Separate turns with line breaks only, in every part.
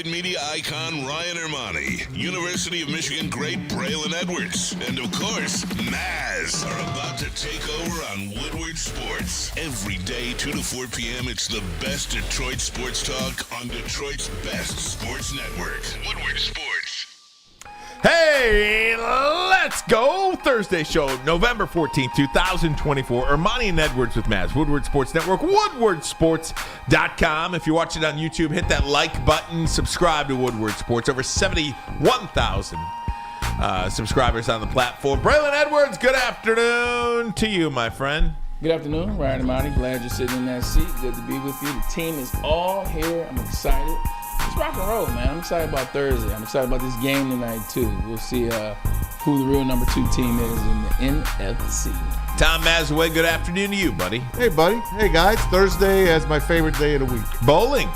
Detroit media icon Ryan Ermanni, University of Michigan great Braylon Edwards, and of course, Maz are about to take over on Woodward Sports. Every day, 2 to 4 p.m., it's the best Detroit sports talk on Detroit's best sports network, Woodward Sports.
Hey, let's go. Thursday show, November 14th, 2024. Ermanni and Edwards with Maz, Woodward Sports Network, woodwardsports.com. If you're watching on YouTube, hit that like button. Subscribe to Woodward Sports. Over 71,000 subscribers on the platform. Braylon Edwards, good afternoon to you, my friend.
Good afternoon, Ryan Ermanni. Glad you're sitting in that seat. Good to be with you. The team is all here. I'm excited. It's rock and roll, man. I'm excited about Thursday. I'm excited about this game tonight, too. We'll see who the real number 2 team is in the NFC.
Tom Mazaway, good afternoon to you, buddy.
Hey, buddy. Hey, guys. Thursday is my favorite day of the week.
Bowling.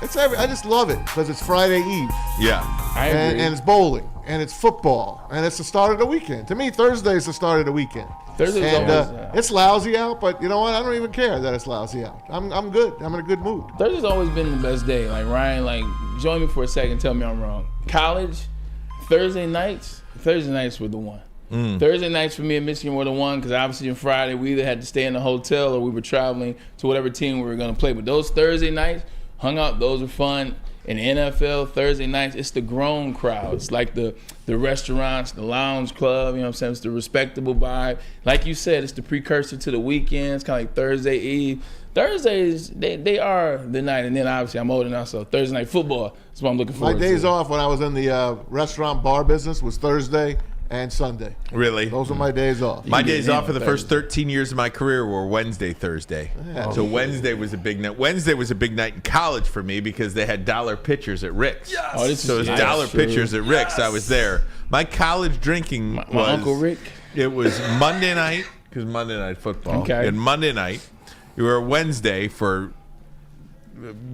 I just love it because it's Friday Eve.
Yeah.
I agree.
And it's bowling. And it's football. And it's the start of the weekend. To me, Thursday is the start of the weekend.
Thursday's
And
always,
it's lousy out, but you know what? I don't even care that it's lousy out. I'm good. I'm in a good mood.
Thursday's always been the best day. Like, Ryan, join me for a second. Tell me I'm wrong. College, Thursday nights were the one. Thursday nights for me in Michigan were the one because obviously on Friday we either had to stay in the hotel or we were traveling to whatever team we were going to play. But those Thursday nights, hung out, those were fun. In the NFL, Thursday nights, it's the grown crowd. It's like the restaurants, the lounge club, you know what I'm saying? It's the respectable vibe. Like you said, it's the precursor to the weekend. It's kind of like Thursday Eve. Thursdays, they are the night. And then obviously I'm older now, so Thursday night football is what I'm looking forward to.
My days off when I was in the restaurant bar business was Thursday and Sunday.
Really?
Those were my days off.
My days off for the first 13 years of my career were Wednesday, Thursday.
Yeah.
So Wednesday was a big night. Wednesday was a big night in college for me because they had dollar pitchers at Rick's.
Yes. Oh,
So it was dollar pitchers at Rick's. Yes. I was there. My college drinking was...
My Uncle Rick?
It was Monday night, because Monday night football.
Okay.
And Monday night, you were Wednesday for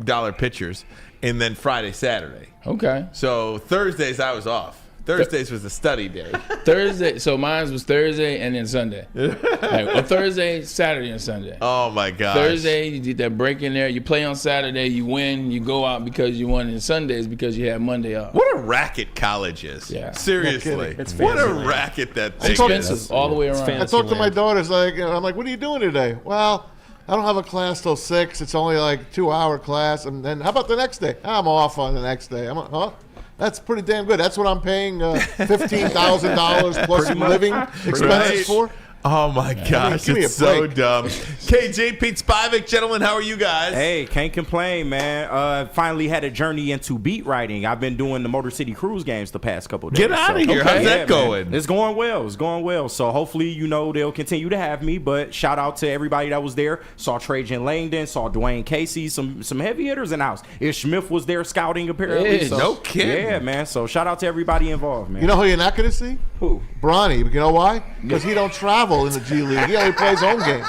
dollar pitchers, and then Friday, Saturday.
Okay.
So Thursdays I was off. Thursdays was a study day.
Thursday, so mine was Thursday and then Sunday. Or Thursday, Saturday, and Sunday.
Oh my gosh.
Thursday, you did that break in there. You play on Saturday, you win, you go out because you won. And Sundays because you had Monday off.
What a racket college is.
Yeah.
Seriously.
It's
What a
fancy.
racket that
It's
thing
expensive
is.
all the way
It's
around.
fancy.
I talked to my
land.
daughters, I'm like, what are you doing today? Well, I don't have a class till 6. It's only like 2-hour class. And then how about the next day? I'm off on the next day. I'm like, huh? That's pretty damn good. That's what I'm paying $15,000 plus some living expenses
Right.
for.
Oh my gosh,
give me
it's
a
so
break.
dumb. KJ, Pete Spivak, gentlemen, how are you guys?
Hey, can't complain, man. Finally had a journey into beat writing. I've been doing the Motor City Cruise games the past couple of days.
Get out of here.
Okay.
How's that
man.
going?
It's going well. It's going well. So hopefully, they'll continue to have me. But shout out to everybody that was there. Saw Trajan Langdon, saw Dwayne Casey, some heavy hitters in the house. Ish Smith was there scouting apparently.
Yeah,
So,
no kidding.
Yeah, man. So shout out to everybody involved, man.
You know who you're not going to see?
who?
Bronny. You know why? Because he don't travel in the G League. He only plays home games.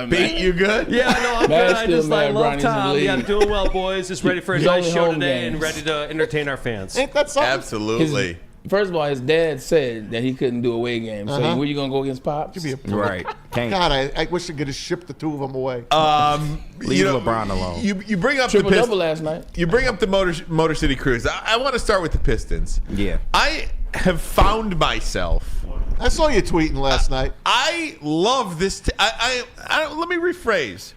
Pete, you good?
Yeah, no, I'm
Matt's
good. I
still
just
mad
love
Bronny's in the
Tom.
league.
Yeah, doing well, boys. Just ready for a
He's
nice
only
show
home
today
games.
and ready to entertain our fans.
Ain't that something?
Absolutely.
First of all, his dad said that he couldn't do away games. So where you going to go against Pops?
Give me a break.
Right. Can't.
God, I wish I could have shipped the 2 of them away.
Leave LeBron alone.
You bring up
Triple
the
double
Pistons.
last night.
You bring up the Motor City Cruise. I want to start with the Pistons.
Yeah.
I have found myself.
I saw you tweeting last night.
I love this. Let me rephrase.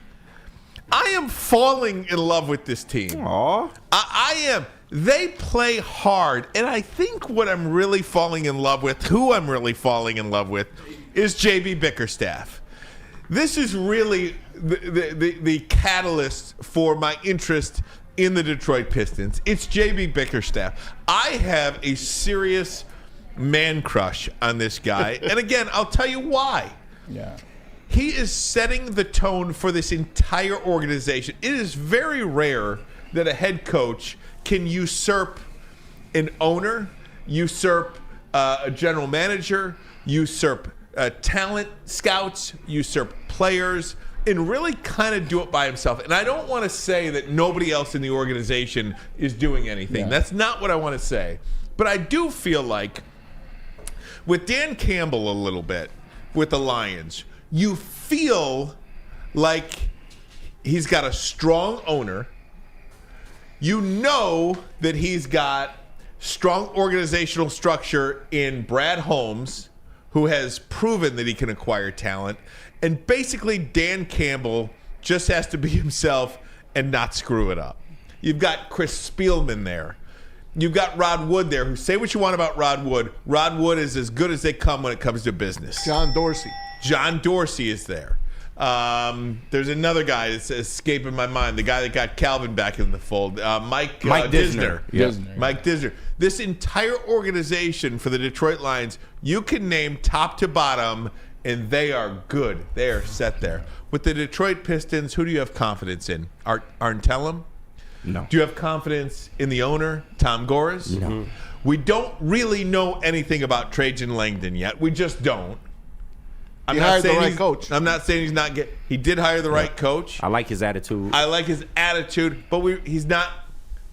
I am falling in love with this team.
Aw.
I am. They play hard, and I think what I'm really falling in love with, who I'm really falling in love with, is JB Bickerstaff. This is really the catalyst for my interest in the Detroit Pistons. It's JB Bickerstaff. I have a serious man crush on this guy, and again, I'll tell you why.
Yeah.
He is setting the tone for this entire organization. It is very rare that a head coach can usurp an owner, usurp a general manager, usurp talent scouts, usurp players, and really kind of do it by himself. And I don't want to say that nobody else in the organization is doing anything.
Yeah.
That's not what I want to say. But I do feel like with Dan Campbell a little bit, with the Lions, you feel like he's got a strong owner. You know that he's got strong organizational structure in Brad Holmes, who has proven that he can acquire talent. And basically, Dan Campbell just has to be himself and not screw it up. You've got Chris Spielman there. You've got Rod Wood there, who, say what you want about Rod Wood. Rod Wood is as good as they come when it comes to business.
John Dorsey.
John Dorsey is there. There's another guy that's escaping my mind. The guy that got Calvin back in the fold. Mike Disner.
Disner.
Mike Disner. This entire organization for the Detroit Lions, you can name top to bottom, and they are good. They are set there. With the Detroit Pistons, who do you have confidence in? Arntellum?
No.
Do you have confidence in the owner, Tom Gores?
No.
We don't really know anything about Trajan Langdon yet. We just don't.
He hired the right coach.
I'm not saying he's not get. He did hire the right coach.
I like his attitude.
I like his attitude, but he's not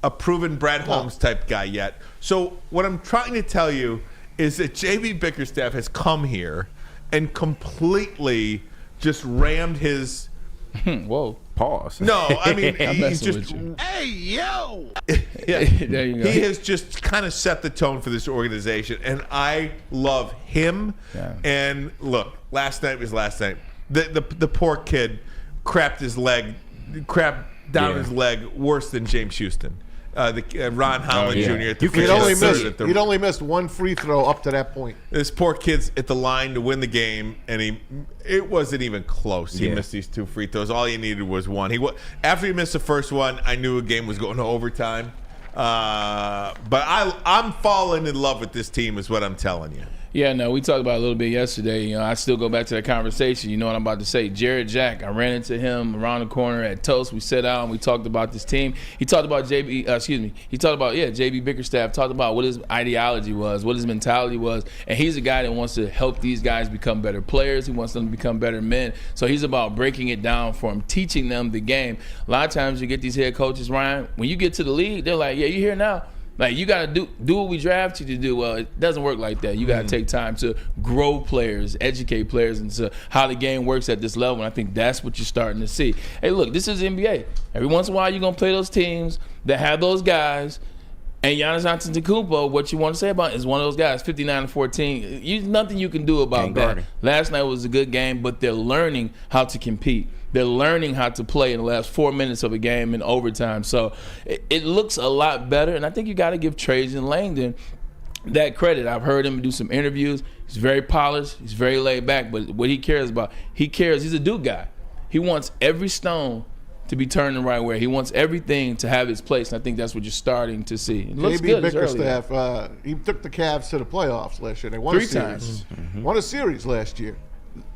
a proven Brad Holmes type guy yet. So what I'm trying to tell you is that J.B. Bickerstaff has come here and completely just rammed his.
Whoa.
Pause.
No, I mean
I'm
he's
messing
just.
with you.
Hey yo!
There you go.
He has just kind of set the tone for this organization, and I love him.
Yeah.
And look, last night was last night. The poor kid crapped down his leg worse than James Houston. Ron Holland Jr. at the
He'd only missed one free throw up to that point.
This poor kid's at the line to win the game, and it wasn't even close. He missed these 2 free throws. All he needed was one. After he missed the first one, I knew a game was going to overtime. But I'm falling in love with this team, is what I'm telling you.
Yeah, no, we talked about it a little bit yesterday. You know, I still go back to that conversation. You know what I'm about to say. Jared Jack, I ran into him around the corner at Toast. We sat down and we talked about this team. He talked about JB Bickerstaff, talked about what his ideology was, what his mentality was. And he's a guy that wants to help these guys become better players. He wants them to become better men. So he's about breaking it down for them, teaching them the game. A lot of times you get these head coaches, Ryan, when you get to the league, they're like, yeah, you here now. Like, you got to do what we draft you to do. Well, it doesn't work like that. You got to take time to grow players, educate players into how the game works at this level. And I think that's what you're starting to see. Hey, look, this is NBA. Every once in a while, you're going to play those teams that have those guys. And Giannis Antetokounmpo, what you want to say about it, is one of those guys, 59-14. Nothing you can do about that. Last night was a good game, but they're learning how to compete. They're learning how to play in the last 4 minutes of a game in overtime. So it looks a lot better, and I think you got to give Trajan Langdon that credit. I've heard him do some interviews. He's very polished. He's very laid back, but what he cares about, he's a Duke guy. He wants every stone to be turned the right way. He wants everything to have its place, and I think that's what you're starting to see. It looks good.
Bickerstaff, he took the Cavs to the playoffs last year. They won
3
a series.
times.
Won a series last year.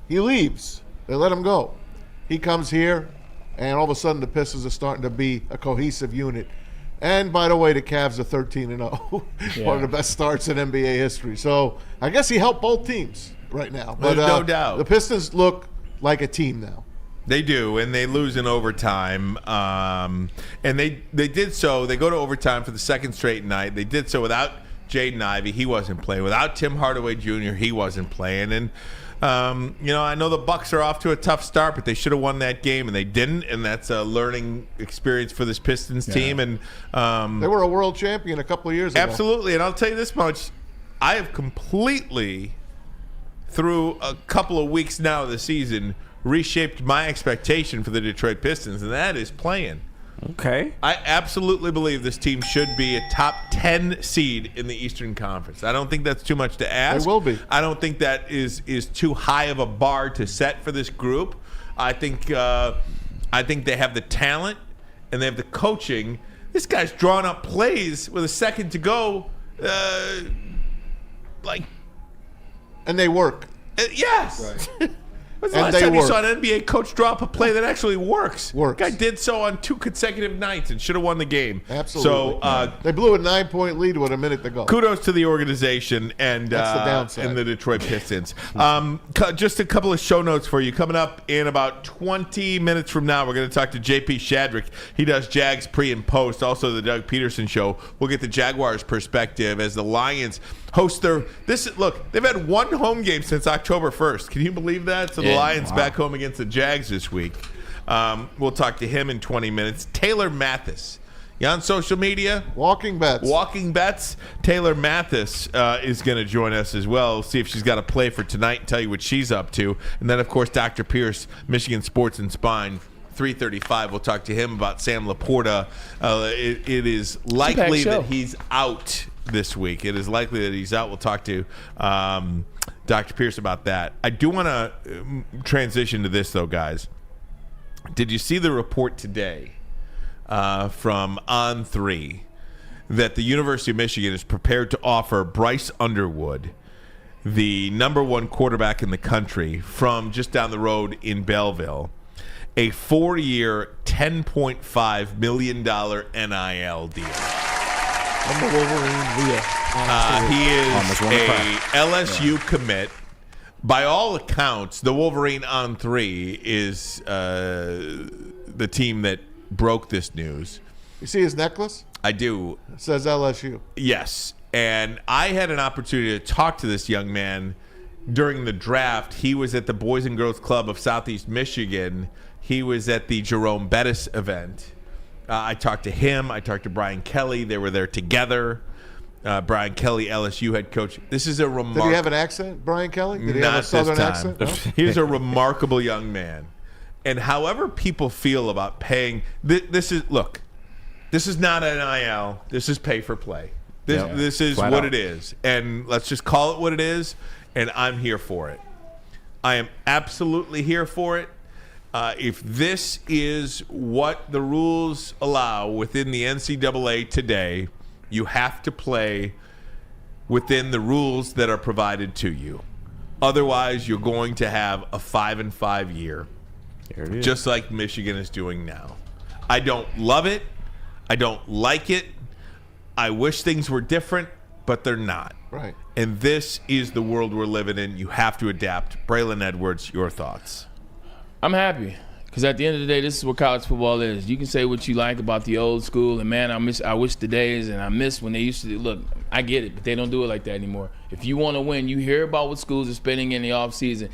He leaves. They let him go. He comes here, and all of a sudden the Pistons are starting to be a cohesive unit. And, by the way, the Cavs are 13-0. One of the best starts in NBA history. So I guess he helped both teams right now. But
there's no doubt.
The Pistons look like a team now.
They do, and they lose in overtime. And they did so. They go to overtime for the second straight night. They did so without Jaden Ivey. He wasn't playing. Without Tim Hardaway Jr., he wasn't playing. And I know the Bucks are off to a tough start, but they should have won that game, and they didn't. And that's a learning experience for this Pistons team. And
they were a world champion a couple of years ago.
Absolutely. And I'll tell you this much: I have completely, through a couple of weeks now of the season, reshaped my expectation for the Detroit Pistons, and that is playing.
Okay.
I absolutely believe this team should be a top 10 seed in the Eastern Conference. I don't think that's too much to ask.
They will be.
I don't think that is too high of a bar to set for this group. I think they have the talent and they have the coaching. This guy's drawing up plays with a second to go.
And they work.
Yes.
Right.
When's the last time you saw an NBA coach draw up a play that actually works? Guy did so on 2 consecutive nights and should have won the game.
Absolutely. So they blew a 9-point lead with a minute to go.
Kudos to the organization and
that's the downside.
And the Detroit Pistons. Just a couple of show notes for you. Coming up in about 20 minutes from now, we're going to talk to JP Shadrick. He does Jags pre and post. Also, the Doug Peterson Show. We'll get the Jaguars' perspective as the Lions host they've had 1 home game since October 1st. Can you believe that? So the Lions back home against the Jags this week. We'll talk to him in 20 minutes. Taylor Mathis. You on social media?
Walking Bets.
Walking Bets. Taylor Mathis is going to join us as well. See if she's got a play for tonight and tell you what she's up to. And then, of course, Dr. Pierce, Michigan Sports and Spine, 3:35. We'll talk to him about Sam Laporta. It is likely that he's out this week. It is likely that he's out. We'll talk to Dr. Pierce about that. I do want to transition to this, though, guys. Did you see the report today from On3 that the University of Michigan is prepared to offer Bryce Underwood, the number one quarterback in the country from just down the road in Belleville, a 4-year, $10.5 million NIL deal?
I'm the Wolverine.
He is a LSU commit. By all accounts, the Wolverine on 3 is the team that broke this news.
You see his necklace?
I do.
It says LSU.
Yes. And I had an opportunity to talk to this young man during the draft. He was at the Boys and Girls Club of Southeast Michigan. He was at the Jerome Bettis event. I talked to him. I talked to Brian Kelly. They were there together. Brian Kelly, LSU head coach. This is a remarkable.
Did he have an accent, Brian Kelly? Did he
Not
have a southern
this time.
accent? No?
He's a remarkable young man. And however people feel about paying, this is not NIL. This is pay for play. This is what it is. And let's just call it what it is. And I'm here for it. I am absolutely here for it. If this is what the rules allow within the NCAA today, you have to play within the rules that are provided to you. Otherwise, you're going to have a 5-5 year, just like Michigan is doing now. I don't love it. I don't like it. I wish things were different, but they're not.
Right.
And this is the world we're living in. You have to adapt. Braylon Edwards, your thoughts?
I'm happy because at the end of the day, this is what college football is. You can say what you like about the old school, and man, I wish the days, and I miss when they used to look. I get it, but they don't do it like that anymore. If you want to win, you hear about what schools are spending in the offseason.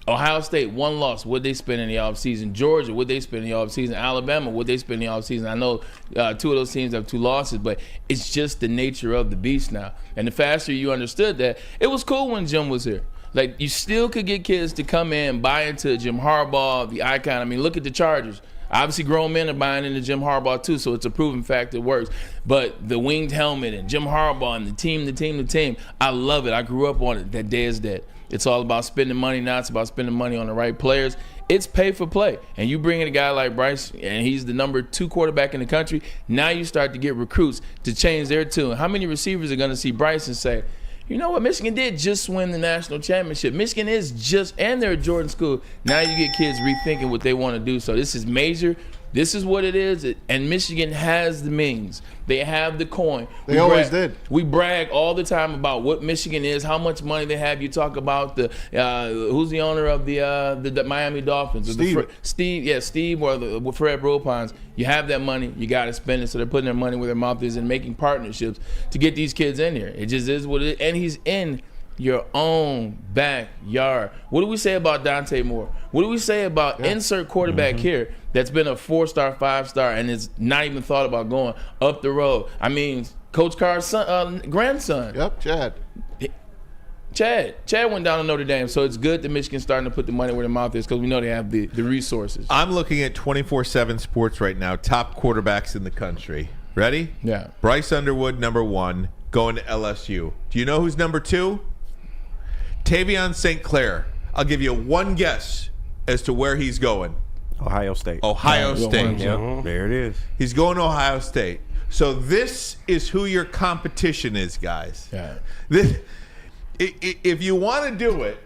Ohio State, one loss, what they spend in the offseason. Georgia, what they spend in the offseason. Alabama, what they spend in the offseason. I know 2 of those teams have 2 losses, but it's just the nature of the beast now. And the faster you understood that, it was cool when Jim was here. Like, you still could get kids to come in, buy into Jim Harbaugh, the icon. I mean, look at the Chargers. Obviously, grown men are buying into Jim Harbaugh, too, so it's a proven fact it works. But the winged helmet and Jim Harbaugh and the team, I love it. I grew up on it. That day is dead. It's all about spending money now. It's about spending money on the right players. It's pay for play. And you bring in a guy like Bryce, and he's the number 2 quarterback in the country. Now you start to get recruits to change their tune. How many receivers are going to see Bryce and say, you know what, Michigan did just win the national championship. Michigan is just, and they're a Jordan school. Now you get kids rethinking what they want to do. So this is major. This is what it is. And Michigan has the means. They have the coin.
They always did.
We brag all the time about what Michigan is, how much money they have. You talk about the who's the owner of the Miami Dolphins? Steve or the Fred Bropons. You have that money. You got to spend it. So they're putting their money where their mouth is and making partnerships to get these kids in here. It just is what it is. And he's in your own backyard. What do we say about Dante Moore? What do we say about insert quarterback here that's been a 4-star, 5-star, and is not even thought about going up the road? I mean, Coach Carr's grandson.
Yep,
Chad went down to Notre Dame, so it's good that Michigan's starting to put the money where their mouth is because we know they have the resources.
I'm looking at 24/7 Sports right now, top quarterbacks in the country. Ready?
Yeah.
Bryce Underwood, number 1, going to LSU. Do you know who's number 2? Tavion St. Clair. I'll give you one guess as to where he's going.
Ohio State.
Ohio State.
Yep. There it is.
He's going to Ohio State. So this is who your competition is, guys.
Yeah.
If you want to do it,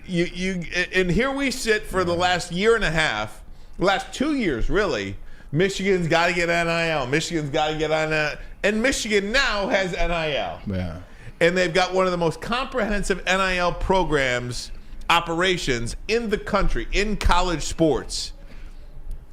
you and here we sit for the last year and a half, last 2 years really. Michigan's got to get NIL. Michigan's got to get NIL. And Michigan now has NIL.
Yeah.
And they've got one of the most comprehensive NIL programs, operations in the country, in college sports.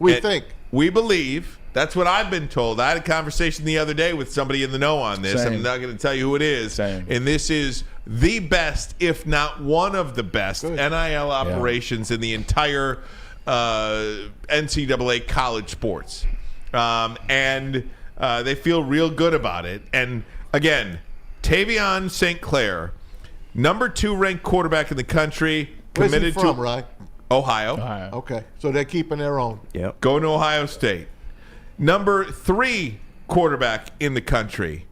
We think.
We believe. That's what I've been told. I had a conversation the other day with somebody in the know on this.
Same.
I'm not going to tell you who it is.
Same.
And this is the best, if not one of the best, NIL operations in the entire NCAA college sports. And They feel real good about it. And again, Tavion St. Clair, number 2 ranked quarterback in the country,
Where's he
committed
from,
to
right?
Ohio.
Okay, so they're keeping their own.
Yep.
Going to Ohio State. Number 3 quarterback in the country,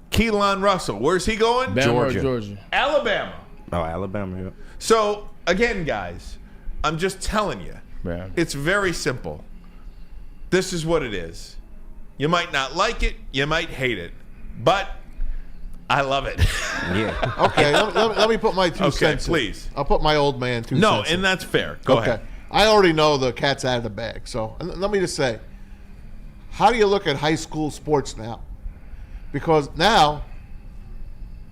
Keelan Russell. Where's he going?
Bama or
Georgia.
Georgia.
Alabama.
Oh, Alabama. Yeah.
So, again, guys, I'm just telling you,
Yeah.
it's very simple. This is what it is. You might not like it, you might hate it, but I love it.
Yeah.
Okay, let me put my 2
Okay,
cents in.
please.
I'll put my old man 2
No,
cents in.
and that's fair. Go
Okay.
ahead.
I already know the cat's out of the bag. So let me just say, how do you look at high school sports now? Because now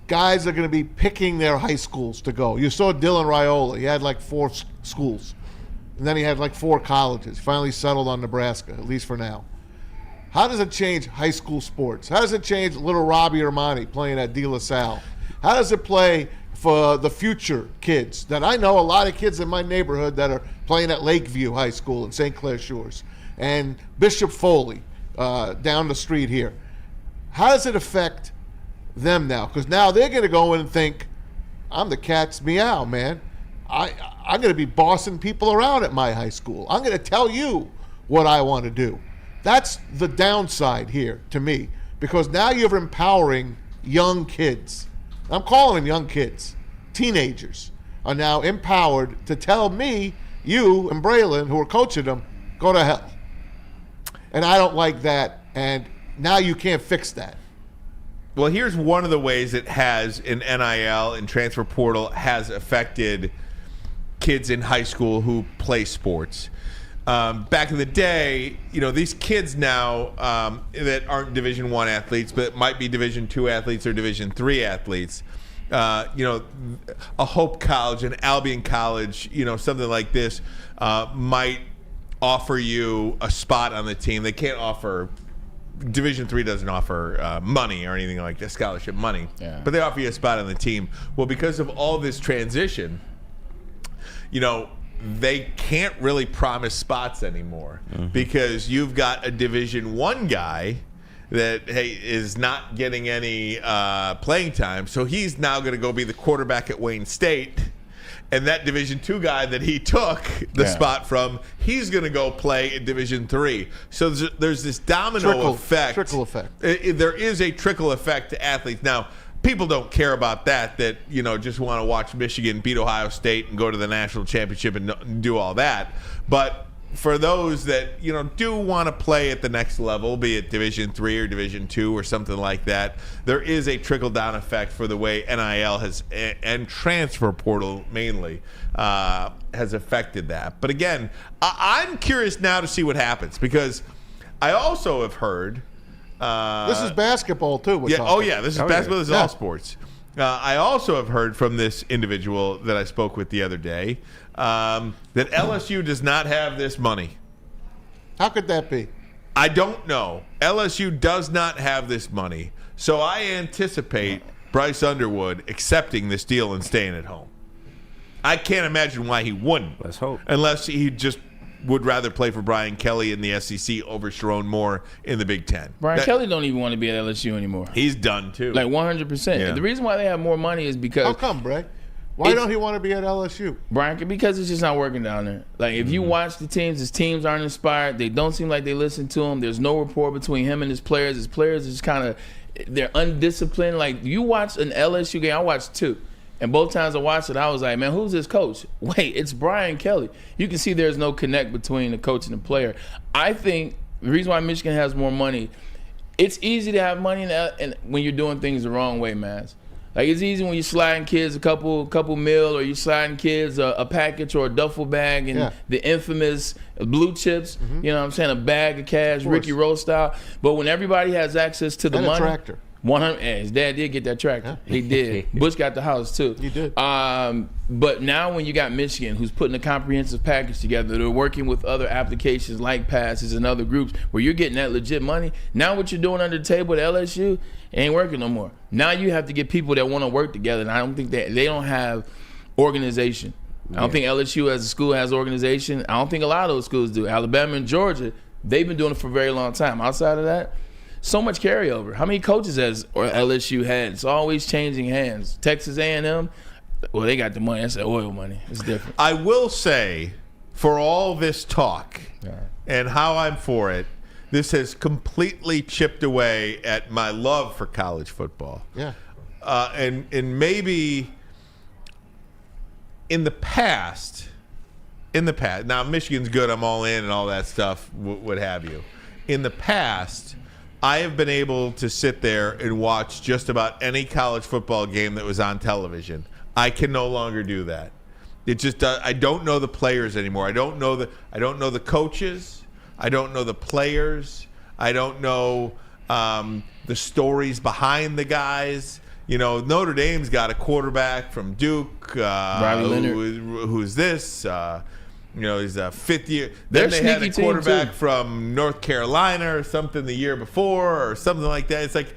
guys are going to be picking their high schools to go. You saw Dylan Raiola. He had like 4 schools. And then he had like 4 colleges. Finally settled on Nebraska, at least for now. How does it change high school sports? How does it change little Robbie Ermanni playing at De La Salle? How does it play for the future kids that I know a lot of kids in my neighborhood that are playing at Lakeview High School in St. Clair Shores and Bishop Foley down the street here? How does it affect them now? Because now they're going to go in and think, I'm the cat's meow, man. I'm going to be bossing people around at my high school. I'm going to tell you what I want to do. That's the downside here to me, because now you're empowering young kids. I'm calling them young kids. Teenagers are now empowered to tell me, you and Braylon, who are coaching them, go to hell. And I don't like that, and now you can't fix that.
Well, here's one of the ways it has in NIL and transfer portal has affected kids in high school who play sports. Back in the day, these kids now that aren't Division I athletes, but might be Division II athletes or Division III athletes, a Hope College, an Albion College, something like this might offer you a spot on the team. They can't offer, Division III doesn't offer money or anything like that, scholarship money, but they offer you a spot on the team. Well, because of all this transition, they can't really promise spots anymore because you've got a Division I guy that is not getting any playing time, so he's now going to go be the quarterback at Wayne State, and that Division II guy that he took the spot from, he's going to go play in Division III. So there's this domino effect.
Trickle effect.
There is a trickle effect to athletes. Now, people don't care about that just want to watch Michigan beat Ohio State and go to the national championship and do all that. But for those that, do want to play at the next level, be it Division III or Division II or something like that, there is a trickle-down effect for the way NIL has, and transfer portal mainly, has affected that. But again, I'm curious now to see what happens, because I also have heard...
this is basketball, too.
This is basketball. This is all sports. I also have heard from this individual that I spoke with the other day that LSU does not have this money.
How could that be?
I don't know. LSU does not have this money. So I anticipate Bryce Underwood accepting this deal and staying at home. I can't imagine why he wouldn't.
Let's hope.
Unless he just would rather play for Brian Kelly in the SEC over Sharon Moore in the Big Ten.
Kelly don't even want to be at LSU anymore.
He's done, too.
Like 100%.
Yeah.
The reason why they have more money is because...
How come, Bray? Why don't he want to be at LSU?
Brian, because it's just not working down there. Like, if you watch the teams, his teams aren't inspired. They don't seem like they listen to him. There's no rapport between him and his players. His players is kind of... They're undisciplined. Like, you watch an LSU game. I watched 2. And both times I watched it, I was like, man, who's this coach? Wait, it's Brian Kelly. You can see there's no connect between the coach and the player. I think the reason why Michigan has more money, it's easy to have money and when you're doing things the wrong way, man. Like, it's easy when you're sliding kids a couple mil, or you're sliding kids a package or a duffel bag and the infamous blue chips, you know what I'm saying, a bag of cash, Ricky Roll style. But when everybody has access to the
and
money.
A tractor.
100. His dad did get that tractor.
Yeah.
He did. Bush got the house too.
He did.
But now when you got Michigan, who's putting a comprehensive package together, they're working with other applications like passes and other groups where you're getting that legit money. Now what you're doing under the table at LSU ain't working no more. Now you have to get people that want to work together, and I don't think they don't have organization. I don't think LSU as a school has organization. I don't think a lot of those schools do. Alabama and Georgia, they've been doing it for a very long time. Outside of that, so much carryover. How many coaches has or LSU had? It's always changing hands. Texas A&M, well, they got the money. That's the oil money. It's different.
I will say, for all this talk and how I'm for it, this has completely chipped away at my love for college football.
Yeah.
And maybe in the past, now Michigan's good, I'm all in and all that stuff, what have you. In the past, I have been able to sit there and watch just about any college football game that was on television. I can no longer do that. It just I don't know the players anymore. I don't know the coaches. I don't know the players. I don't know the stories behind the guys. You know, Notre Dame's got a quarterback from Duke who's this. He's a fifth year. Then they had a quarterback from North Carolina or something the year before or something like that. It's like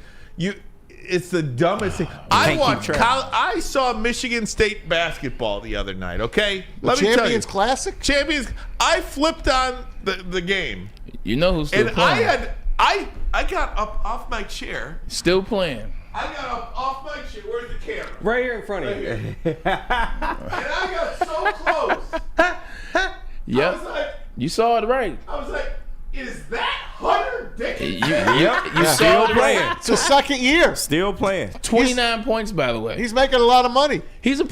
it's the dumbest thing. I saw Michigan State basketball the other night, okay?
Let me tell you. Classic?
Champions. I flipped on the game.
You know who's still playing.
And I got up off my chair.
Still playing.
I got up off my chair. Where's the camera?
Right here in front of you.
And I got so close.
Yep.
I was like,
you saw it right.
I was like, is that Hunter Dickinson?
You saw it right.
It's his second year.
Still playing.
29 points, by the way.
He's making a lot of money.
He's a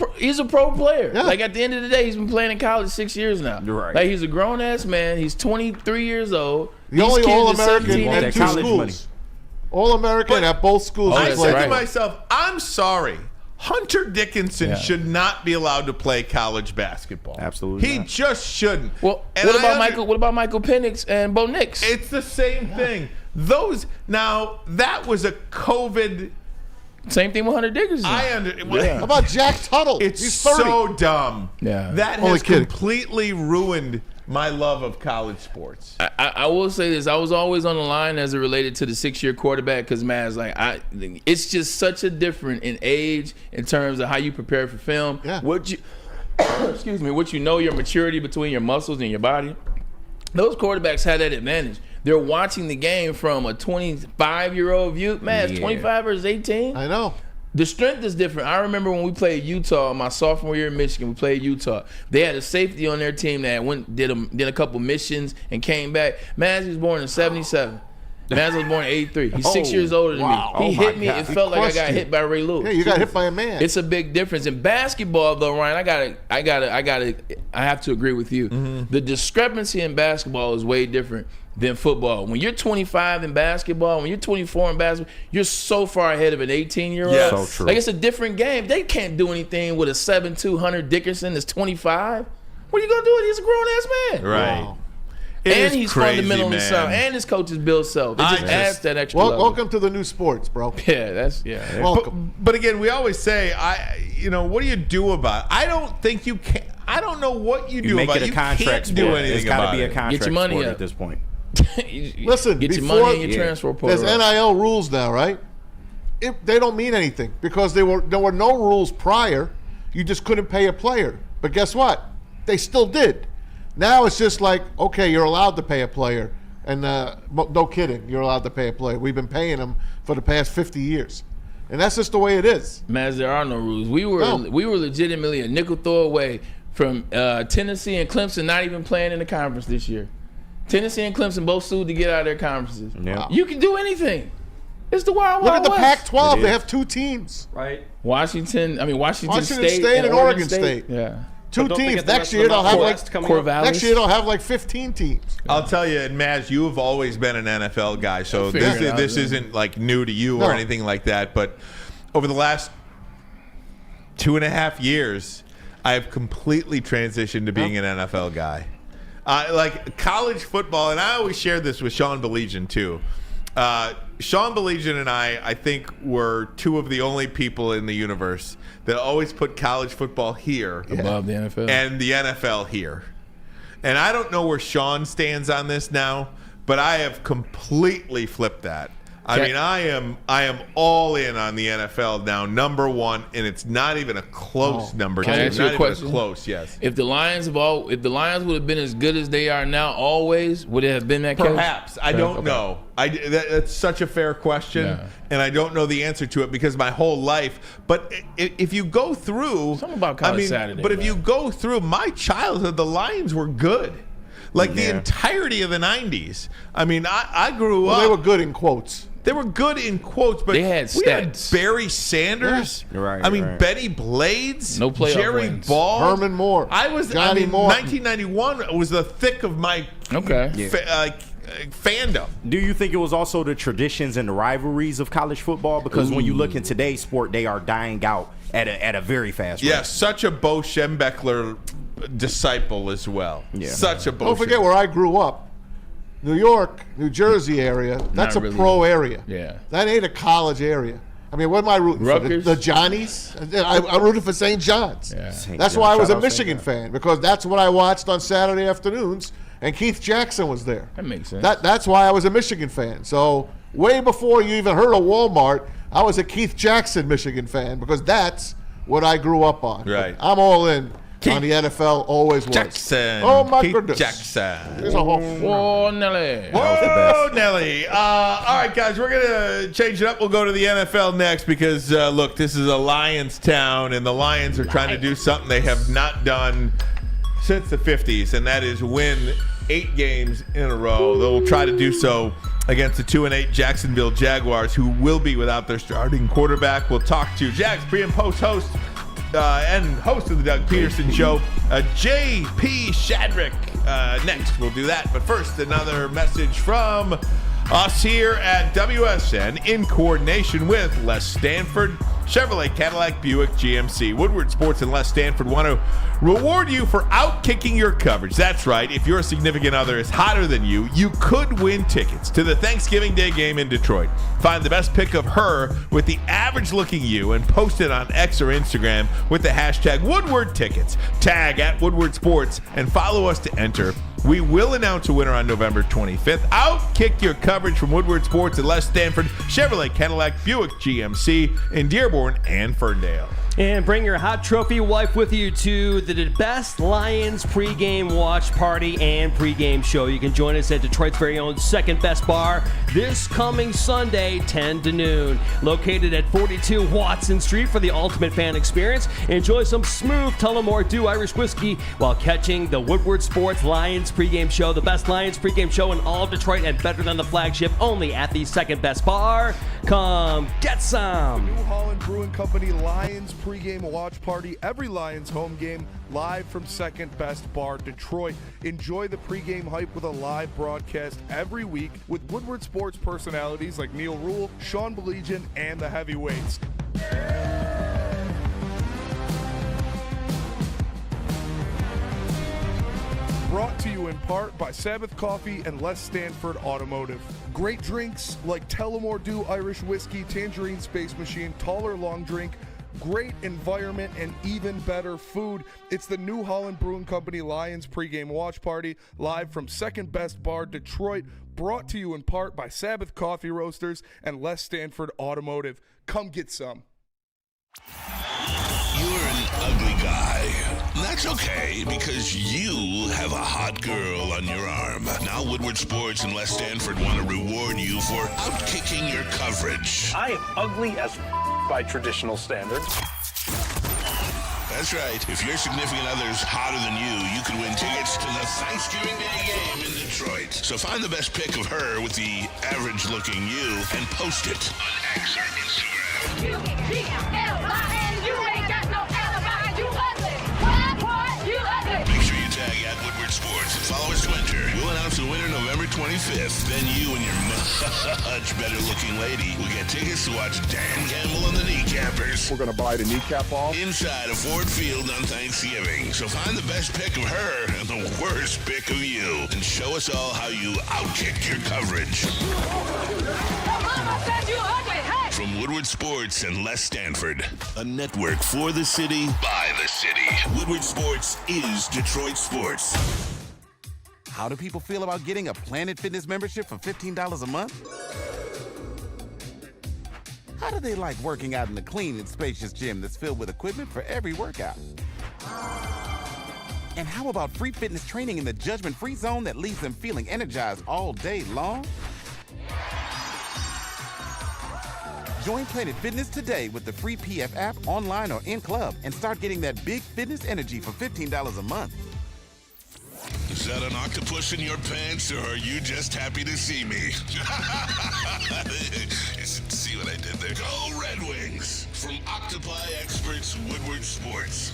pro player.
Yeah.
Like, at the end of the day, he's been playing in college 6 years now.
Right.
Like, he's a grown-ass man. He's 23 years old.
The only
These kids are
All-American
17
at
that
two
college
schools.
money.
All-American at both schools.
I
that's
said to
right.
myself, I'm sorry. Hunter Dickinson should not be allowed to play college basketball.
Absolutely
He
not.
just shouldn't.
Well,
And
what
I
about Michael Penix and Bo Nix?
It's the same thing. That was a COVID.
Same thing with Hunter Dickinson.
How about Jack Tuttle?
It's
He's 30.
so dumb.
Yeah.
That
Only
has
kidding.
completely ruined my love of college sports.
I will say this. I was always on the line as it related to the 6-year quarterback because, man, it's just such a different in age in terms of how you prepare for film.
Yeah.
What you know, your maturity between your muscles and your body. Those quarterbacks had that advantage. They're watching the game from a 25-year-old view. Man, it's 25 versus 18.
I know.
The strength is different. I remember when we played Utah, my sophomore year in Michigan, we played Utah. They had a safety on their team that did a couple missions and came back. Mathis was born in 77. Mathis was born in 83. He's 6 years older than me. He hit me. It felt like I got hit by Ray Lewis.
Yeah, you got hit by a man.
It's a big difference. In basketball, though, Ryan, I have to agree with you.
Mm-hmm.
The discrepancy in basketball is way different than football. When you're 25 in basketball, when you're 24 in basketball, you're so far ahead of an 18-year-old.
Yes.
So true.
Like, it's a different game. They can't do anything with a 7'2" Hunter Dickinson that's 25. What are you going to do? He's a grown-ass man.
Right.
Wow.
It
And
is
he's
crazy,
fundamentally
man.
sound. And his coach is Bill Self. It just adds that extra level.
Welcome to the new sports, bro.
Yeah,
Welcome.
But again, we always say, what do you do about it? I don't think you can. I don't know what you do
make
about
it
it.
a
You
contract
can't
sport.
do anything
It's got
about
to be a
it.
contract
Get your money
sport
up.
at this point.
Listen,
get your
before-
money and your transfer portal.
There's NIL rules now, right? They don't mean anything because there were no rules prior. You just couldn't pay a player. But guess what? They still did. Now it's just like, okay, you're allowed to pay a player. And no kidding, you're allowed to pay a player. We've been paying them for the past 50 years. And that's just the way it is.
Man, there are no rules. We were legitimately a nickel throw away from Tennessee and Clemson not even playing in the conference this year. Tennessee and Clemson both sued to get out of their conferences.
Yeah.
You can do anything. It's the Wild
Look
Wild
at the
West.
Pac-12.
It
They
is.
have two teams.
Right.
Washington State
and Oregon State.
Yeah.
Two
Don't forget
teams.
the
Next
rest
year
of the
they'll have
Mountain
like
West coming
Corvallis.
up.
next year they'll have like 15 teams.
I'll tell you, and Maz, you have always been an NFL guy, so
figure it out,
this
man.
isn't like new to you
No.
or anything like that. But over the last 2.5 years, I have completely transitioned to being an NFL guy. Like college football, and I always share this with Sean Baligian too. Sean Baligian and I think, were two of the only people in the universe that always put college football here
Above the NFL.
and the NFL here. And I don't know where Sean stands on this now, but I have completely flipped that. I mean, I am all in on the NFL now, number one, and it's not even a close number two.
Can I ask you
Not
a
even
question?
close, yes.
If the Lions would have been as good as they are now, always would it have been that case?
Perhaps. I don't know. That's such a fair question, and I don't know the answer to it because my whole life. But if you go through,
something about College Saturday.
But if you go through my childhood, the Lions were good. Like the entirety of the 90s. I mean, I grew up.
They were good in quotes.
They were good in quotes, but
they had
we had
stats.
Barry Sanders.
Yeah. Right,
I mean,
right.
Benny Blades.
No playoff
Jerry
wins.
Ball.
Herman Moore.
Johnny
Moore.
1991 was the thick of my fandom.
Do you think it was also the traditions and the rivalries of college football? Because when you look in today's sport, they are dying out at a very fast rate.
Yeah, such a Bo Schembechler disciple as well. Yeah. Such a Bo.
Don't forget where I grew up. New York, New Jersey area, that's
Not
a
really.
pro area.
Yeah.
That ain't a college area. I mean, what am I rooting
Rutgers?
for? The Johnnies? I rooted for St. John's.
Yeah.
That's why I was a Michigan fan, because that's what I watched on Saturday afternoons, and Keith Jackson was there.
That makes sense.
That's why I was a Michigan fan. So way before you even heard of Walmart, I was a Keith Jackson Michigan fan, because that's what I grew up on.
Right.
I'm all in on the NFL, always was.
Jackson.
Oh, my
Keith
goodness.
Jackson.
There's a whole
Oh, Nelly.
Whoa, Nelly. All right, guys, we're going to change it up. We'll go to the NFL next because, look, this is a Lions town, and the Lions are trying to do something they have not done since the 50s, and that is win 8 games in a row. They'll try to do so against the 2-8 Jacksonville Jaguars, who will be without their starting quarterback. We'll talk to Jags pre- and post-host and host of the Doug Peterson Show, J.P. Shadrick. Next, we'll do that. But first, another message from us here at WSN in coordination with Les Stanford, Chevrolet, Cadillac, Buick, GMC. Woodward Sports and Les Stanford want to reward you for outkicking your coverage. That's right. If your significant other is hotter than you, you could win tickets to the Thanksgiving Day game in Detroit. Find the best pic of her with the average-looking you and post it on X or Instagram with the hashtag Woodward Tickets. Tag at Woodward Sports and follow us to enter. We will announce a winner on November 25th. Outkick your coverage from Woodward Sports and Les Stanford, Chevrolet, Cadillac, Buick, GMC in Dearborn and Ferndale.
And bring your hot trophy wife with you to the best Lions pregame watch party and pregame show. You can join us at Detroit's very own Second Best Bar this coming Sunday, 10 to noon. Located at 42 Watson Street for the ultimate fan experience. Enjoy some smooth Tullamore Dew Irish whiskey while catching the Woodward Sports Lions pregame show. The best Lions pregame show in all of Detroit and better than the flagship, only at the Second Best Bar. Come get some.
New Holland Brewing Company Lions pregame watch party. Every Lions home game live from Second Best Bar, Detroit. Enjoy the pregame hype with a live broadcast every week with Woodward Sports personalities like Neil Rule, Sean Belegian, and the Heavyweights. Brought to you in part by Sabbath Coffee and Les Stanford Automotive. Great drinks like Tullamore Dew Irish Whiskey, Tangerine Space Machine, Taller Long Drink, great environment, and even better food. It's the New Holland Brewing Company Lions pregame watch party live from Second Best Bar, Detroit. Brought to you in part by Sabbath Coffee Roasters and Les Stanford Automotive. Come get some.
You're an ugly guy. That's okay, because you have a hot girl on your arm. Now Woodward Sports and Les Stanford want to reward you for outkicking your coverage.
I am ugly as by traditional standards.
That's right. If your significant other's hotter than you could win tickets to the Thanksgiving Day game in Detroit. So find the best pic of her with the average-looking you and post it on X or Instagram.
U-G-L-I-N, you ain't got no alibi, you ugly. What? You ugly.
Make sure you tag at Woodward Sports and follow us to enter. We'll announce the winner November 25th. Then you and your much better-looking lady will get tickets to watch Dan Campbell and the Kneecappers.
We're going to bite a kneecap off.
Inside of Ford Field on Thanksgiving. So find the best pic of her and the worst pic of you. And show us all how you outkicked your coverage.
Your mama said you ugly, hey.
From Woodward Sports and Les Stanford. A network for the city, by the city. Woodward Sports is Detroit Sports.
How do people feel about getting a Planet Fitness membership for $15 a month? How do they like working out in a clean and spacious gym that's filled with equipment for every workout? And how about free fitness training in the judgment-free zone that leaves them feeling energized all day long? Join Planet Fitness today with the free PF app, online or in club, and start getting that big fitness energy for $15 a month.
Is that an octopus in your pants, or are you just happy to see me? See what I did there? Go Red Wings! From Octopi Experts, Woodward Sports.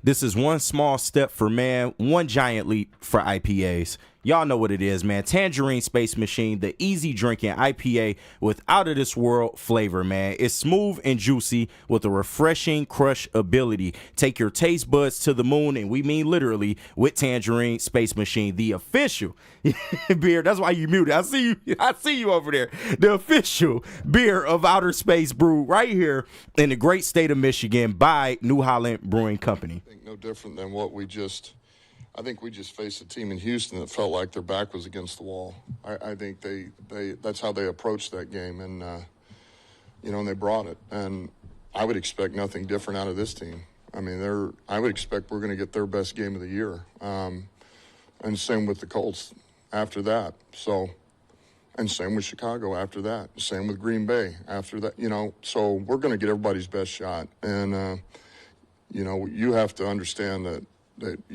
This is one small step for man, one giant leap for IPAs. Y'all know what it is, man. Tangerine Space Machine, the easy drinking IPA with out-of-this-world flavor, man. It's smooth and juicy with a refreshing crush ability. Take your taste buds to the moon, and we mean literally, with Tangerine Space Machine, the official beer. That's why you muted. I see you over there. The official beer of outer space, brewed right here in the great state of Michigan by New Holland Brewing Company.
I think no different than what I think we just faced a team in Houston that felt like their back was against the wall. I think they that's how they approached that game, and and they brought it. And I would expect nothing different out of this team. I mean, I would expect we're going to get their best game of the year, and same with the Colts after that. So, and same with Chicago after that. Same with Green Bay after that. So we're going to get everybody's best shot, and you have to understand that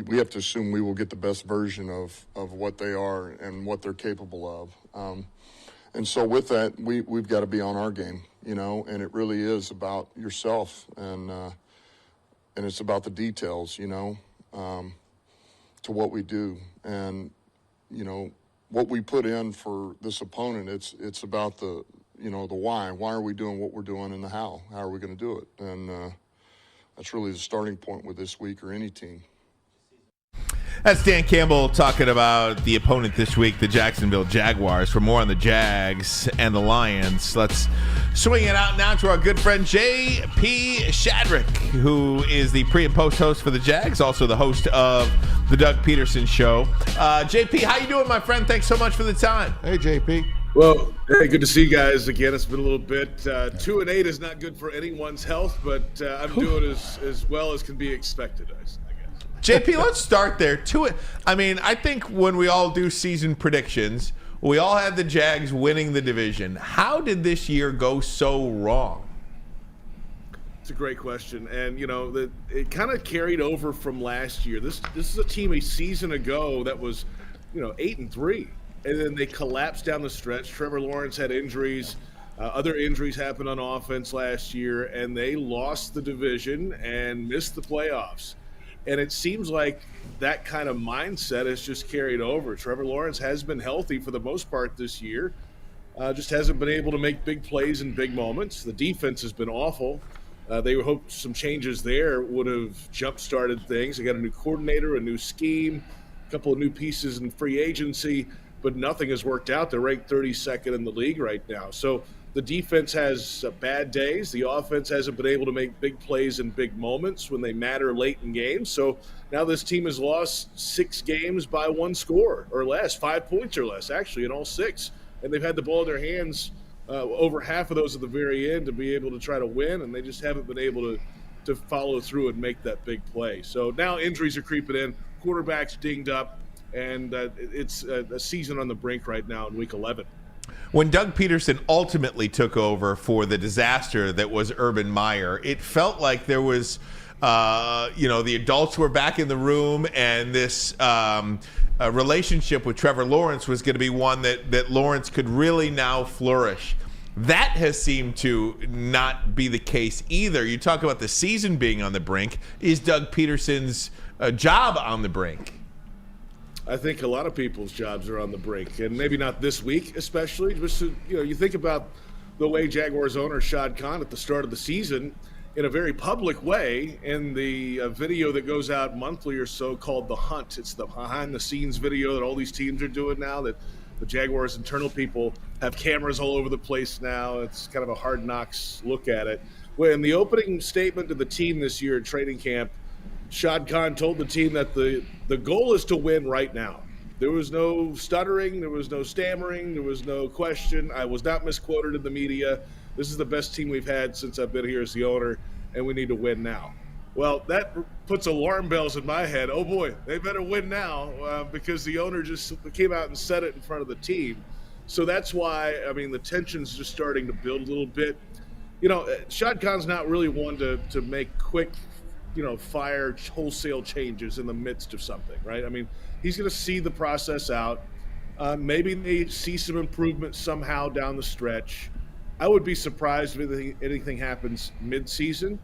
we have to assume we will get the best version of what they are and what they're capable of. And so with that, we've got to be on our game, and it really is about yourself and it's about the details, to what we do. And, what we put in for this opponent, it's about the why. Why are we doing what we're doing, and the how? How are we going to do it? And that's really the starting point with this week or any team.
That's Dan Campbell talking about the opponent this week, the Jacksonville Jaguars. For more on the Jags and the Lions, let's swing it out now to our good friend J.P. Shadrick, who is the pre- and post-host for the Jags, also the host of the Doug Peterson Show. J.P., how you doing, my friend? Thanks so much for the time.
Hey, J.P.
Well, hey, good to see you guys again. It's been a little bit. 2-8 is not good for anyone's health, but I'm doing as well as can be expected, I guess.
JP, let's start there. I think when we all do season predictions, we all had the Jags winning the division. How did this year go so wrong?
It's a great question, and it kind of carried over from last year. This is a team a season ago that was, 8-3, and then they collapsed down the stretch. Trevor Lawrence had injuries. Other injuries happened on offense last year, and they lost the division and missed the playoffs. And it seems like that kind of mindset has just carried over. Trevor Lawrence has been healthy for the most part this year, just hasn't been able to make big plays in big moments. The defense has been awful. They hoped some changes there would have jump-started things. They got a new coordinator, a new scheme, a couple of new pieces in free agency, but nothing has worked out. They're ranked 32nd in the league right now. So the defense has bad days. The offense hasn't been able to make big plays in big moments when they matter late in games. So now this team has lost 6 games by 1 score or less, 5 points or less, actually, in all 6. And they've had the ball in their hands over half of those at the very end to be able to try to win, and they just haven't been able to follow through and make that big play. So now injuries are creeping in. Quarterback's dinged up, and it's a season on the brink right now in Week 11.
When Doug Peterson ultimately took over for the disaster that was Urban Meyer, it felt like there was, the adults were back in the room, and this relationship with Trevor Lawrence was going to be one that Lawrence could really now flourish. That has seemed to not be the case either. You talk about the season being on the brink. Is Doug Peterson's job on the brink?
I think a lot of people's jobs are on the brink, and maybe not this week especially. Just you think about the way Jaguars owner Shad Khan at the start of the season, in a very public way, in the video that goes out monthly or so called The Hunt. It's the behind-the-scenes video that all these teams are doing now, that the Jaguars' internal people have cameras all over the place now. It's kind of a hard knocks look at it. Well, in the opening statement to the team this year at training camp, Shad Khan told the team that the goal is to win right now. There was no stuttering. There was no stammering. There was no question. I was not misquoted in the media. This is the best team we've had since I've been here as the owner, and we need to win now. Well, that puts alarm bells in my head. Oh, boy, they better win now because the owner just came out and said it in front of the team. So that's why, I mean, the tension's just starting to build a little bit. You know, Shad Khan's not really one to make quick, fire wholesale changes in the midst of something, right? I mean, he's going to see the process out. Maybe they see some improvement somehow down the stretch. I would be surprised if anything happens mid-season.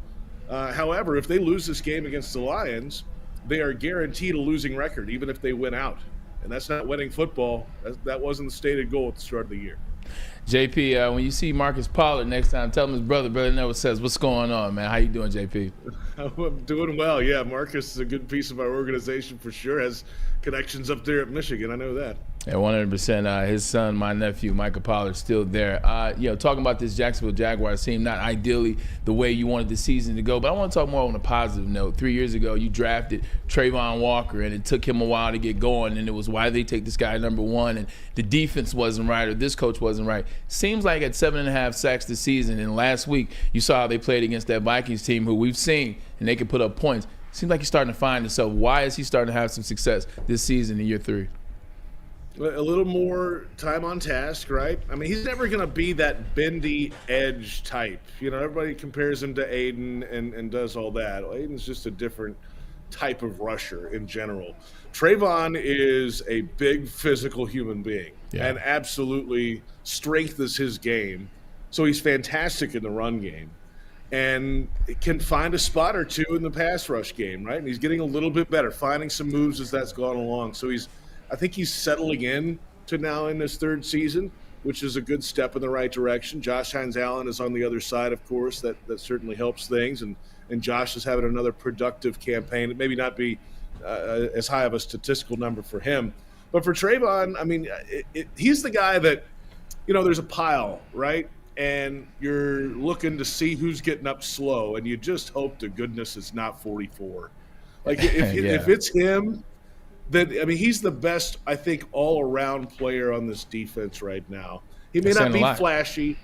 However, if they lose this game against the Lions, they are guaranteed a losing record, even if they win out. And that's not winning football. That wasn't the stated goal at the start of the year.
JP, when you see Marcus Pollard next time, tell him his brother never says, what's going on, man? How you doing, JP?
I'm doing well. Yeah, Marcus is a good piece of our organization for sure. Has connections up there at Michigan. I know that.
Yeah, 100%. His son, my nephew, Michael Pollard, still there. Talking about this Jacksonville Jaguars team, not ideally the way you wanted the season to go, but I want to talk more on a positive note. 3 years ago, you drafted Trayvon Walker, and it took him a while to get going, and it was why they take this guy number one, and the defense wasn't right, or this coach wasn't right. Seems like at 7.5 sacks this season, and last week you saw how they played against that Vikings team, who we've seen, and they can put up points. Seems like he's starting to find himself. Why is he starting to have some success this season in year 3?
A little more time on task, right? I mean, he's never going to be that bendy edge type. Everybody compares him to Aiden and does all that. Well, Aiden's just a different type of rusher in general. Trayvon is a big physical human being, and absolutely strength is his game. So he's fantastic in the run game and can find a spot or two in the pass rush game, right? And he's getting a little bit better, finding some moves as that's gone along. So I think he's settling in to now in his 3rd season, which is a good step in the right direction. Josh Hines-Allen is on the other side, of course. That certainly helps things. And Josh is having another productive campaign. It maybe not be as high of a statistical number for him. But for Trayvon, I mean, he's the guy that, there's a pile, right? And you're looking to see who's getting up slow, and you just hope to goodness it's not 44. Like, if it's him, then, I mean, he's the best, I think, all-around player on this defense right now. He may not be flashy.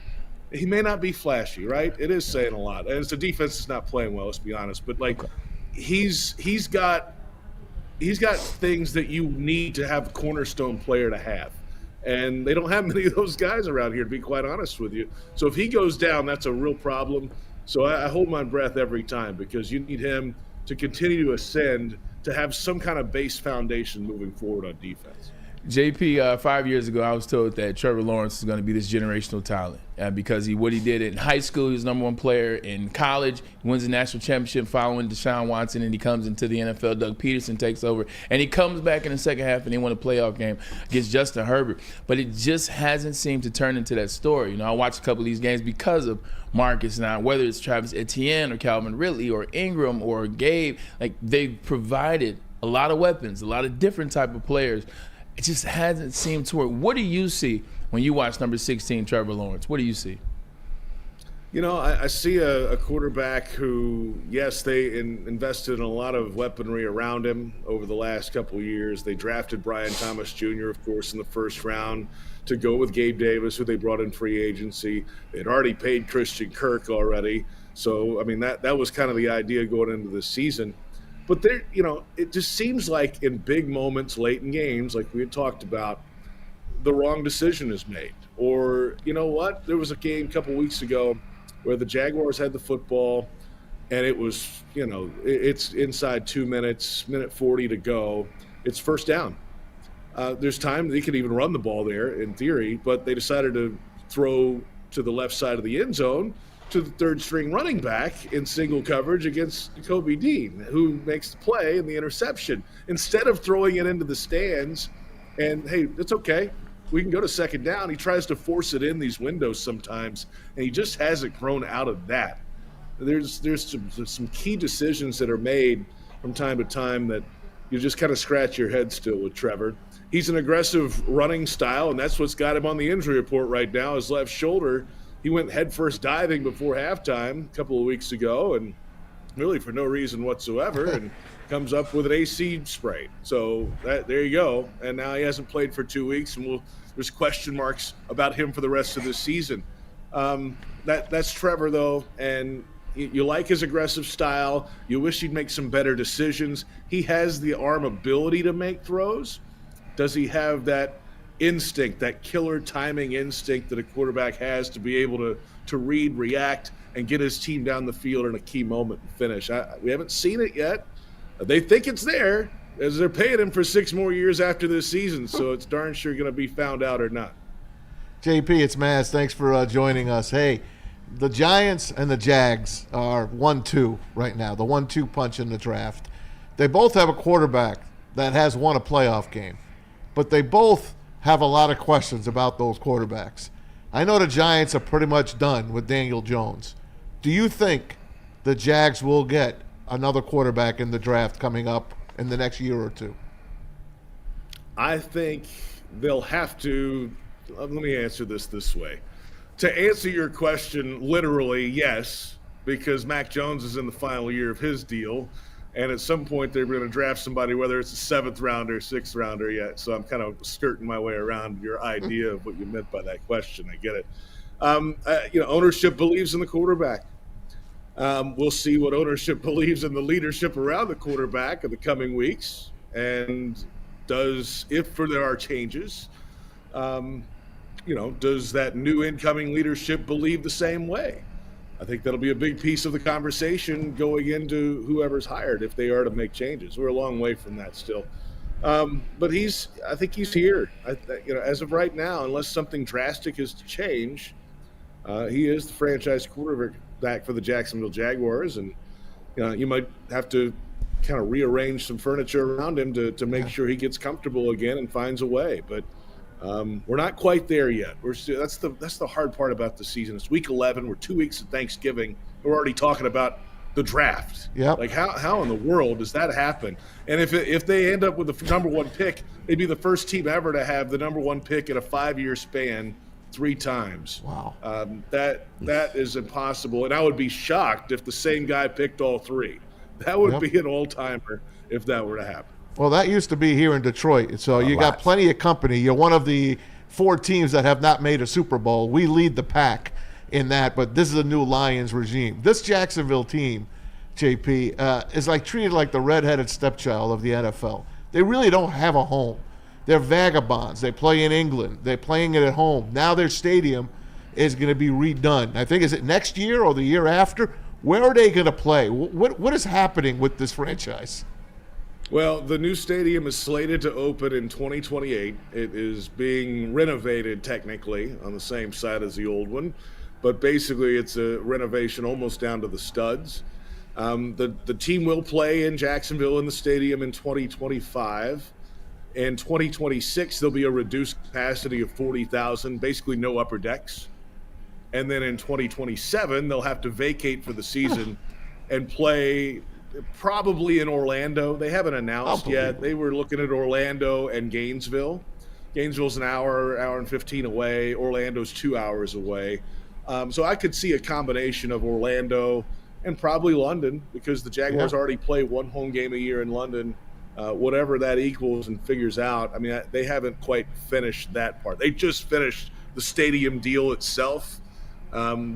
He may not be flashy, right? It is saying a lot. And the defense is not playing well, let's be honest. But, like, he's got things that you need to have a cornerstone player to have. And they don't have many of those guys around here, to be quite honest with you. So if he goes down, that's a real problem. So I hold my breath every time because you need him to continue to ascend, to have some kind of base foundation moving forward on defense.
JP, 5 years ago, I was told that Trevor Lawrence is going to be this generational talent because what he did in high school, he was number one player. In college, he wins the national championship following Deshaun Watson, and he comes into the NFL. Doug Peterson takes over, and he comes back in the second half, and he won a playoff game against Justin Herbert. But it just hasn't seemed to turn into that story. I watched a couple of these games because of Marcus now, whether it's Travis Etienne or Calvin Ridley or Ingram or Gabe. Like, they've provided a lot of weapons, a lot of different type of players. It just hasn't seemed to work. What do you see when you watch number 16, Trevor Lawrence? What do you see?
I see a quarterback who, yes, they invested in a lot of weaponry around him over the last couple of years. They drafted Brian Thomas Jr., of course, in the 1st round to go with Gabe Davis, who they brought in free agency. They'd already paid Christian Kirk already. So, I mean, that was kind of the idea going into this season. But there, it just seems like in big moments late in games, like we had talked about, the wrong decision is made. Or, there was a game a couple weeks ago where the Jaguars had the football, and it was, it's inside 2 minutes, minute 40 to go. It's 1st down. There's time they could even run the ball there in theory, but they decided to throw to the left side of the end zone to the 3rd-string running back in single coverage against Kobe Dean, who makes the play and the interception. Instead of throwing it into the stands and, hey, that's okay, we can go to 2nd down, he tries to force it in these windows sometimes, and he just hasn't grown out of that. There's some key decisions that are made from time to time that you just kind of scratch your head still with Trevor. He's an aggressive running style, and that's what's got him on the injury report right now, his left shoulder. He went headfirst diving before halftime a couple of weeks ago, and really for no reason whatsoever. And comes up with an AC sprain. So there you go. And now he hasn't played for 2 weeks, and there's question marks about him for the rest of this season. That's Trevor, though, and you like his aggressive style. You wish he'd make some better decisions. He has the arm ability to make throws. Does he have that instinct, that killer timing instinct that a quarterback has to be able to read, react, and get his team down the field in a key moment and finish? We haven't seen it yet. They think it's there, as they're paying him for 6 more years after this season, so it's darn sure going to be found out or not.
JP, it's Maz. Thanks for joining us. Hey, the Giants and the Jags are 1-2 right now, the 1-2 punch in the draft. They both have a quarterback that has won a playoff game, but they both have a lot of questions about those quarterbacks. I know the Giants are pretty much done with Daniel Jones. Do you think the Jags will get another quarterback in the draft coming up in the next year or two?
I think they'll have to. Let me answer this way. To answer your question literally, yes, because Mac Jones is in the final year of his deal, and at some point they're going to draft somebody, whether it's a 7th rounder, 6th rounder yet. So I'm kind of skirting my way around your idea of what you meant by that question. I get it. Ownership believes in the quarterback. We'll see what ownership believes in the leadership around the quarterback in the coming weeks, and if there are changes, does that new incoming leadership believe the same way? I think that'll be a big piece of the conversation going into whoever's hired if they are to make changes. We're a long way from that still. But I think he's here. As of right now, unless something drastic is to change, he is the franchise quarterback for the Jacksonville Jaguars, and you might have to kind of rearrange some furniture around him to make sure he gets comfortable again and finds a way. But we're not quite there yet. That's the hard part about the season. It's week 11. We're 2 weeks of Thanksgiving. We're already talking about the draft.
Yep.
Like how in the world does that happen? And if they end up with the number 1 pick, they'd be the first team ever to have the number 1 pick in a 5-year span 3 times.
Wow.
That is impossible. And I would be shocked if the same guy picked all 3. That would be an all-timer if that were to happen.
Well, that used to be here in Detroit. So you got plenty of company. You're one of the 4 teams that have not made a Super Bowl. We lead the pack in that, but this is a new Lions regime. This Jacksonville team, JP, is treated like the redheaded stepchild of the NFL. They really don't have a home. They're vagabonds. They play in England. They're playing it at home. Now their stadium is going to be redone. I think, is it next year or the year after? Where are they going to play? What is happening with this franchise?
Well, the new stadium is slated to open in 2028. It is being renovated technically on the same site as the old one, but basically it's a renovation almost down to the studs. The team will play in Jacksonville in the stadium in 2025. In 2026, there'll be a reduced capacity of 40,000, basically no upper decks. And then in 2027, they'll have to vacate for the season and play probably in Orlando. They haven't announced yet. They were looking at Orlando and Gainesville. Gainesville's an hour and 15 away. Orlando's 2 hours away. So I could see a combination of Orlando and probably London, because the Jaguars already play 1 home game a year in London. Whatever that equals and figures out. I mean, they haven't quite finished that part. They just finished the stadium deal itself.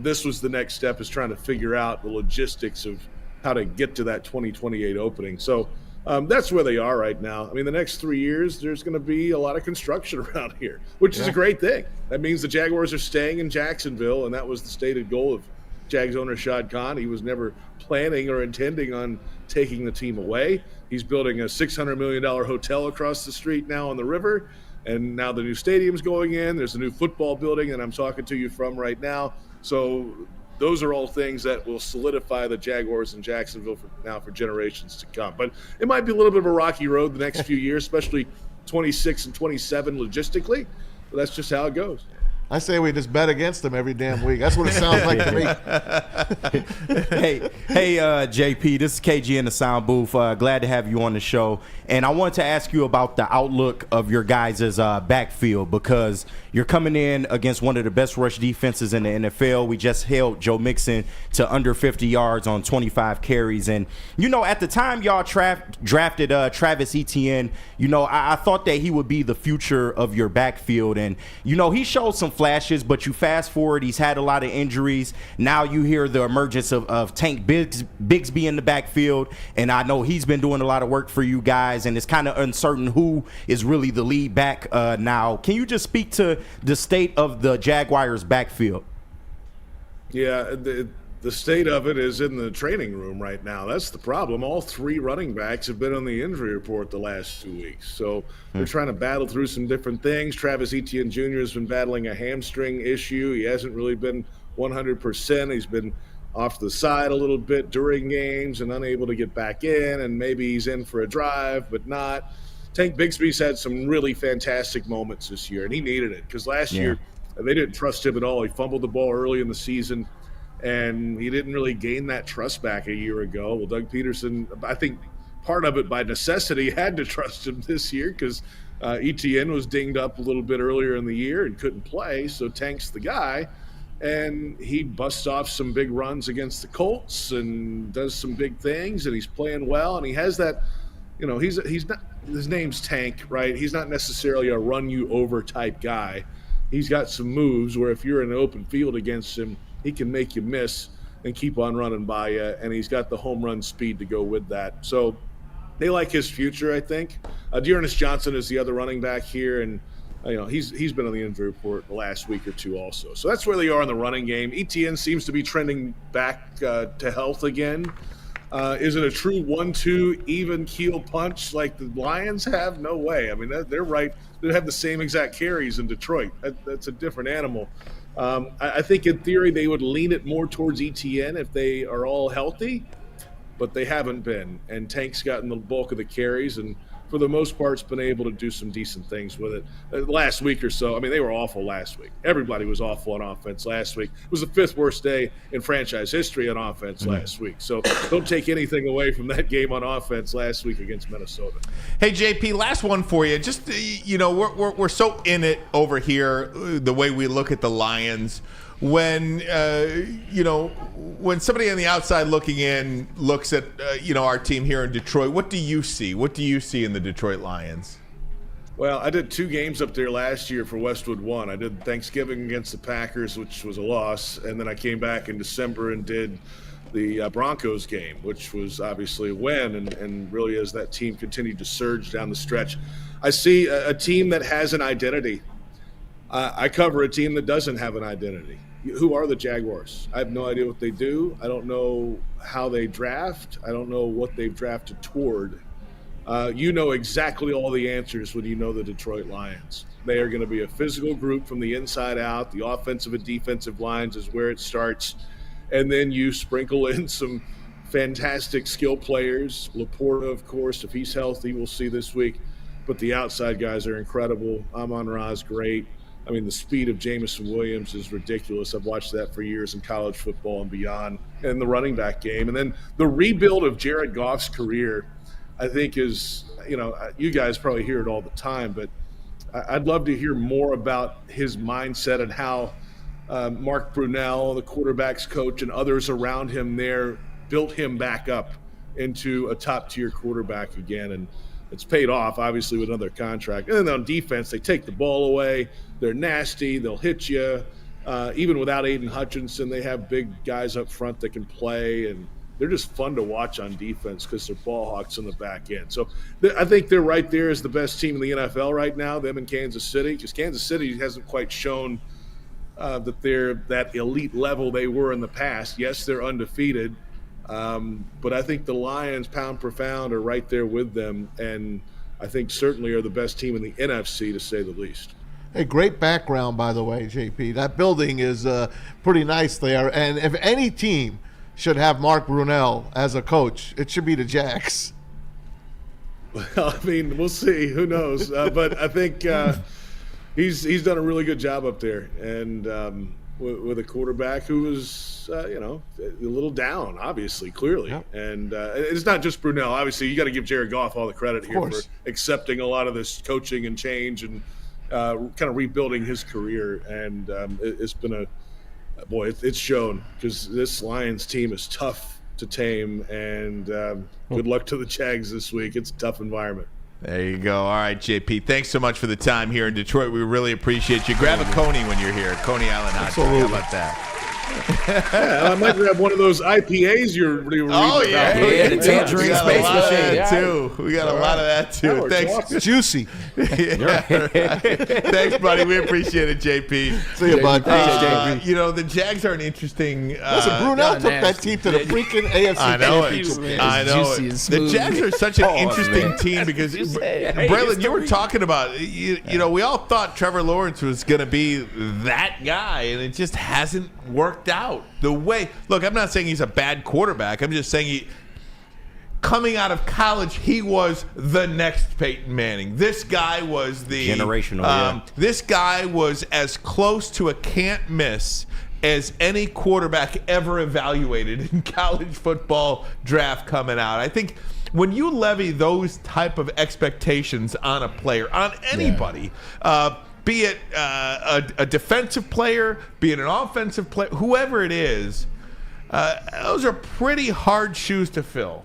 This was the next step, is trying to figure out the logistics of how to get to that 2028 opening. So that's where they are right now. I mean, the next 3 years, there's going to be a lot of construction around here, which is a great thing. That means the Jaguars are staying in Jacksonville, and that was the stated goal of Jags owner Shad Khan. He was never planning or intending on taking the team away. He's building a $600 million hotel across the street now on the river, and now the new stadium's going in. There's a new football building that I'm talking to you from right now. So those are all things that will solidify the Jaguars in Jacksonville for generations to come. But it might be a little bit of a rocky road the next few years, especially 26 and 27 logistically. But that's just how it goes.
I say we just bet against them every damn week. That's what it sounds like to me.
Hey, JP, this is KG in the sound booth. Glad to have you on the show. And I wanted to ask you about the outlook of your guys' backfield, because you're coming in against one of the best rush defenses in the NFL. We just held Joe Mixon to under 50 yards on 25 carries. And, at the time y'all drafted Travis Etienne, I thought that he would be the future of your backfield. And, he showed some flashes, but you fast forward, he's had a lot of injuries. Now you hear the emergence of Tank Bigsby in the backfield, and I know he's been doing a lot of work for you guys, and it's kind of uncertain who is really the lead back now. Can you just speak to the state of the Jaguars backfield?
Yeah, the state of it is in the training room right now. That's the problem. All three running backs have been on the injury report the last 2 weeks. So they're trying to battle through some different things. Travis Etienne Jr. has been battling a hamstring issue. He hasn't really been 100%. He's been off to the side a little bit during games and unable to get back in, and maybe he's in for a drive, but not. Tank Bigsby's had some really fantastic moments this year, and he needed it because last year they didn't trust him at all. He fumbled the ball early in the season, and he didn't really gain that trust back a year ago. Well, Doug Peterson, I think part of it by necessity, had to trust him this year because Etienne was dinged up a little bit earlier in the year and couldn't play, so Tank's the guy. And he busts off some big runs against the Colts and does some big things, and he's playing well. And he has that, he's not. His name's Tank, right? He's not necessarily a run you over type guy. He's got some moves where if you're in an open field against him, he can make you miss and keep on running by you. And he's got the home run speed to go with that. So they like his future, I think. Dearness Johnson is the other running back here, and he's been on the injury report the last week or two also. So that's where they are in the running game. Etienne seems to be trending back to health again. Is it a true 1-2 even keel punch like the Lions have? No way. I mean, they're right. They have the same exact carries in Detroit. That's a different animal. I think in theory they would lean it more towards Etienne if they are all healthy, but they haven't been. And Tank's gotten the bulk of the carries, and for the most part, has been able to do some decent things with it. Last week or so, I mean, they were awful last week. Everybody was awful on offense last week. It was the fifth worst day in franchise history on offense last week. So don't take anything away from that game on offense last week against Minnesota.
Hey, JP, last one for you. Just, we're so in it over here, the way we look at the Lions. When when somebody on the outside looking in looks at our team here in Detroit, what do you see? What do you see in the Detroit Lions?
Well, I did 2 games up there last year for Westwood One. I did Thanksgiving against the Packers, which was a loss, and then I came back in December and did the Broncos game, which was obviously a win, and really as that team continued to surge down the stretch. I see a team that has an identity. I cover a team that doesn't have an identity. Who are the Jaguars? I have no idea what they do. I don't know how they draft. I don't know what they've drafted toward. You know exactly all the answers when you know the Detroit Lions. They are going to be a physical group from the inside out. The offensive and defensive lines is where it starts. And then you sprinkle in some fantastic skill players. Laporta, of course, if he's healthy, we'll see this week. But the outside guys are incredible. Amon-Ra is great. I mean, the speed of Jameson Williams is ridiculous. I've watched that for years in college football and beyond, and the running back game. And then the rebuild of Jared Goff's career, I think is, you guys probably hear it all the time, but I'd love to hear more about his mindset and how Mark Brunell, the quarterback's coach, and others around him there built him back up into a top-tier quarterback again. And it's paid off, obviously, with another contract. And then on defense, they take the ball away. They're nasty. They'll hit you. Even without Aiden Hutchinson, they have big guys up front that can play. And they're just fun to watch on defense because they're ball hawks on the back end. So I think they're right there as the best team in the NFL right now, them in Kansas City, because Kansas City hasn't quite shown that they're that elite level they were in the past. Yes, they're undefeated. But I think the Lions, pound per pound, are right there with them, and I think certainly are the best team in the NFC, to say the least.
Hey, great background, by the way, JP. That building is pretty nice there, and if any team should have Mark Brunell as a coach, it should be the Jags.
Well, I mean, we'll see. Who knows? But I think he's done a really good job up there, and with a quarterback who was a little down, obviously, clearly, and it's not just Brunell. Obviously, you got to give Jared Goff all the credit here for accepting a lot of this coaching and change and kind of rebuilding his career, and it's been it's shown, because this Lions team is tough to tame, and good luck to the Jags this week. It's a tough environment.
There you go. All right, JP. Thanks so much for the time here in Detroit. We really appreciate you. Grab a Coney when you're here. Coney Island hot dog. How about that?
Yeah, I might grab one of those IPAs you're reading about.
The Tangerine Space Machine
too. We got a lot of that too. Thanks.
Awesome. Juicy.
Thanks, buddy. We appreciate it, JP.
See you, bud.
The Jags are an interesting.
Listen, Brunell took that team to the freaking AFC Championship.
I know it. The Jags are such an interesting team because, Braylon, you were talking about, we all thought Trevor Lawrence was going to be that guy, and it just hasn't worked out the way. Look, I'm not saying he's a bad quarterback. I'm just saying coming out of college, he was the next Peyton Manning. This guy was the
generational.
This guy was as close to a can't miss as any quarterback ever evaluated in college football draft coming out. I think when you levy those type of expectations on a player, on anybody, be it a defensive player, be it an offensive player, whoever it is, those are pretty hard shoes to fill.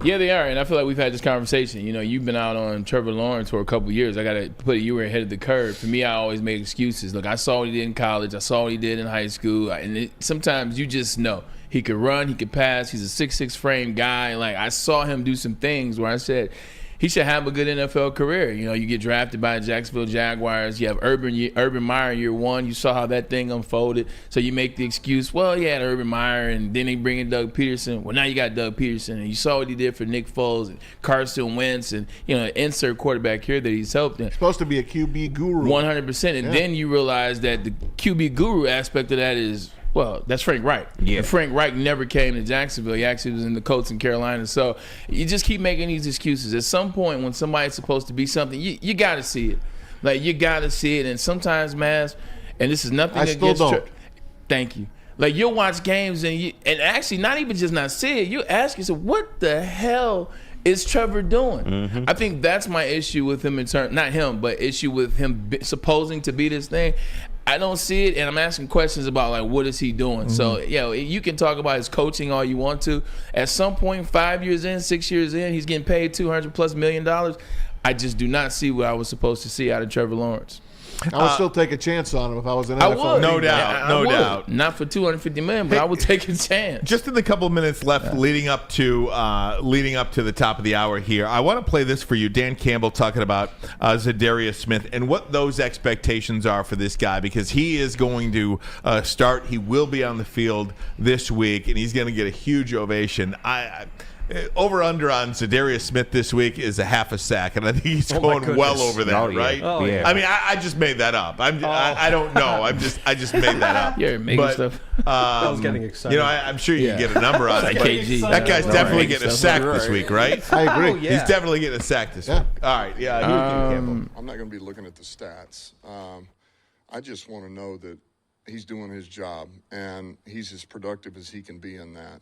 Yeah, they are, and I feel like we've had this conversation. You've been out on Trevor Lawrence for a couple of years. I got to put it, you were ahead of the curve. For me, I always make excuses. Look, I saw what he did in college. I saw what he did in high school. And sometimes you just know. He could run, he could pass. He's a 6'6" frame guy. Like, I saw him do some things where I said, he should have a good NFL career. You get drafted by the Jacksonville Jaguars. You have Urban Meyer year one. You saw how that thing unfolded. So you make the excuse, well, you had Urban Meyer, and then they bring in Doug Peterson. Well, now you got Doug Peterson, and you saw what he did for Nick Foles and Carson Wentz, and insert quarterback here that he's helped.
He's supposed to be a QB guru.
100%. And then you realize that the QB guru aspect of that is, well, that's Frank Reich.
Yeah.
And Frank Reich never came to Jacksonville. He actually was in the Colts in Carolina. So you just keep making these excuses. At some point, when somebody's supposed to be something, you got to see it. Like, you got to see it. And sometimes, Maz, and this is nothing against thank you. Like, you'll watch games and actually not even just not see it. You ask yourself, what the hell is Trevor doing? Mm-hmm. I think that's my issue with him not him, but issue with him supposing to be this thing. I don't see it, and I'm asking questions about, like, what is he doing? Mm-hmm. So, you can talk about his coaching all you want to. At some point, 5 years in, 6 years in, he's getting paid $200+ million. I just do not see what I was supposed to see out of Trevor Lawrence.
I would still take a chance on him if I was an NFL.
I would.
No doubt.
Not for $250 million, but I would take a chance.
Just in the couple minutes left, leading up to the top of the hour here, I want to play this for you. Dan Campbell talking about Zadarius Smith and what those expectations are for this guy, because he is going to start. He will be on the field this week, and he's going to get a huge ovation. Over-under on Zadarius Smith this week is a half a sack, and I think he's going well over that, right?
Oh, yeah.
I mean, I just made that up. I don't know. I just made that up.
You're making stuff.
I was getting excited.
I'm sure you can get a number on it. That guy's definitely getting a sack this week, right?
I agree.
Oh, yeah.
He's definitely getting a sack this week. All right, here's Dan Campbell.
I'm not going to be looking at the stats. I just want to know that he's doing his job and he's as productive as he can be in that.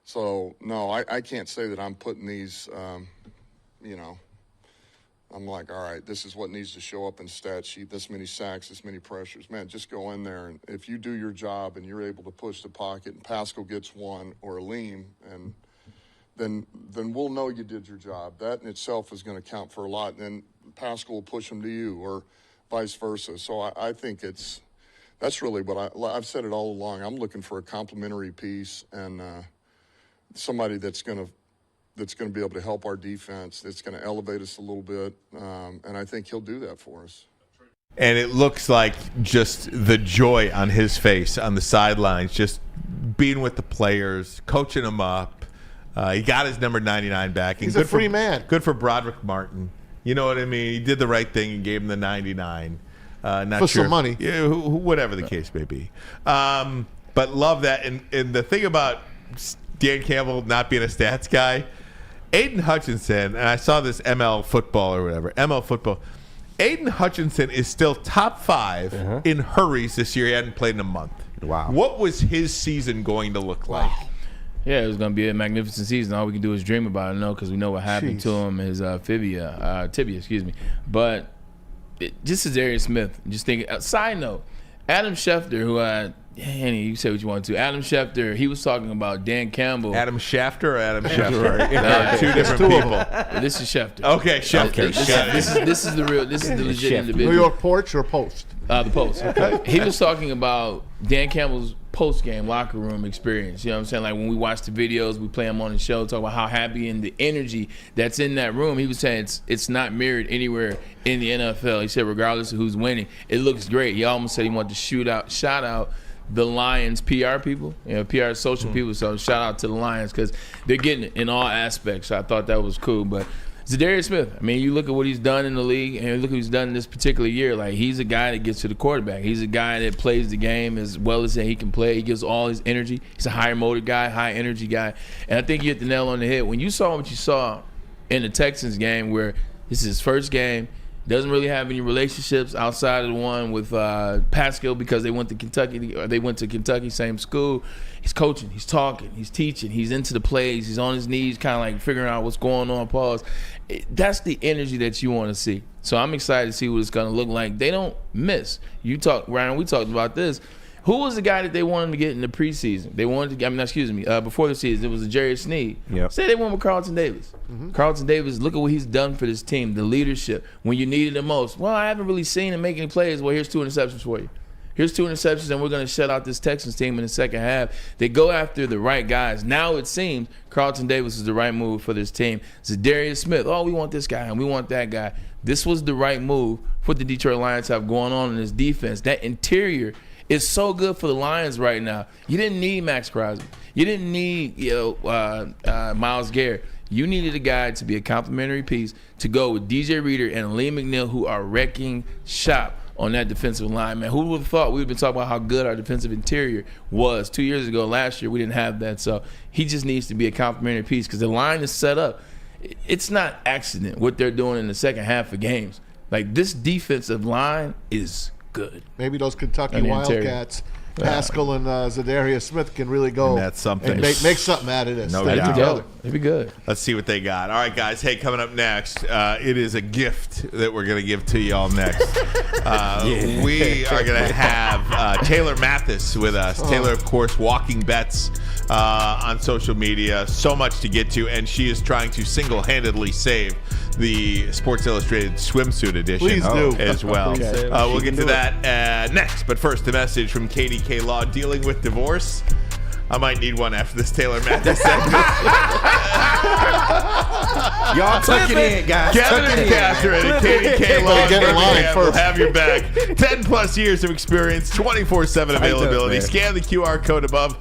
So, no, I can't say that I'm putting these, I'm like, all right, this is what needs to show up in the stat sheet, this many sacks, this many pressures. Man, just go in there, and if you do your job and you're able to push the pocket and Pascal gets one or Aleem, and then we'll know you did your job. That in itself is going to count for a lot, and then Pascal will push them to you or vice versa. So I think that's really what I've said it all along. I'm looking for a complementary piece and somebody that's going to be able to help our defense, that's going to elevate us a little bit, and I think he'll do that for us.
And it looks like just the joy on his face on the sidelines, just being with the players, coaching them up. He got his number 99 back.
He's a free man.
Good for Broderick Martin. You know what I mean? He did the right thing and gave him the 99. Not
for
sure.
some money.
Yeah, whatever the case may be. But love that. And the thing about Dan Campbell not being a stats guy, Aiden Hutchinson, and I saw this ML football or whatever, ML football. Aiden Hutchinson is still top 5 in hurries this year. He hadn't played in a month.
Wow.
What was his season going to look like?
Yeah, it was going to be a magnificent season. All we can do is dream about it, because we know what happened to him, his tibia, excuse me. But just as Darius Smith, just thinking. Side note, Adam Schefter, who Henny, you say what you want to. Adam Schefter, he was talking about Dan Campbell.
Adam Schefter or Adam Schefter? Two different people.
This is Schefter.
Okay, Schefter.
This is the real. This is the legit individual.
New York Porch or Post?
The Post. Okay. He was talking about Dan Campbell's post-game locker room experience. You know what I'm saying? Like when we watch the videos, we play him on the show, talk about how happy and the energy that's in that room. He was saying it's not mirrored anywhere in the NFL. He said regardless of who's winning, it looks great. He almost said he wanted to shout out the Lions PR people, PR social people. So shout out to the Lions because they're getting it in all aspects. So I thought that was cool. But Zadarius Smith, I mean, you look at what he's done in the league and look what he's done in this particular year. Like, he's a guy that gets to the quarterback. He's a guy that plays the game as well as he can play. He gives all his energy. He's a high-motor guy, high-energy guy. And I think you hit the nail on the head. When you saw what you saw in the Texans game where this is his first game, doesn't really have any relationships outside of the one with Pascal because they went to Kentucky, same school. He's coaching, he's talking, he's teaching, he's into the plays, he's on his knees kind of like figuring out what's going on, pause. That's the energy that you want to see. So I'm excited to see what it's going to look like. They don't miss. Ryan, we talked about this. Who was the guy that they wanted to get in the preseason? They wanted to, before the season, it was Jerry Sneed.
Yep.
Say they went with Carlton Davis. Carlton Davis, look at what he's done for this team, the leadership, when you needed the most. Well, I haven't really seen him make any plays. Well, here's 2 interceptions for you. Here's 2 interceptions, and we're going to shut out this Texans team in the second half. They go after the right guys. Now it seems Carlton Davis is the right move for this team. Zadarius Smith, we want this guy and we want that guy. This was the right move for what the Detroit Lions have going on in this defense. That interior is so good for the Lions right now. You didn't need Max Crosby. You didn't need Myles Garrett. You needed a guy to be a complimentary piece to go with DJ Reader and Lee McNeil, who are wrecking shop on that defensive line, man. Who would have thought we would have been talking about how good our defensive interior was 2 years ago? Last year, we didn't have that. So he just needs to be a complimentary piece because the line is set up. It's not accident what they're doing in the second half of games. Like, this defensive line is good.
Maybe those Kentucky Wildcats, Pascal and Zadarius Smith can really go
and that's something.
And make something out of this.
No doubt.
Together.
It'd be good.
Let's see what they got. All right, guys. Hey, coming up next, it is a gift that we're going to give to y'all next. We are going to have Taylor Mathis with us. Taylor, of course, Walking Bets on social media. So much to get to, and she is trying to single-handedly save the Sports Illustrated swimsuit edition.
Please do.
As well. We'll get to that next. But first, a message from KDK Law dealing with divorce. I might need one after this Taylor Mathis segment.
Y'all tuck it in, guys.
Kevin and Catherine at KDK Law
Get in line
will
first.
have your back. 10+ years of experience, 24/7 availability.
man.
Scan the QR code above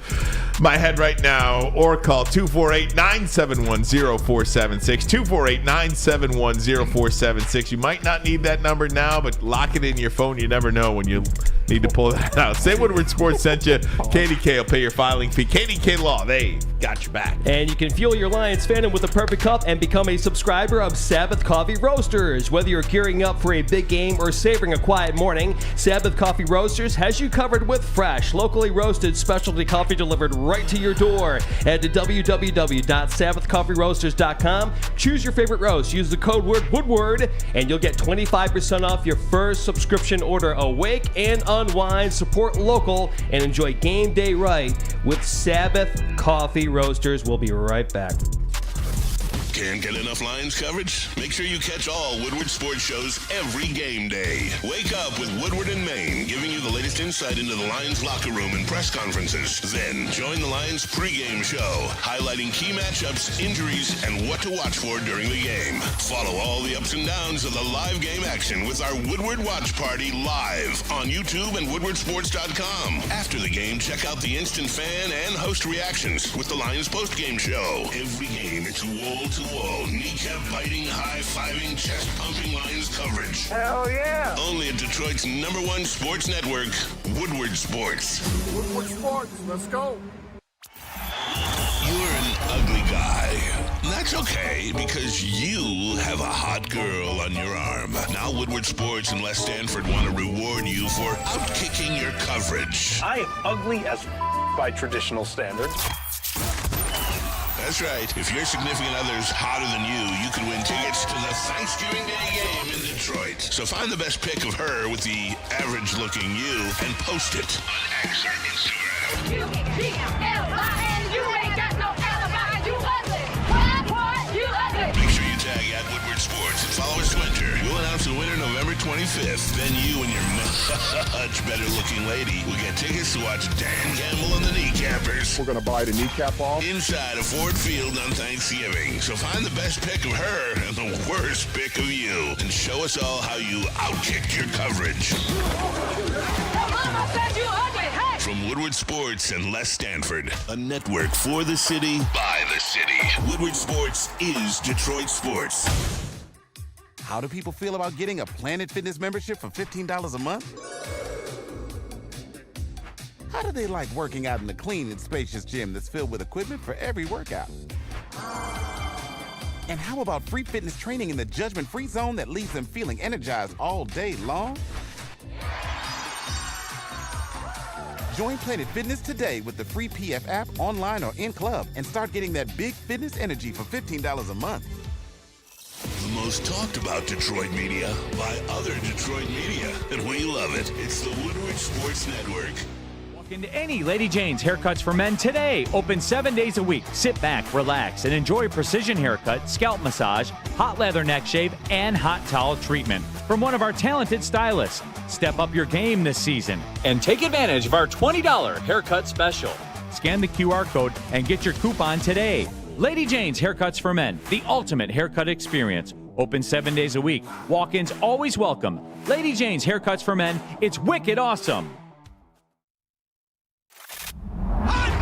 my head right now or call 248-971-0476. 248-971-0476. You might not need that number now, but lock it in your phone. You never know when you need to pull that out. Say Woodward Sports sent you. KDK will pay your filing fee. KDK Law, they got your back.
And you can fuel your Lions fandom with a perfect cup and become a subscriber of Sabbath Coffee Roasters. Whether you're gearing up for a big game or savoring a quiet morning, Sabbath Coffee Roasters has you covered with fresh, locally roasted specialty coffee delivered right to your door. Head to www.sabbathcoffeeroasters.com. Choose your favorite roast. Use the code word Woodward, and you'll get 25% off your first subscription order. Awake and unwind, support local, and enjoy game day right with Sabbath Coffee Roasters. We'll be right back.
Can't get enough Lions coverage? Make sure you catch all Woodward sports shows every game day. Wake up with Woodward and Maine, giving you the latest insight into the Lions locker room and press conferences. Then join the Lions pregame show, highlighting key matchups, injuries, and what to watch for during the game. Follow all the ups and downs of the live game action with our Woodward Watch Party live on YouTube and woodwardsports.com. After the game, check out the instant fan and host reactions with the Lions postgame show. Every game, it's wall-to-wall, kneecap-biting, high-fiving, chest-pumping Lions coverage.
Hell yeah!
Only at Detroit's #1 sports network, Woodward Sports.
Woodward Sports, let's go.
You're an ugly guy. That's okay, because you have a hot girl on your arm. Now Woodward Sports and Les Stanford want to reward you for outkicking your coverage.
I am ugly as by traditional standards.
That's right. If your significant other's hotter than you can win tickets to the Thanksgiving Day game in Detroit. So find the best pic of her with the average-looking you and post it on X or Instagram.
U-D-M-L-I-N, you ain't got no alibi, you ugly. What? You ugly.
Make sure you tag at Woodward Sports and follow us to enter. We'll announce the winner November 25th. Then you and your much better-looking lady will get tickets to watch Dan Campbell and the Kneecappers.
We're going to buy the kneecap off.
Inside a Ford Field on Thanksgiving. So find the best pic of her and the worst pic of you. And show us all how you outkicked your coverage.
Your mama said you ugly, hey!
From Woodward Sports and Les Stanford, a network for the city, by the city. Woodward Sports is Detroit sports.
How do people feel about getting a Planet Fitness membership for $15 a month? How do they like working out in a clean and spacious gym that's filled with equipment for every workout? And how about free fitness training in the judgment-free zone that leaves them feeling energized all day long? Join Planet Fitness today with the free PF app, online or in club, and start getting that big fitness energy for $15 a month.
The most talked about Detroit media by other Detroit media, and we love it. It's the Woodward Sports Network.
Walk into any Lady Jane's Haircuts for Men today. Open 7 days a week. Sit back, relax, and enjoy precision haircut, scalp massage, hot leather neck shave, and hot towel treatment from one of our talented stylists. Step up your game this season and take advantage of our $20 haircut special. Scan the QR code and get your coupon today. Lady Jane's Haircuts for Men, the ultimate haircut experience. Open 7 days a week. Walk-ins always welcome. Lady Jane's Haircuts for Men, it's wicked awesome.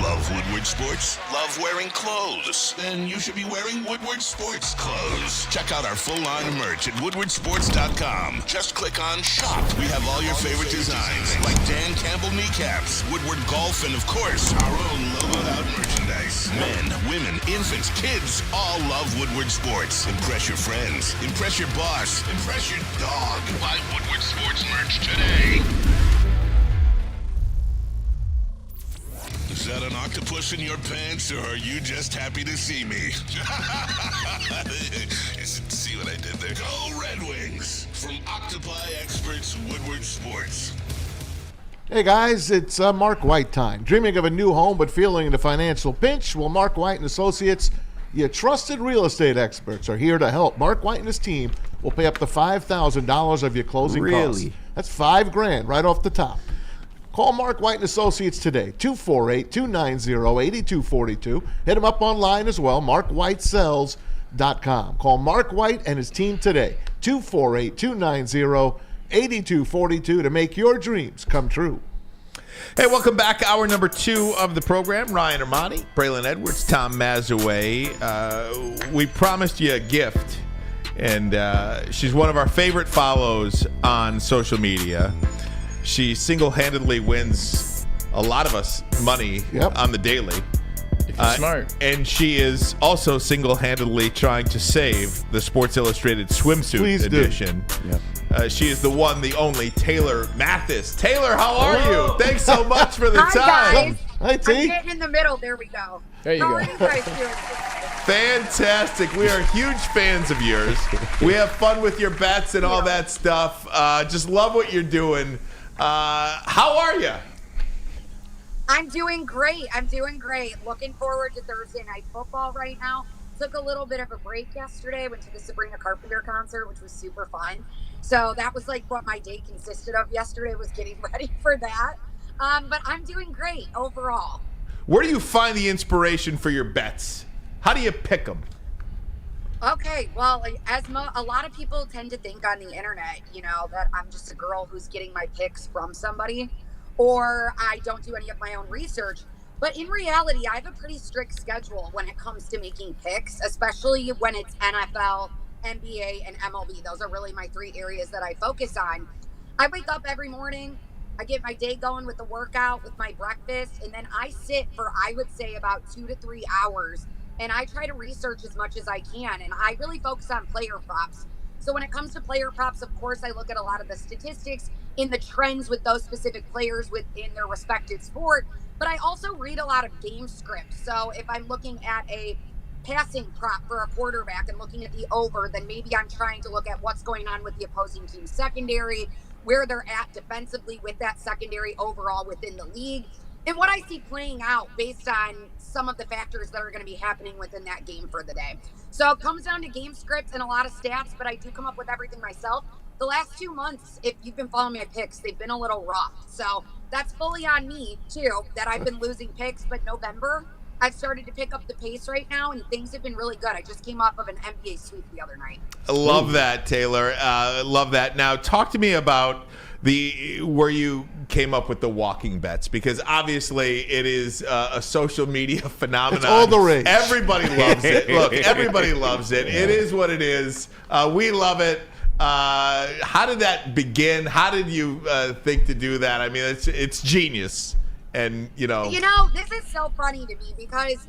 Love Woodward Sports? Love wearing clothes? Then you should be wearing Woodward Sports clothes. Check out our full line of merch at woodwardsports.com. Just click on Shop. We have all your favorite designs, like Dan Campbell kneecaps, Woodward Golf, and of course, our own logoed out merchandise. Men, women, infants, kids all love Woodward Sports. Impress your friends. Impress your boss. Impress your dog. Buy Woodward Sports merch today. Is that an octopus in your pants, or are you just happy to see me? See what I did there? Go Red Wings! From Octopi Experts, Woodward Sports.
Hey guys, it's Mark White time. Dreaming of a new home but feeling in a financial pinch? Well, Mark White and Associates, your trusted real estate experts, are here to help. Mark White and his team will pay up to $5,000 of your closing costs. That's $5,000 right off the top. Call Mark White and Associates today, 248-290-8242. Hit him up online as well, markwhitesells.com. Call Mark White and his team today, 248-290-8242, to make your dreams come true.
Hey, welcome back. Hour number 2 of the program. Ryan Ermanni, Braylon Edwards, Tom Mazaway. We promised you a gift, and she's one of our favorite follows on social media. She single-handedly wins a lot of us money on the daily.
If you're smart.
And she is also single-handedly trying to save the Sports Illustrated swimsuit edition. She is the one, the only, Taylor Mathis. Taylor, how are you? Thanks so much for the time.
Guys.
Hi, T.
I'm getting in the middle. There we go.
There you
How
go.
are you guys doing?
Fantastic. We are huge fans of yours. We have fun with your bets and all that stuff. Just love what you're doing. How are you?
I'm doing great. Looking forward to Thursday Night Football right now. Took a little bit of a break yesterday. Went to the Sabrina Carpenter concert, which was super fun. So that was like what my day consisted of yesterday, was getting ready for that. But I'm doing great overall.
Where do you find the inspiration for your bets? How do you pick them?
Okay, well, a lot of people tend to think on the internet, that I'm just a girl who's getting my picks from somebody, or I don't do any of my own research. But in reality, I have a pretty strict schedule when it comes to making picks, especially when it's NFL, NBA, and MLB. Those are really my 3 areas that I focus on. I wake up every morning, I get my day going with the workout, with my breakfast, and then I sit for, I would say, about 2 to 3 hours and I try to research as much as I can, and I really focus on player props. So when it comes to player props, of course, I look at a lot of the statistics in the trends with those specific players within their respective sport, but I also read a lot of game scripts. So if I'm looking at a passing prop for a quarterback and looking at the over, then maybe I'm trying to look at what's going on with the opposing team's secondary, where they're at defensively with that secondary overall within the league, and what I see playing out based on some of the factors that are going to be happening within that game for the day. So it comes down to game scripts and a lot of stats, but I do come up with everything myself. The last 2 months, if you've been following my picks, they've been a little rough. So that's fully on me, too, that I've been losing picks. But November, I've started to pick up the pace right now, and things have been really good. I just came off of an NBA sweep the other night.
I love that, Taylor. Love that. Now, talk to me about where you came up with the walking bets, because obviously it is a social media phenomenon.
It's all the rage.
Everybody loves it. Look, everybody loves it. It is what it is. We love it. How did that begin? How did you think to do that? I mean, it's genius. And,
this is so funny to me because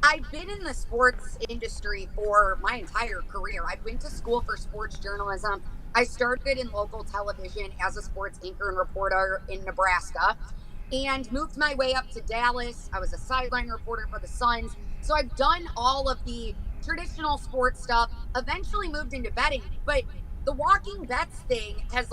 I've been in the sports industry for my entire career. I went to school for sports journalism. I started in local television as a sports anchor and reporter in Nebraska and moved my way up to Dallas. I was a sideline reporter for the Suns. So I've done all of the traditional sports stuff, eventually moved into betting. But the walking bets thing has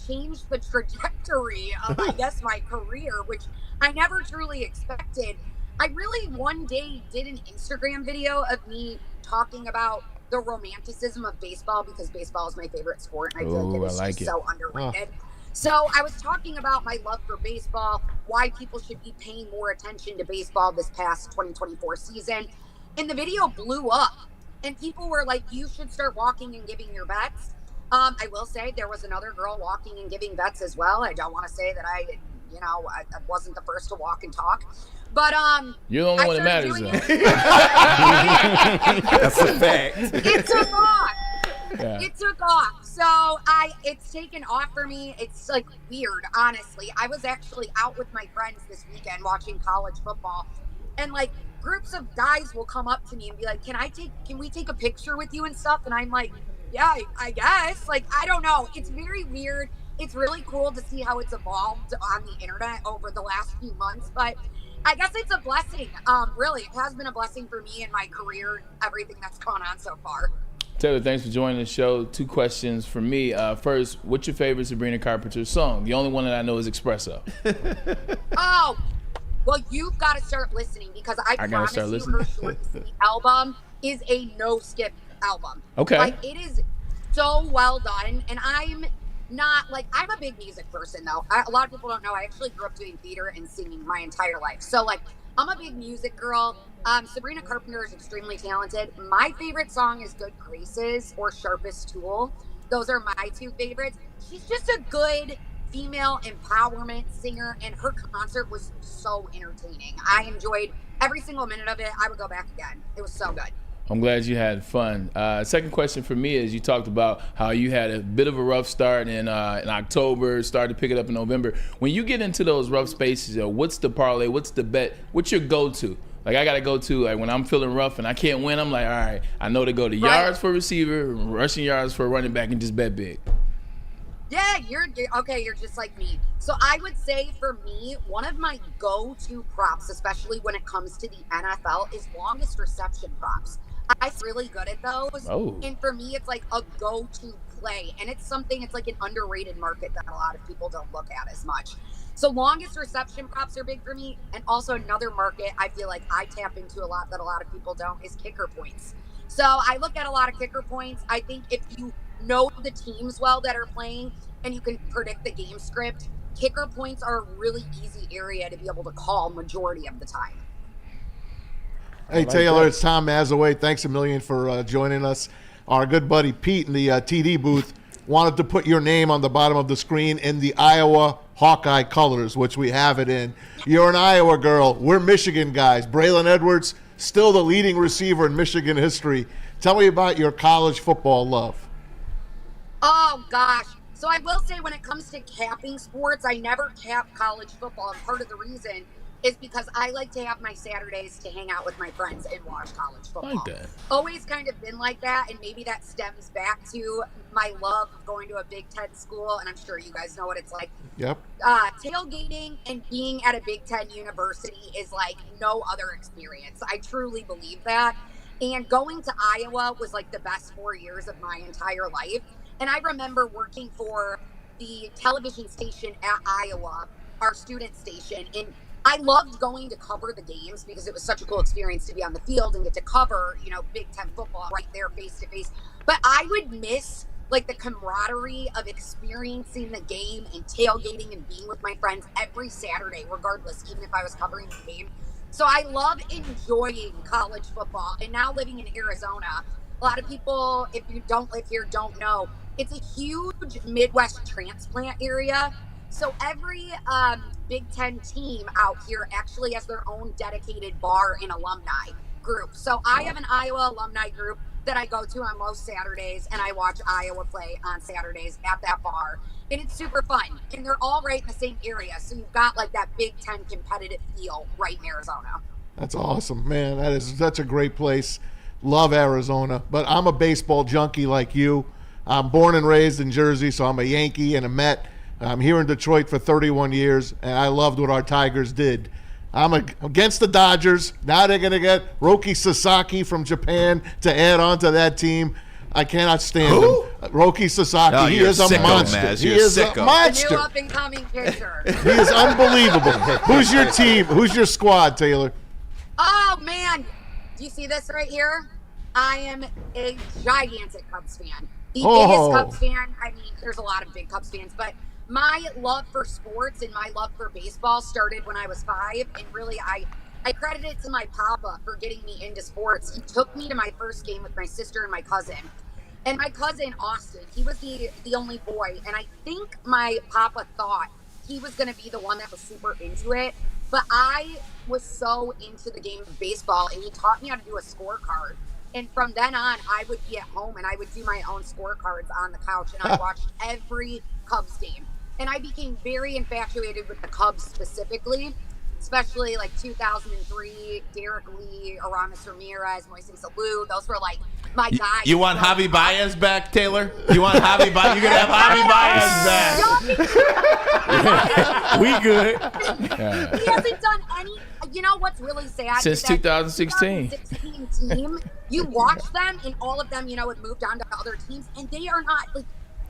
changed the trajectory of, I guess, my career, which I never truly expected. I really one day did an Instagram video of me talking about the romanticism of baseball, because baseball is my favorite sport, and I feel like it is so underrated. So I was talking about my love for baseball, why people should be paying more attention to baseball this past 2024 season, and the video blew up, and people were like, you should start walking and giving your bets. I will say there was another girl walking and giving bets as well. I don't want to say that I wasn't the first to walk and talk. But
you're the only one that matters, though.
That's a fact.
It took off.
Yeah.
It took off. So it's taken off for me. It's weird, honestly. I was actually out with my friends this weekend watching college football, and groups of guys will come up to me and be like, can we take a picture with you and stuff? And I'm like, yeah, I guess. I don't know. It's very weird. It's really cool to see how it's evolved on the internet over the last few months, but I guess it's a blessing. Really, it has been a blessing for me in my career, everything that's gone on so far.
Taylor, thanks for joining the show. 2 questions for me. First, what's your favorite Sabrina Carpenter song? The only one that I know is Espresso.
Oh, well, you've got to start listening, because I promise you her Short and Sweet album is a no-skip album.
Okay.
It is so well done, and I'm not I'm a big music person, though. A lot of people don't know I actually grew up doing theater and singing my entire life. So I'm a big music girl. Sabrina Carpenter is extremely talented. My favorite song is Good Graces or Sharpest Tool. Those are my 2 favorites. She's just a good female empowerment singer, and her concert was so entertaining. I enjoyed every single minute of it. I would go back again. It was so good.
I'm glad you had fun. Second question for me is, you talked about how you had a bit of a rough start in October, started to pick it up in November. When you get into those rough spaces, what's the parlay? What's the bet? What's your go-to? I got to go to, when I'm feeling rough and I can't win, I'm like, all right, I know to go to yards for receiver, rushing yards for running back, and just bet big.
Yeah, you're just like me. So I would say for me, one of my go-to props, especially when it comes to the NFL, is longest reception props. I'm really good at those.
Oh.
And for me, it's a go-to play. And it's an underrated market that a lot of people don't look at as much. So longest reception props are big for me. And also another market I feel like I tap into a lot that a lot of people don't is kicker points. So I look at a lot of kicker points. I think if you know the teams well that are playing and you can predict the game script, kicker points are a really easy area to be able to call majority of the time.
Hey, Taylor, it's Tom Mazaway. Thanks a million for joining us. Our good buddy Pete in the TD booth wanted to put your name on the bottom of the screen in the Iowa Hawkeye colors, which we have it in. You're an Iowa girl. We're Michigan guys. Braylon Edwards, still the leading receiver in Michigan history. Tell me about your college football love.
Oh, gosh. So I will say when it comes to capping sports, I never cap college football. And part of the reason is because I like to have my Saturdays to hang out with my friends and watch college football.
Like that.
Always kind of been like that, and maybe that stems back to my love of going to a Big Ten school, and I'm sure you guys know what it's like.
Yep.
Tailgating and being at a Big Ten university is like no other experience. I truly believe that. And going to Iowa was like the best 4 years of my entire life. And I remember working for the television station at Iowa, our student station, and I loved going to cover the games because it was such a cool experience to be on the field and get to cover, Big Ten football right there face to face. But I would miss like the camaraderie of experiencing the game and tailgating and being with my friends every Saturday, regardless, even if I was covering the game. So I love enjoying college football. And now living in Arizona, a lot of people, if you don't live here, don't know, it's a huge Midwest transplant area. So every Big Ten team out here actually has their own dedicated bar and alumni group. So I have an Iowa alumni group that I go to on most Saturdays, and I watch Iowa play on Saturdays at that bar. And it's super fun. And they're all right in the same area. So you've got like that Big Ten competitive feel right in Arizona.
That's awesome, man. That is such a great place. Love Arizona. But I'm a baseball junkie like you. I'm born and raised in Jersey, so I'm a Yankee and a Met. I'm here in Detroit for 31 years, and I loved what our Tigers did. I'm against the Dodgers. Now they're going to get Roki Sasaki from Japan to add on to that team. I cannot stand him. Roki Sasaki.
Oh,
he
you're
is a
sicko,
monster.
Maz.
He
You're
is
sicko.
a monster.
The new up-and-coming pitcher.
He is unbelievable. Who's your team? Who's your squad, Taylor?
Oh, man. Do you see this right here? I am a gigantic Cubs fan. The biggest Cubs fan. I mean, there's a lot of big Cubs fans, but my love for sports and my love for baseball started when I was 5, and really I credit it to my papa for getting me into sports. He took me to my first game with my sister and my cousin. And my cousin, Austin, he was the only boy, and I think my papa thought he was going to be the one that was super into it, but I was so into the game of baseball, and he taught me how to do a scorecard. And from then on, I would be at home and I would do my own scorecards on the couch, and I watched every Cubs game. And I became very infatuated with the Cubs specifically, especially like 2003, Derek Lee, Aramis Ramirez, Moises Alou. Those were like my guys.
You want Javi Baez back, Taylor? You want Javi Baez? You're going to have Javi Baez back.
We good.
He hasn't done any. You know what's really sad?
Since 2016.
2016 team, you watch them, and all of them, have moved on to other teams, and they are not like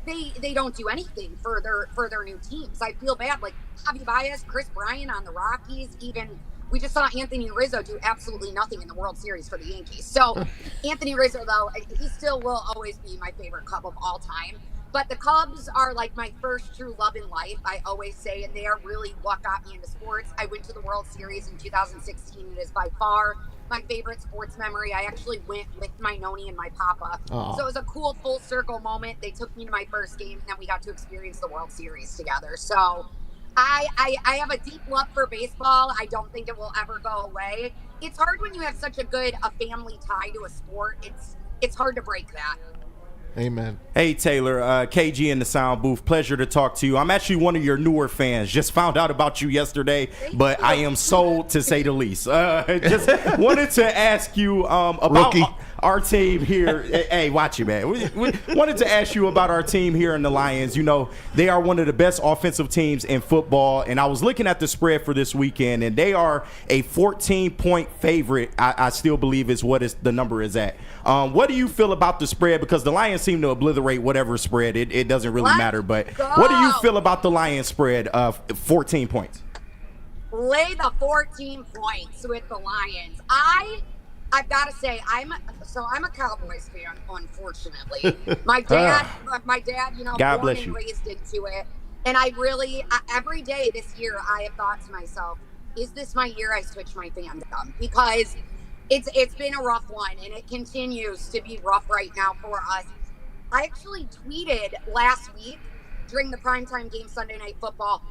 they don't do anything for their new teams. I feel bad. Like Javi Baez, Chris Bryant on the Rockies, even we just saw Anthony Rizzo do absolutely nothing in the World Series for the Yankees. So Anthony Rizzo, though, he still will always be my favorite Cub of all time. But the Cubs are like my first true love in life, I always say, and they are really what got me into sports. I went to the World Series in 2016. It is by far my favorite sports memory. I actually went with my noni and my papa. So it was a cool full circle moment. They took me to my first game, and then we got to experience the World Series together. So I have a deep love for baseball. I don't think it will ever go away. It's hard when you have such a family tie to a sport. It's hard to break that.
Amen.
Hey, Taylor, KG in the sound booth. Pleasure to talk to you. I'm actually one of your newer fans. Just found out about you yesterday, but I am sold to say the least. Just wanted to ask you about our team here. Hey, watch it, man. We wanted to ask you about our team here in the Lions. They are one of the best offensive teams in football, and I was looking at the spread for this weekend, and they are a 14-point favorite. I still believe is what the number is at. What do you feel about the spread? Because the Lions seem to obliterate whatever spread. It doesn't really matter. But what do you feel about the Lions spread of 14 points?
Lay the 14 points with the Lions. I've got to say, I'm a Cowboys fan, unfortunately. My dad,
God
born
bless
and
you.
raised into it. And every day this year, I have thought to myself, is this my year I switch my fandom? Because it's been a rough one, and it continues to be rough right now for us. I actually tweeted last week during the primetime game Sunday Night Football,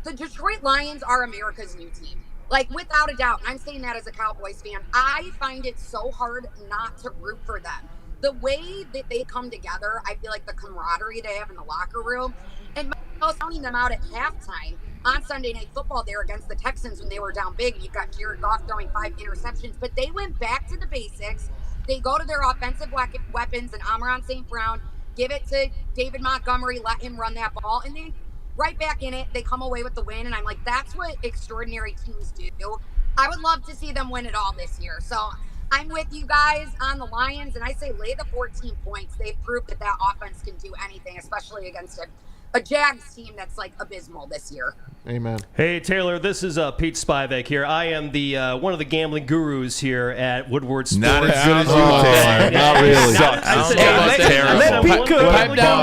the Detroit Lions are America's new team. Like, without a doubt, and I'm saying that as a Cowboys fan, I find it so hard not to root for them. The way that they come together, I feel like the camaraderie they have in the locker room. And sounding them out at halftime on Sunday Night Football there against the Texans when they were down big. You've got Jared Goff throwing 5 interceptions, but they went back to the basics. They go to their offensive weapons and Amon-Ra St. Brown, give it to David Montgomery, let him run that ball, and then right back in it, they come away with the win. And I'm like, that's what extraordinary teams do. I would love to see them win it all this year. So I'm with you guys on the Lions, and I say lay the 14 points. They've proved that offense can do anything, especially against a Jags team that's like abysmal this year.
Amen.
Hey Taylor, this is Pete Spivak here. I am the one of the gambling gurus here at Woodward Sports.
Not as good as you, Taylor.
Not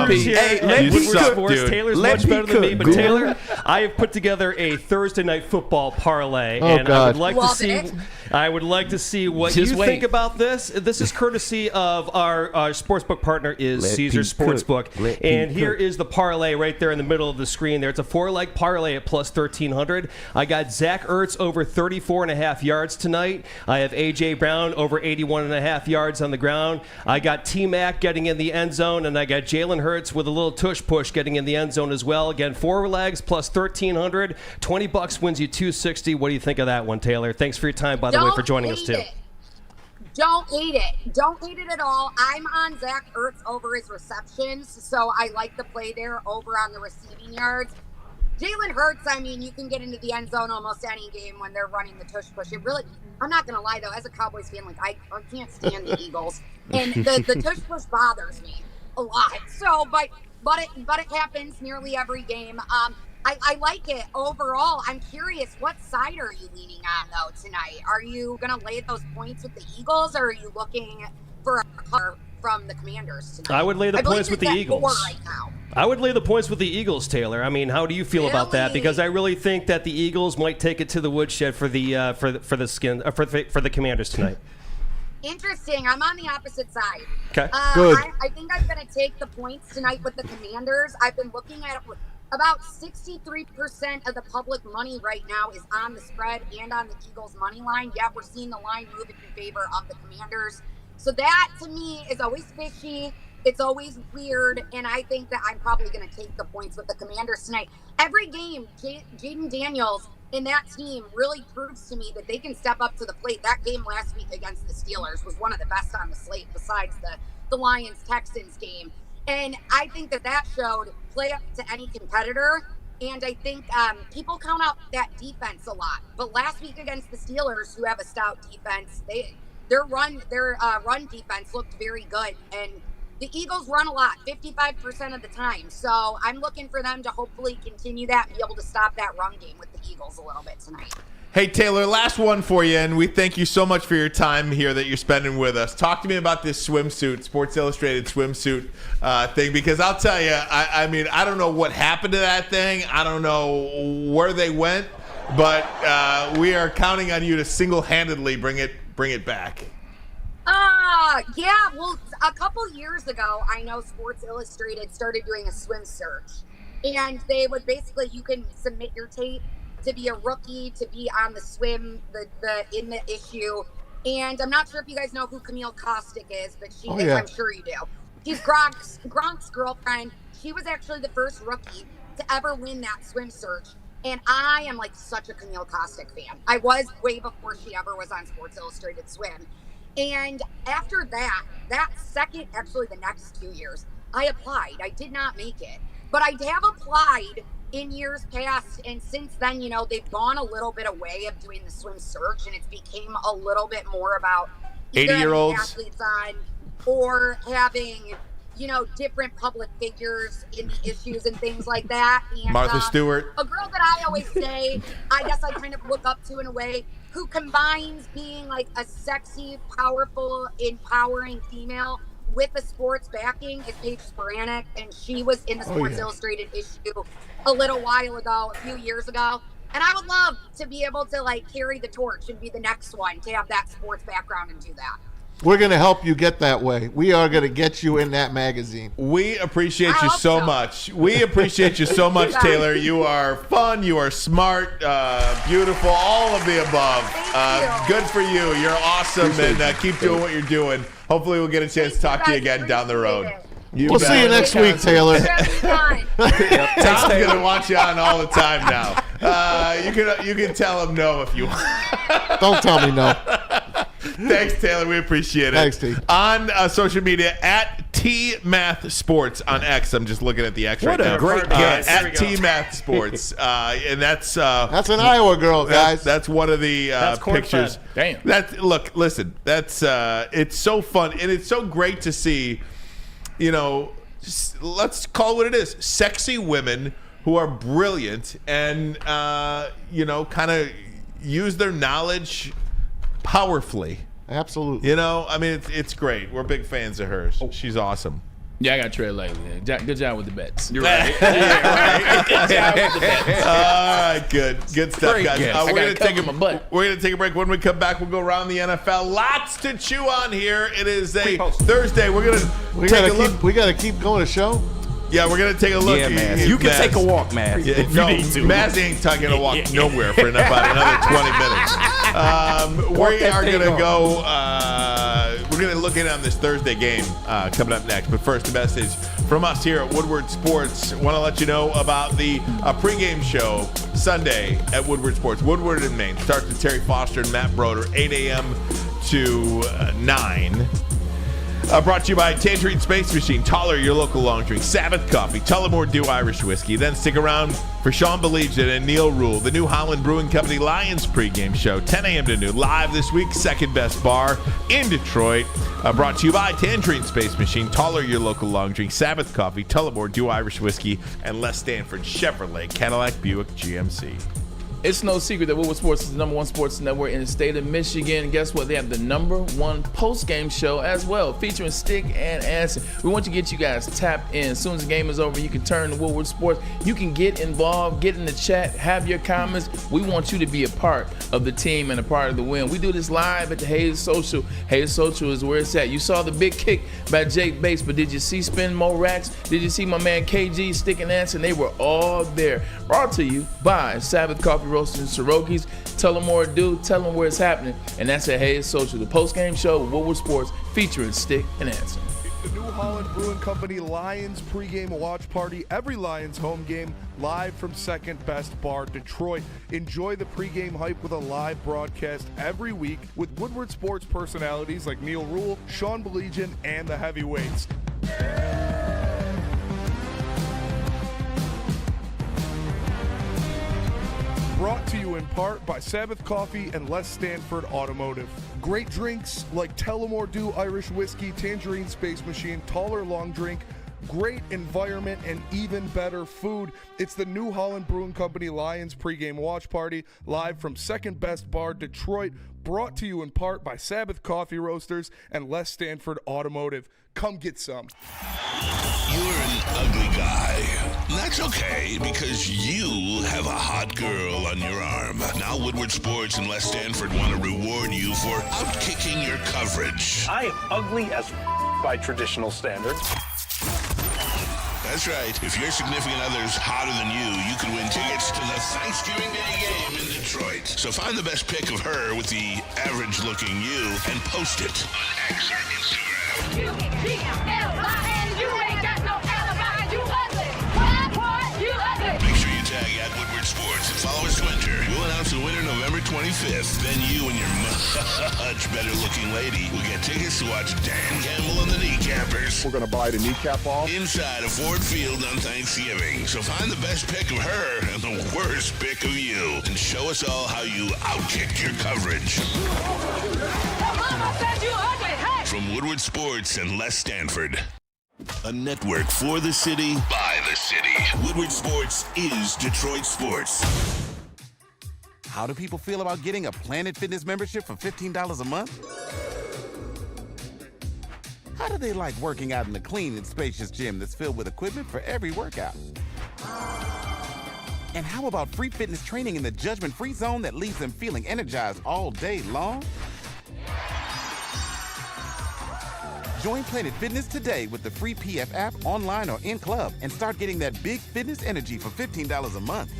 really.
Taylor's much better than me, but Taylor, I have put together a Thursday Night Football parlay, and I would like to see. I would like to see what you think about this. This is courtesy of our sportsbook partner is Caesar Sportsbook, and here is the parlay right there in the middle of the screen. There, it's a 4-leg parlay at plus 1,300. I got Zach Ertz over 34.5 yards tonight. I have A.J. Brown over 81.5 yards on the ground. I got T-Mac getting in the end zone, and I got Jalen Hurts with a little tush push getting in the end zone as well. Again, 4 legs plus 1,300. $20 wins you $260. What do you think of that one, Taylor? Thanks for your time, by the way, for joining us too.
Don't hate it. Don't hate it at all. I'm on Zach Ertz over his receptions, so I like the play there over on the receiving yards. Jalen Hurts, I mean, you can get into the end zone almost any game when they're running the tush push. It really, I'm not going to lie, though, as a Cowboys fan, like, I can't stand the Eagles. And the tush push bothers me a lot. So, but it happens nearly every game. I like it overall. I'm curious, what side are you leaning on, though, tonight? Are you going to lay those points with the Eagles, or are you looking for a cover from the Commanders tonight?
I would lay the points with the Eagles.
4 right now.
I would lay the points with the Eagles, Taylor. I mean, how do you feel about that? Because I really think that the Eagles might take it to the woodshed for the for the Commanders tonight.
Interesting. I'm on the opposite side.
Okay.
Good.
I think I'm going to take the points tonight with the Commanders. I've been looking at it. About 63% of the public money right now is on the spread and on the Eagles money line. Yeah, we're seeing the line move in favor of the Commanders. So that, to me, is always fishy. It's always weird, and I think that I'm probably going to take the points with the Commanders tonight. Every game, Jaden Daniels and that team really proves to me that they can step up to the plate. That game last week against the Steelers was one of the best on the slate besides the Lions-Texans game. And I think that showed play up to any competitor. And I think people count out that defense a lot. But last week against the Steelers, who have a stout defense, their run defense looked very good. And the Eagles run a lot, 55% of the time. So I'm looking for them to hopefully continue that and be able to stop that run game with the Eagles a little bit tonight.
Hey, Taylor, last one for you, and we thank you so much for your time here that you're spending with us. Talk to me about this swimsuit, Sports Illustrated swimsuit thing, because I'll tell you, I mean, I don't know what happened to that thing. I don't know where they went, but we are counting on you to single-handedly bring it back.
Yeah, well, a couple years ago, I know Sports Illustrated started doing a swim search, and they would basically, you can submit your tape to be a rookie, to be on the swim, in the issue. And I'm not sure if you guys know who Camille Kostick is, but she is, I'm sure you do. She's Gronk's girlfriend. She was actually the first rookie to ever win that swim search. And I am like such a Camille Kostick fan. I was way before she ever was on Sports Illustrated Swim. And after that second, actually the next 2 years, I applied. I did not make it, but I have applied in years past, and since then, you know, they've gone a little bit away of doing the swim search, and it's became a little bit more about
80-year-olds
athletes on, or having, you know, different public figures in the issues and things like that. And
Martha Stewart,
a girl that I always say, I guess I kind of look up to in a way, who combines being like a sexy, powerful, empowering female with a sports backing, is Paige Spiranek, and she was in the Sports Illustrated issue a little while ago, a few years ago. And I would love to be able to like carry the torch and be the next one to have that sports background and do that.
We're going to help you get that way. We are going to get you in that magazine.
We appreciate you so much. We appreciate you so much, Taylor. You are fun. You are smart, beautiful, all of the above. Good for you. You're awesome, and keep doing what you're doing. Hopefully we'll get a chance to talk to you again down the road.
We'll see you next week, Taylor.
Tom's gonna watch you on all the time now. You can tell him no if you want.
Don't tell me no.
Thanks, Taylor. We appreciate it.
Thanks, T.
On social media at TMathSports on X. I'm just looking at the X right now.
What a great guess.
At TMathSports, and that's
an Iowa girl, guys.
That's one of the pictures.
Damn.
Listen. That's it's so fun and it's so great to see. Let's call it what it is. Sexy women who are brilliant and kind of use their knowledge powerfully.
Absolutely.
It's great. We're big fans of hers. She's awesome.
Yeah, I got to tread lightly. Good job with the bets.
You're right. Good job with the bets. All right, good stuff,
Great
guys.
guess.
We're
I gotta cover my butt.
going to take a break. When we come back, we'll go around the NFL. Lots to chew on here. It is a Thursday. We
gotta keep going to show.
Yeah, we're going to take a look.
Yeah, man. You can take a walk, man.
Yeah,
if
no,
you need to.
Maz ain't taking a walk nowhere for about another 20 minutes. We are going to go. We're going to look in on this Thursday game coming up next. But first, a message from us here at Woodward Sports. Want to let you know about the pregame show Sunday at Woodward Sports. Woodward in Maine. Starts with Terry Foster and Matt Broder, 8 a.m. to 9. Brought to you by Tangerine Space Machine, Taller, your local long drink, Sabbath Coffee, Tullamore Dew Irish Whiskey. Then stick around for Sean Baldinger and Neil Rule, the New Holland Brewing Company Lions pregame show, 10 a.m. to noon, live this week, second best bar in Detroit. Brought to you by Tangerine Space Machine, Taller, your local long drink, Sabbath Coffee, Tullamore Dew Irish Whiskey, and Les Stanford Chevrolet Cadillac Buick GMC.
It's no secret that Woodward Sports is the number one sports network in the state of Michigan. And guess what? They have the number one post-game show as well, featuring Stick and Answer. We want to get you guys tapped in. As soon as the game is over, you can turn to Woodward Sports. You can get involved, get in the chat, have your comments. We want you to be a part of the team and a part of the win. We do this live at the Hayes Social. Hayes Social is where it's at. You saw the big kick by Jake Bates, but did you see Spin Mo Racks? Did you see my man KG, Stick and Answer? And they were all there. Brought to you by Sabbath Coffee Roasters and Siroki's. Tell them more do, tell them where it's happening. And that's at Hayes Social, the post-game show with Woodward Sports featuring Stick and Answer.
The New Holland Brewing Company Lions pregame watch party. Every Lions home game live from Second Best Bar, Detroit. Enjoy the pregame hype with a live broadcast every week with Woodward Sports personalities like Neil Rule, Sean Baldinger, and the Heavyweights. Brought to you in part by Sabbath Coffee and Les Stanford Automotive. Great drinks like Tullamore Dew Irish Whiskey, Tangerine Space Machine, Taller Long Drink, great environment, and even better food. It's the New Holland Brewing Company Lions pregame watch party live from Second Best Bar, Detroit. Brought to you in part by Sabbath Coffee Roasters and Les Stanford Automotive. Come get some.
You're an ugly guy. That's okay, because you have a hot girl on your arm. Now Woodward Sports and Les Stanford want to reward you for outkicking your coverage.
I am ugly as by traditional standards.
That's right. If your significant other's hotter than you can win tickets to the Thanksgiving Day game in Detroit. So find the best pic of her with the average-looking you and post it on X or Instagram.
U-E-G-M-L-I-N, you ain't got no alibi, you ugly. What? You ugly.
Make sure you tag at Woodward Sports and follow us to enter. We'll announce the winner November 25th. Then you and your much better-looking lady will get tickets to watch Dan Campbell and the Kneecappers.
We're going to buy the kneecap off.
Inside a Ford Field on Thanksgiving. So find the best pic of her and the worst pic of you. And show us all how you outkicked your coverage.
Your mama said you ugly, hey!
From Woodward Sports and Les Stanford. A network for the city, by the city. Woodward Sports is Detroit Sports.
How do people feel about getting a Planet Fitness membership for $15 a month? How do they like working out in a clean and spacious gym that's filled with equipment for every workout? And how about free fitness training in the judgment-free zone that leaves them feeling energized all day long? Join Planet Fitness today with the free PF app, online or in club, and start getting that big fitness energy for $15 a month.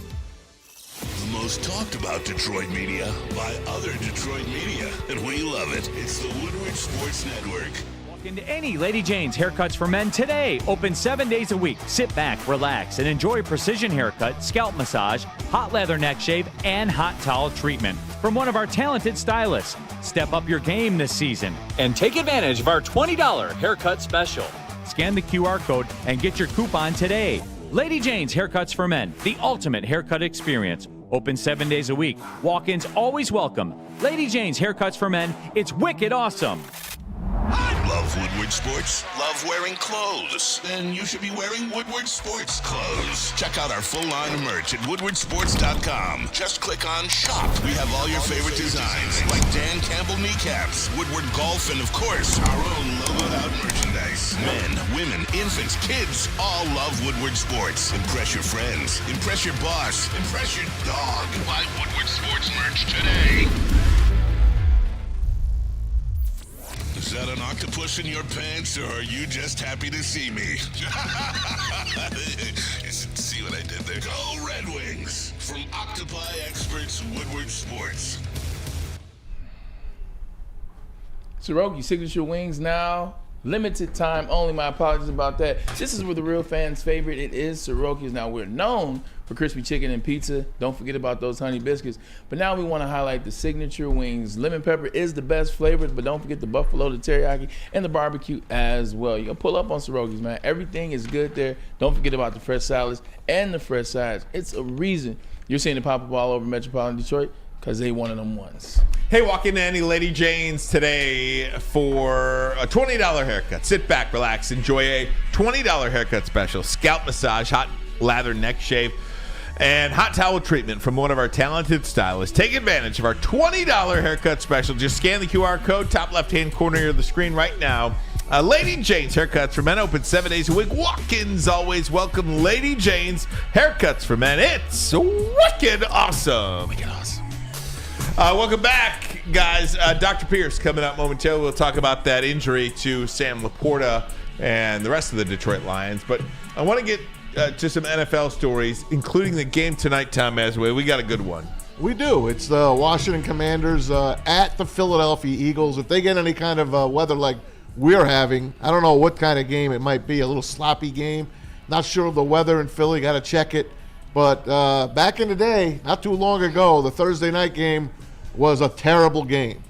The most talked about Detroit media by other Detroit media. And we love it. It's the Woodward Sports Network.
Walk into any Lady Jane's Haircuts for Men today. Open 7 days a week. Sit back, relax, and enjoy precision haircut, scalp massage, hot leather neck shave, and hot towel treatment from one of our talented stylists. Step up your game this season and take advantage of our $20 haircut special. Scan the QR code and get your coupon today. Lady Jane's Haircuts for Men, the ultimate haircut experience. Open 7 days a week. Walk-ins always welcome. Lady Jane's Haircuts for Men. It's wicked awesome.
Love Woodward Sports? Love wearing clothes? Then you should be wearing Woodward Sports clothes. Check out our full line of merch at woodwardsports.com. Just click on Shop. We have all your favorite designs, like Dan Campbell kneecaps, Woodward Golf, and of course, our own logoed out merchandise. Men, women, infants, kids all love Woodward Sports. Impress your friends. Impress your boss. Impress your dog. Buy Woodward Sports merch today. Is that an octopus in your pants, or are you just happy to see me? See what I did there? Go Red Wings! From Octopi Experts, Woodward Sports.
Soroki Signature Wings now. Limited time only. My apologies about that. This is where the real fans' favorite. It is Soroki's. Now, we're known for crispy chicken and pizza. Don't forget about those honey biscuits. But now we want to highlight the signature wings. Lemon pepper is the best flavors, but don't forget the buffalo, the teriyaki, and the barbecue as well. You can pull up on Soroki's, man. Everything is good there. Don't forget about the fresh salads and the fresh sides. It's a reason you're seeing it pop up all over Metropolitan Detroit, because they one of them ones.
Hey, walk into any Lady Jane's today for a $20 haircut. Sit back, relax, enjoy a $20 haircut special. Scalp massage, hot lather neck shave, and hot towel treatment from one of our talented stylists. Take advantage of our $20 haircut special. Just scan the QR code, top left-hand corner of the screen right now. Lady Jane's Haircuts for Men, open 7 days a week. Walk-ins always welcome. Lady Jane's Haircuts for Men. It's wicked awesome. Wicked awesome. Welcome back, guys. Dr. Pierce coming up momentarily. We'll talk about that injury to Sam Laporta and the rest of the Detroit Lions. But I want to get to some NFL stories, including the game tonight, Tom Masway. We got a good one.
We do. It's the Washington Commanders at the Philadelphia Eagles. If they get any kind of weather like we're having, I don't know what kind of game it might be, a little sloppy game. Not sure of the weather in Philly. Got to check it. But back in the day, not too long ago, the Thursday night game was a terrible game.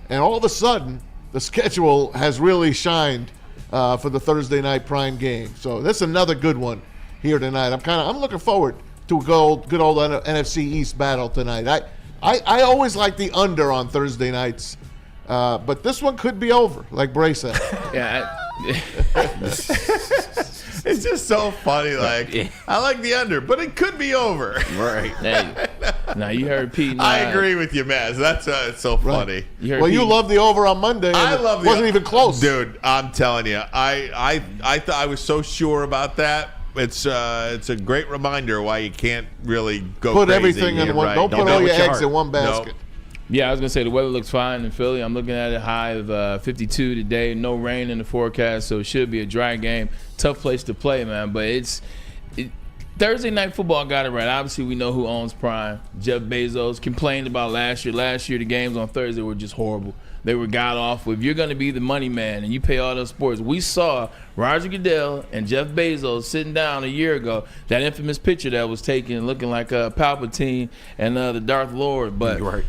And all of a sudden, the schedule has really shined for the Thursday night prime game. So that's another good one here tonight. I'm looking forward to a good old NFC East battle tonight. I always like the under on Thursday nights, but this one could be over, like Bray said.
Yeah.
It's just so funny. Like, I like the under, but it could be over.
Right. Hey, now you heard Pete.
I agree with you, Maz. That's it's so funny.
Right. You love the over on Monday.
I love
wasn't even close,
dude. I'm telling you, I thought I was so sure about that. It's a great reminder why you can't really go
put
crazy.
Everything in one. Right. Don't put all your eggs in one basket.
Nope.
Yeah, I was going to say the weather looks fine in Philly. I'm looking at a high of 52 today. No rain in the forecast, so it should be a dry game. Tough place to play, man. But Thursday Night Football got it right. Obviously, we know who owns Prime. Jeff Bezos complained about last year. Last year, the games on Thursday were just horrible. They were god-awful. If you're going to be the money man and you pay all those sports, we saw Roger Goodell and Jeff Bezos sitting down a year ago, that infamous picture that was taken looking like Palpatine and the Darth Lord. But
right.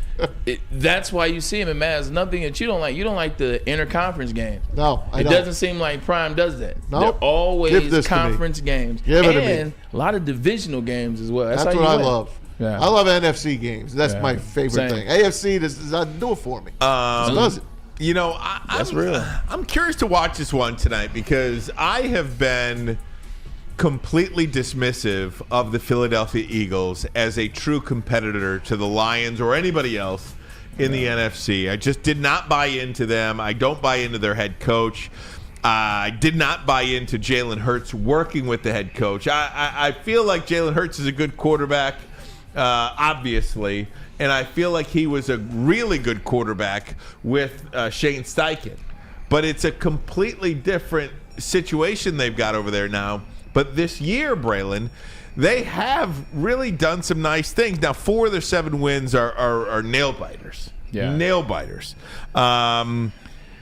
That's why you see him. And, man, it's nothing that you don't like. You don't like the interconference games.
No, I don't.
It doesn't seem like Prime does that.
No.
They're always conference games.
Give it to me.
And a lot of divisional games as well.
That's what I love.
Yeah.
I love NFC games. That's my favorite thing. AFC does not do it for me. Does it?
You know,
that's real.
I'm curious to watch this one tonight because I have been completely dismissive of the Philadelphia Eagles as a true competitor to the Lions or anybody else in the NFC. I just did not buy into them. I don't buy into their head coach. I did not buy into Jalen Hurts working with the head coach. I feel like Jalen Hurts is a good quarterback. Obviously, and I feel like he was a really good quarterback with Shane Steichen. But it's a completely different situation they've got over there now. But this year, Braylon, they have really done some nice things. Now, 4 of their 7 wins are nail biters.
Yeah.
Nail biters.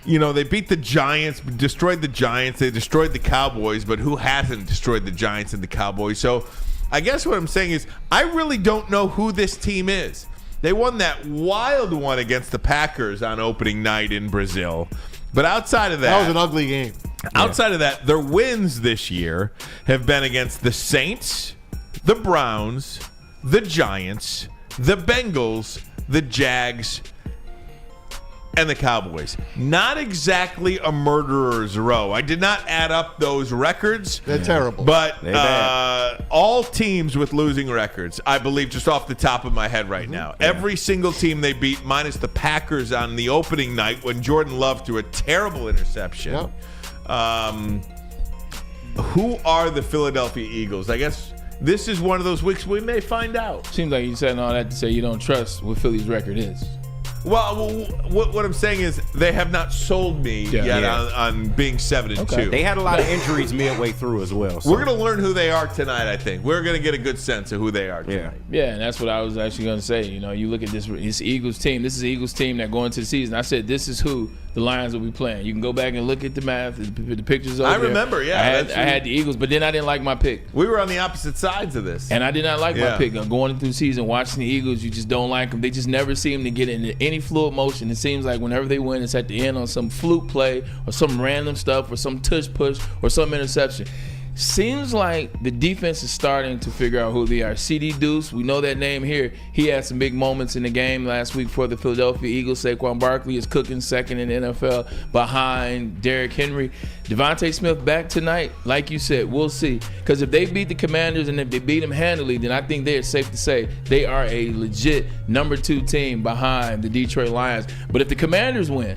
they beat the Giants, destroyed the Giants. They destroyed the Cowboys, but who hasn't destroyed the Giants and the Cowboys? So I guess what I'm saying is I really don't know who this team is. They won that wild one against the Packers on opening night in Brazil. But outside of
that was an ugly game.
Outside of that, their wins this year have been against the Saints, the Browns, the Giants, the Bengals, the Jags, and the Cowboys. Not exactly a murderer's row. I did not add up those records.
They're terrible.
But all teams with losing records, I believe, just off the top of my head right now. Every single team they beat, minus the Packers on the opening night when Jordan Love threw a terrible interception.
Yep.
Who are the Philadelphia Eagles? I guess this is one of those weeks we may find out.
Seems like you said all that to say you don't trust what Philly's record is.
Well, what I'm saying is they have not sold me yet on being 7-2.
They had a lot of injuries midway through as well. So.
We're going to learn who they are tonight, I think. We're going to get a good sense of who they are tonight.
Yeah, and that's what I was actually going to say. You look at this Eagles team. This is the Eagles team that going into the season. I said this is who the Lions will be playing. You can go back and look at the math, the pictures over
I remember,
there. I had the Eagles, but then I didn't like my pick.
We were on the opposite sides of this.
And I did not like my pick. Going into the season, watching the Eagles, you just don't like them. They just never seem to get into any fluid motion. It seems like whenever they win, it's at the end on some fluke play or some random stuff or some tush push or some interception. Seems like the defense is starting to figure out who they are. CD Deuce, we know that name here. He had some big moments in the game last week for the Philadelphia Eagles. Saquon Barkley is cooking second in the NFL behind Derrick Henry. Devontae Smith back tonight. Like you said, we'll see. Because if they beat the Commanders and if they beat them handily, then I think they're safe to say they are a legit number 2 team behind the Detroit Lions. But if the Commanders win,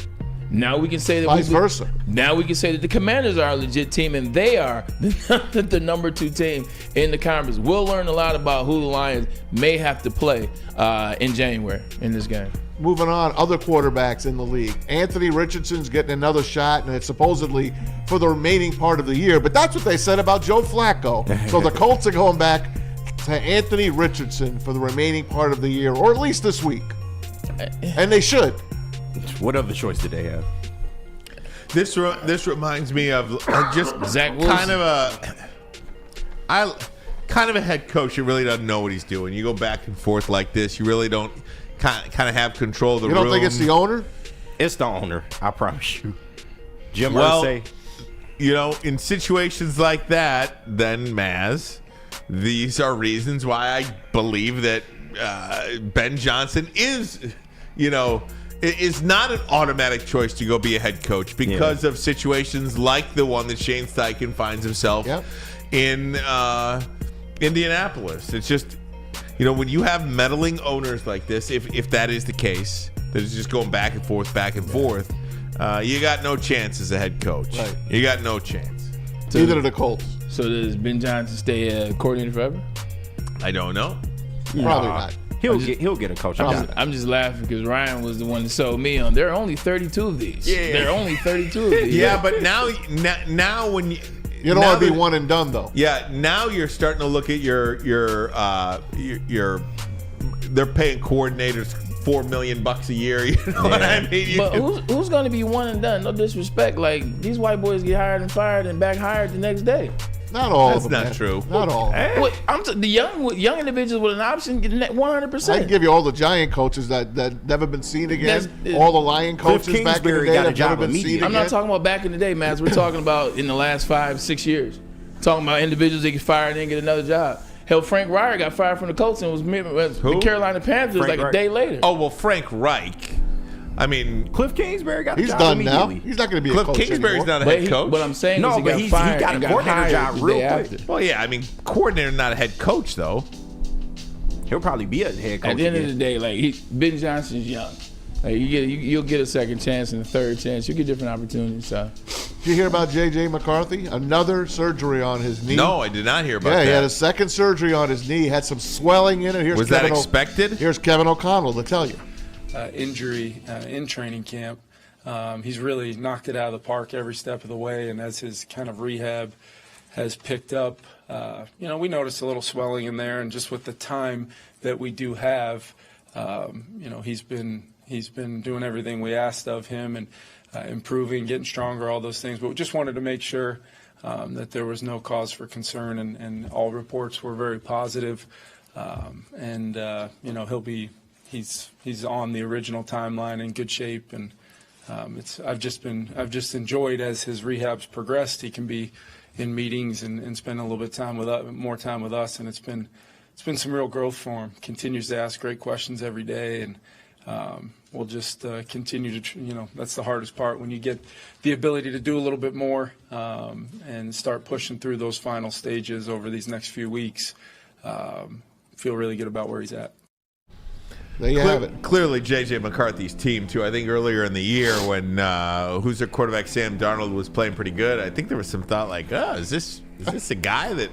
now we can say that
vice versa.
Now we can say that the Commanders are a legit team and they are the number 2 team in the conference. We'll learn a lot about who the Lions may have to play in January in this game.
Moving on, other quarterbacks in the league. Anthony Richardson's getting another shot, and it's supposedly for the remaining part of the year. But that's what they said about Joe Flacco. So the Colts are going back to Anthony Richardson for the remaining part of the year, or at least this week. And they should.
What other choice did they have?
This reminds me of just
Zach Wilson.
kind of a head coach who really doesn't know what he's doing. You go back and forth like this, you really don't kind of have control of the room.
You don't think it's the owner?
It's the owner, I promise you. Jim
Irsay.
Irsay.
In situations like that, then Maz, these are reasons why I believe that Ben Johnson is not an automatic choice to go be a head coach because of situations like the one that Shane Steichen finds himself in Indianapolis. It's just, when you have meddling owners like this, if that is the case, that is just going back and forth, you got no chance as a head coach.
Right.
You got no chance.
Neither do the Colts.
So does Ben Johnson stay coordinator forever?
I don't know.
Probably not.
He'll get a coach.
I'm just laughing because Ryan was the one that sold me on. There are only 32 of these. Yeah. There are only 32 of these.
Yeah, but now when you
don't want to be one and done though.
Yeah, now you're starting to look at your they're paying coordinators $4 million a year. You know what I mean?
But who's going to be one and done? No disrespect. Like these white boys get hired and fired and back hired the next day.
Not all
That's
of them.
That's not true.
Not all.
The young individuals with an option get 100%.
I can give you all the Giant coaches that never been seen again. All the Lion coaches back in the day that never been seen again.
I'm not talking about back in the day, Matt. We're talking about in the last 5-6 years. Talking about individuals that get fired and then get another job. Hell, Frank Reich got fired from the Colts and was the Carolina Panthers a day later.
Oh, well, Frank Reich. I mean,
Cliff Kingsbury got a
He's
job
done now.
immediately.
He's not going to be a coach
Kingsbury's
anymore.
not a head coach.
What I'm saying is
he got a coordinator job real quick.
After.
Well, yeah, I mean, coordinator, not a head coach, though.
He'll probably be a head coach.
At the end of the day, Ben Johnson's young. You'll get a second chance and a third chance. You'll get different opportunities. So.
Did you hear about J.J. McCarthy? Another surgery on his knee.
No, I did not hear about that.
Yeah, he had a second surgery on his knee. He had some swelling in it.
Was that expected?
Here's Kevin O'Connell to tell you.
Injury in training camp. He's really knocked it out of the park every step of the way, and as his kind of rehab has picked up, we noticed a little swelling in there, and just with the time that we do have, he's been He's been doing everything we asked of him and improving, getting stronger, all those things. But we just wanted to make sure that there was no cause for concern, and all reports were very positive. He's on the original timeline in good shape, and I've just enjoyed as his rehab's progressed. He can be in meetings and spend a little bit more time with us, and it's been some real growth for him. Continues to ask great questions every day, and we'll just continue to, that's the hardest part, when you get the ability to do a little bit more and start pushing through those final stages over these next few weeks. Feel really good about where he's at.
There you have it.
Clearly, J.J. McCarthy's team, too. I think earlier in the year when who's their quarterback, Sam Darnold, was playing pretty good, I think there was some thought like, is this a guy that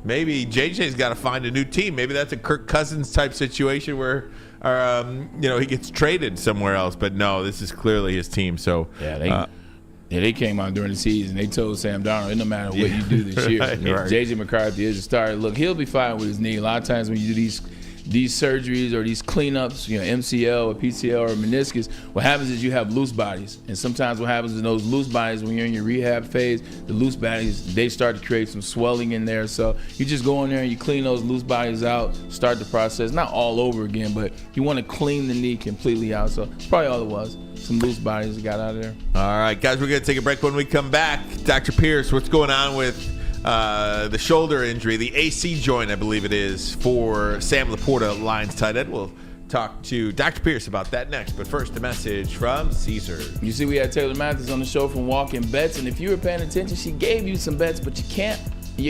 maybe J.J.'s got to find a new team? Maybe that's a Kirk Cousins type situation where he gets traded somewhere else. But no, this is clearly his team. So
they came out during the season. They told Sam Darnold, it no matter what you do this year.
Right.
J.J. McCarthy is a starter. Look, he'll be fine with his knee. A lot of times when you do these surgeries or these cleanups, MCL or PCL or meniscus, what happens is you have loose bodies. And sometimes what happens is those loose bodies, when you're in your rehab phase, the loose bodies, they start to create some swelling in there. So you just go in there and you clean those loose bodies out, start the process, not all over again, but you want to clean the knee completely out. So that's probably all it was. Some loose bodies that got out of there.
All right, guys, we're going to take a break. When we come back, Dr. Pierce, what's going on with the shoulder injury, the AC joint, I believe it is, for Sam Laporta, Lions tight end? We'll talk to Dr. Pierce about that next. But first, a message from Caesar.
You see, we had Taylor Mathis on the show from Walking Bets, and if you were paying attention, she gave you some bets, but you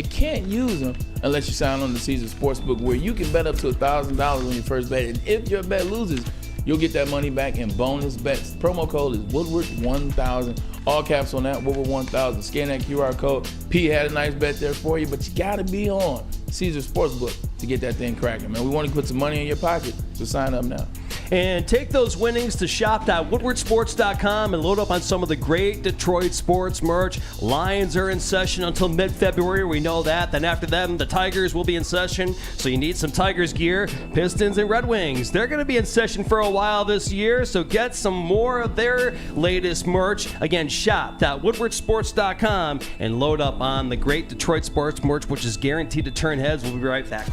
can't use them unless you sign on to Caesar Sportsbook, where you can bet up to $1,000 on your first bet, and if your bet loses, you'll get that money back in bonus bets. Promo code is Woodward1000. All caps on that, Woodward1000. Scan that QR code. P had a nice bet there for you, but you got to be on Caesar Sportsbook to get that thing cracking, man. We want to put some money in your pocket, so sign up now.
And take those winnings to shop.woodwardsports.com and load up on some of the great Detroit sports merch. Lions are in session until mid-February. We know that. Then after them, the Tigers will be in session, so you need some Tigers gear. Pistons and Red Wings, they're going to be in session for a while this year, so get some more of their latest merch. Again, shop.woodwardsports.com and load up on the great Detroit sports merch, which is guaranteed to turn heads. We'll be right back.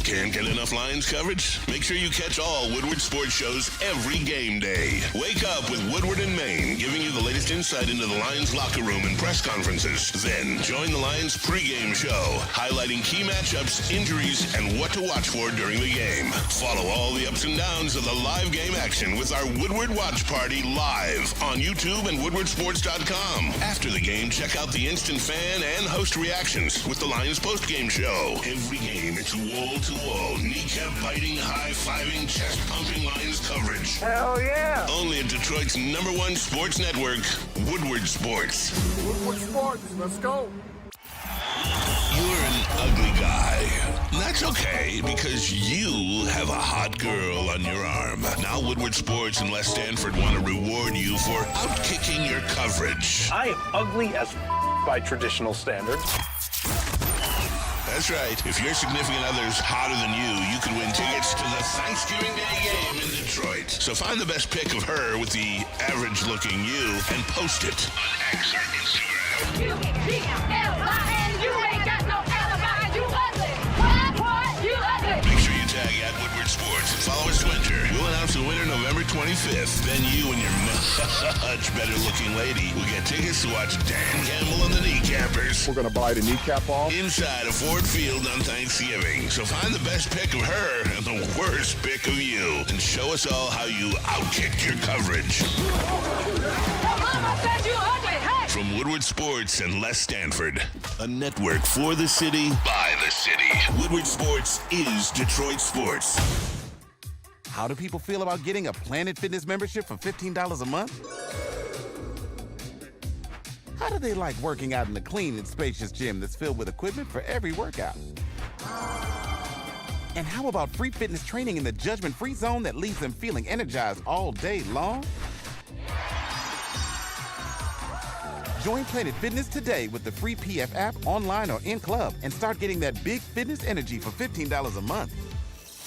Can't get enough Lions coverage? Make sure you catch all Woodward sports shows every game day. Wake up with Woodward in Maine, giving you the latest insight into the Lions locker room and press conferences. Then join the Lions pregame show, highlighting key matchups, injuries, and what to watch for during the game. Follow all the ups and downs of the live game action with our Woodward Watch Party live on YouTube and woodwardsports.com. After the game, check out the instant fan and host reactions with the Lions postgame show. Every game, it's wall-to-wall, kneecap-biting, high-fiving, chest-pumping Lions coverage.
Hell yeah!
Only at Detroit's #1 sports network, Woodward Sports.
Woodward Sports, let's go.
You're an ugly guy. That's okay, because you have a hot girl on your arm. Now Woodward Sports and Les Stanford want to reward you for outkicking your coverage.
I am ugly as by traditional standards.
That's right. If your significant other's hotter than you could win tickets to the Thanksgiving Day game in Detroit. So find the best pic of her with the average-looking you and post it on X or Instagram.
U-D-L-I-N, you ain't got no alibi, you ugly. What? You ugly.
Make sure you tag at Woodward Sports and follow us to enter. We'll announce the winner November 25th. Then you and your much better-looking lady will get tickets to watch Dan Campbell and the Kneecappers.
We're going to buy the kneecap off.
Inside of Ford Field on Thanksgiving. So find the best pic of her and the worst pic of you. And show us all how you outkicked your coverage.
Your mama said you ugly, hey!
From Woodward Sports and Les Stanford. A network for the city, by the city. Woodward Sports is Detroit sports.
How do people feel about getting a Planet Fitness membership for $15 a month? How do they like working out in a clean and spacious gym that's filled with equipment for every workout? And how about free fitness training in the judgment-free zone that leaves them feeling energized all day long? Join Planet Fitness today with the free PF app, online or in club, and start getting that big fitness energy for $15 a month.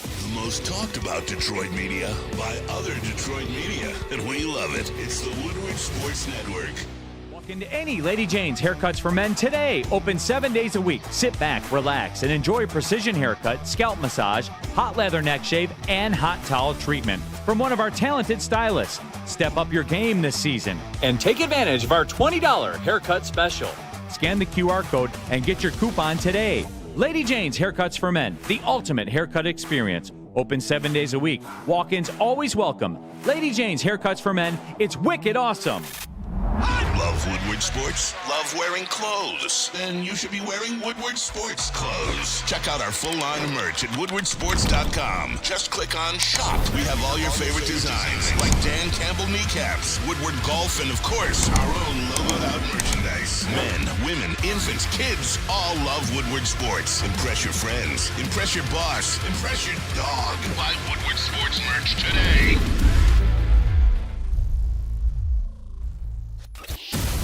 The most talked about Detroit media by other Detroit media, and we love it. It's the Woodward Sports Network.
Walk into any Lady Jane's Haircuts for Men today. Open 7 days a week. Sit back, relax, and enjoy precision haircut, scalp massage, hot leather neck shave, and hot towel treatment from one of our talented stylists. Step up your game this season and take advantage of our $20 haircut special. Scan the QR code and get your coupon today. Lady Jane's Haircuts for Men, the ultimate haircut experience. Open 7 days a week. Walk-ins always welcome. Lady Jane's Haircuts for Men. It's wicked awesome.
Love Woodward Sports? Love wearing clothes? Then you should be wearing Woodward Sports clothes. Check out our full line of merch at woodwardsports.com. Just click on Shop. We have all your favorite designs, like Dan Campbell kneecaps, Woodward Golf, and of course, our own logoed out merchandise. Men, women, infants, kids, all love Woodward Sports. Impress your friends. Impress your boss. Impress your dog. Buy Woodward Sports merch today.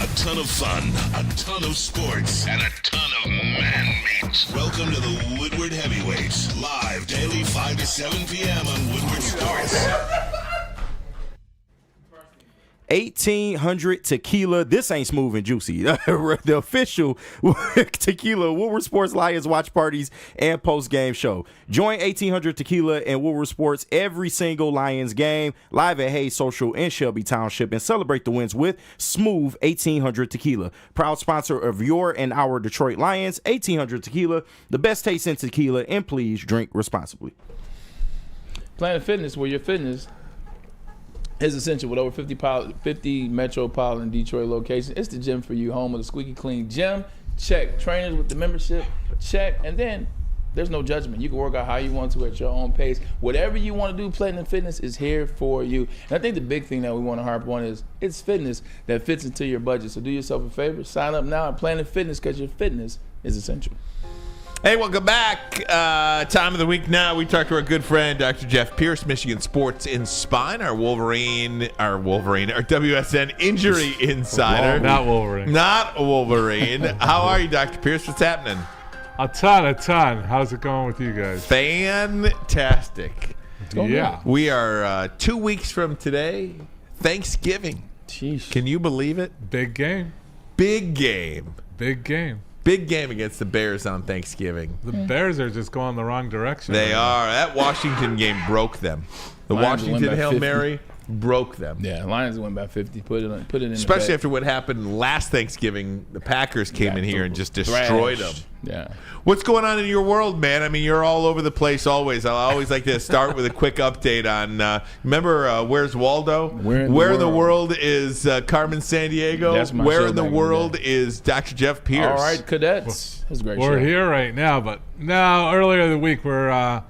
A ton of fun, a ton of sports, and a ton of man meat. Welcome to the Woodward Heavyweights, live daily 5 to 7 p.m. on Woodward Sports.
1800 Tequila. This ain't smooth and juicy. The official Tequila Woodward Sports Lions watch parties and post-game show. Join 1800 Tequila and Woodward Sports every single Lions game live at Hayes Social in Shelby Township and celebrate the wins with smooth 1800 Tequila. Proud sponsor of your and our Detroit Lions. 1800 Tequila, the best taste in tequila, and please drink responsibly.
Planet Fitness, where your fitness is essential. With over 50 metropolitan Detroit locations, it's the gym for you. Home of the squeaky clean gym. Check. Trainers with the membership. Check. And then there's no judgment. You can work out how you want to at your own pace. Whatever you want to do, Platinum Fitness is here for you. And I think the big thing that we want to harp on is it's fitness that fits into your budget. So do yourself a favor. Sign up now at Planet Fitness because your fitness is essential.
Hey, welcome back. Time of the week now. We talked to our good friend, Dr. Jeff Pierce, Michigan Sports in Spine, our WSN injury insider.
Not Wolverine.
Not Wolverine. How are you, Dr. Pierce? What's happening?
A ton. How's it going with you guys?
Fantastic.
Yeah.
We are 2 weeks from today, Thanksgiving.
Jeez.
Can you believe it?
Big game.
Big game.
Big game.
Big game against the Bears on Thanksgiving.
The Bears are just going the wrong direction.
They are. That Washington game broke them. The
Lions
Washington Hail Mary broke them.
Yeah, Lions went by 50. Put it in.
Especially after what happened last Thanksgiving. The Packers came in here and just destroyed them.
Yeah.
What's going on in your world, man? I mean, you're all over the place always. I always like to start with a quick update on, remember Where's Waldo? Where in the world is Carmen Sandiego?
That's my
Where
show
in the
back in the
world
day.
is Dr. Jeff Pierce?
All right, cadets. That's a great show.
We're here right now, but no, earlier in the week we're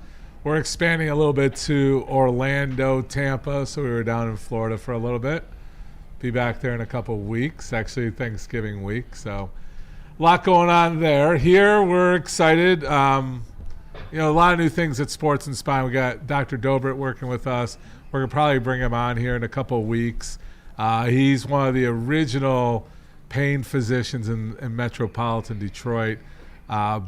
expanding a little bit to Orlando, Tampa, so we were down in Florida for a little bit. Be back there in a couple weeks, actually Thanksgiving week, so a lot going on there. Here we're excited. A lot of new things at Sports and Spine. We got Dr. Dobert working with us. We're going to probably bring him on here in a couple weeks. He's one of the original pain physicians in metropolitan Detroit.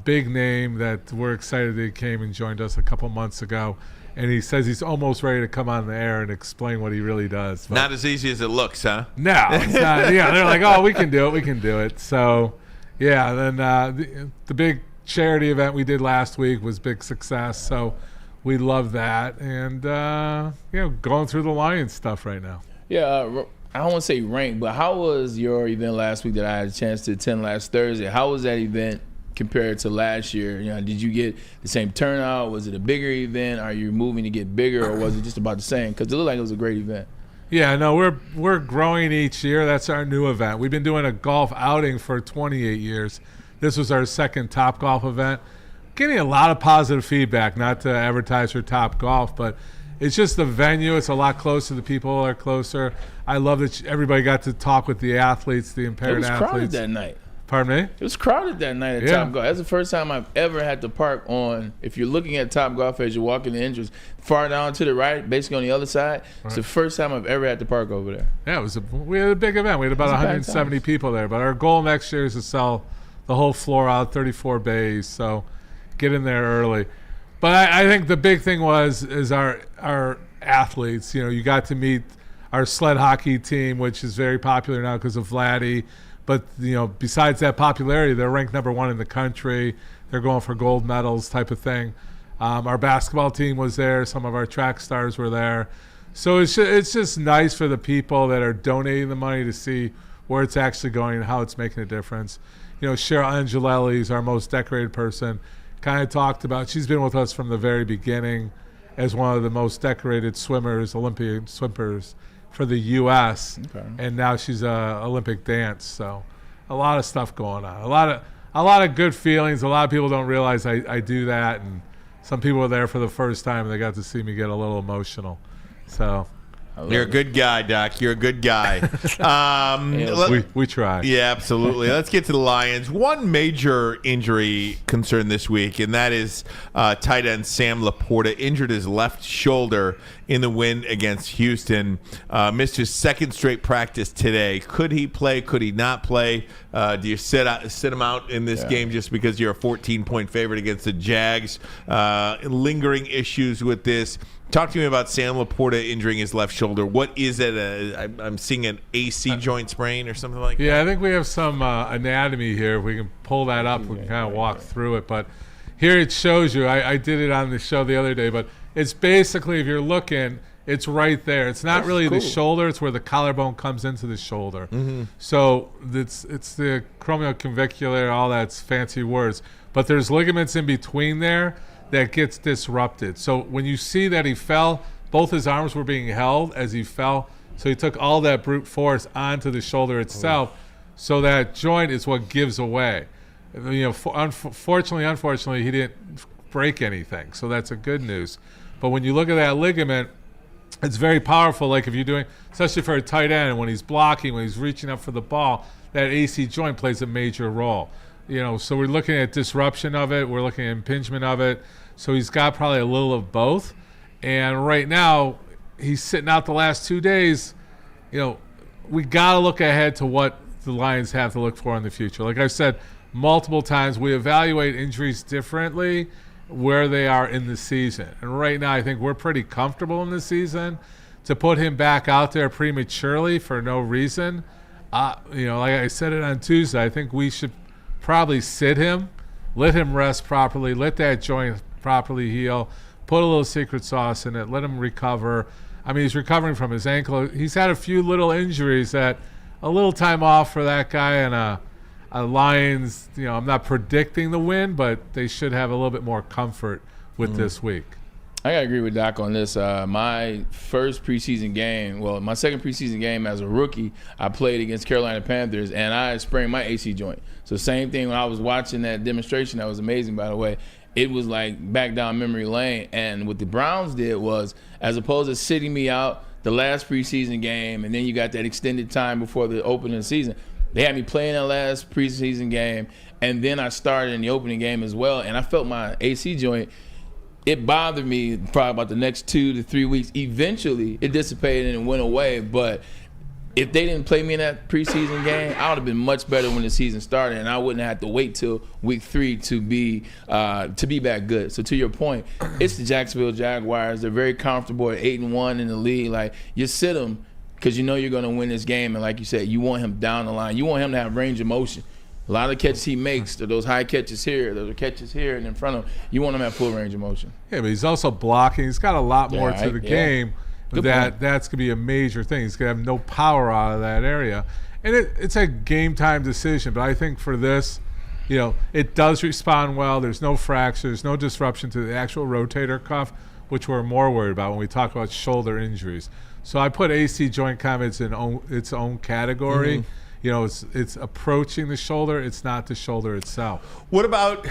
Big name that we're excited that he came and joined us a couple months ago. And he says he's almost ready to come on the air and explain what he really does. But
not as easy as it looks, huh?
No, it's not. Yeah, they're like, oh, we can do it. So, yeah, then the big charity event we did last week was big success. So we love that. And, going through the Lions stuff right now.
Yeah, I don't want to say rank, but how was your event last week that I had a chance to attend last Thursday? How was that event compared to last year? Did you get the same turnout? Was it a bigger event? Are you moving to get bigger, or was it just about the same? Because it looked like it was a great event.
Yeah, no, we're growing each year. That's our new event. We've been doing a golf outing for 28 years. This was our second Top Golf event. Getting a lot of positive feedback, not to advertise for Top Golf, but it's just the venue. It's a lot closer. The people are closer. I love that everybody got to talk with the athletes, the impaired athletes.
It was crowded that night.
Pardon me?
It was crowded that night at Top Golf. That's the first time I've ever had to park on, if you're looking at Top Golf as you're walking the entrance, far down to the right, basically on the other side. Right. It's the first time I've ever had to park over there.
Yeah, we had a big event. We had about 170 people there. But our goal next year is to sell the whole floor out, 34 bays. So get in there early. But I think the big thing is our athletes. You got to meet our sled hockey team, which is very popular now because of Vladdy. But besides that popularity, they're ranked number 1 in the country. They're going for gold medals, type of thing. Our basketball team was there. Some of our track stars were there. So it's just nice for the people that are donating the money to see where it's actually going and how it's making a difference. Cheryl Angelelli is our most decorated person. Kind of talked about, she's been with us from the very beginning as one of the most decorated swimmers, Olympic swimmers for the U.S.
Okay.
And now she's Olympic dance. So a lot of stuff going on. A lot of good feelings. A lot of people don't realize I do that, and some people were there for the first time and they got to see me get a little emotional. So
you're a good guy, Doc. You're a good guy.
We try.
Yeah, absolutely. Let's get to the Lions. One major injury concern this week, and that is tight end Sam Laporta injured his left shoulder in the win against Houston. Missed his second straight practice today. Could he play? Could he not play? Do you sit him out in this game just because you're a 14-point favorite against the Jags? Lingering issues with this. Talk to me about Sam Laporta injuring his left shoulder. What is it? I'm seeing an AC joint sprain or something like that?
Yeah, I think we have some anatomy here. If we can pull that up, we can kind of walk through it. But here it shows you. I did it on the show the other day, but it's basically, if you're looking, it's right there. It's not really the shoulder. It's where the collarbone comes into the shoulder.
Mm-hmm.
So it's the acromioclavicular, all that's fancy words. But there's ligaments in between there that gets disrupted. So when you see that he fell, both his arms were being held as he fell. So he took all that brute force onto the shoulder itself. So that joint is what gives away. Unfortunately, he didn't break anything. So that's a good news. But when you look at that ligament, it's very powerful. Like if you're doing, especially for a tight end, when he's blocking, when he's reaching up for the ball, that AC joint plays a major role. So we're looking at disruption of it. We're looking at impingement of it. So he's got probably a little of both. And right now, he's sitting out the last 2 days. We got to look ahead to what the Lions have to look for in the future. Like I've said multiple times, we evaluate injuries differently where they are in the season. And right now, I think we're pretty comfortable in the season. To put him back out there prematurely for no reason, like I said it on Tuesday, I think we should probably sit him, let him rest properly, let that joint properly heal, put a little secret sauce in it, let him recover. I mean, he's recovering from his ankle. He's had a few little injuries that a little time off for that guy, and a Lions, I'm not predicting the win, but they should have a little bit more comfort with this week.
I gotta agree with Doc on this. My first preseason game, my second preseason game as a rookie, I played against Carolina Panthers, and I sprained my AC joint. So same thing when I was watching that demonstration. That was amazing, by the way. It was like back down memory lane. And what the Browns did was, as opposed to sitting me out the last preseason game, and then you got that extended time before the opening of the season, they had me playing that last preseason game, and then I started in the opening game as well, and I felt my AC joint. It bothered me probably about the next 2 to 3 weeks. Eventually, it dissipated and went away. But if they didn't play me in that preseason game, I would have been much better when the season started, and I wouldn't have to wait till week 3 to be back good. So to your point, it's the Jacksonville Jaguars. They're very comfortable at 8-1 in the league. Like, you sit them because you know you're going to win this game, and like you said, you want him down the line. You want him to have range of motion. A lot of the catches he makes, those high catches here, those are catches here and in front of him. You want him at full range of motion.
Yeah, but he's also blocking. He's got a lot more to the game.
Good
that's
point.
going to be a major thing. He's going to have no power out of that area. And it's a game-time decision. But I think for this, it does respond well. There's no fractures, no disruption to the actual rotator cuff, which we're more worried about when we talk about shoulder injuries. So I put AC joint kind of in its own category. Mm-hmm. It's approaching the shoulder. It's not the shoulder itself.
What about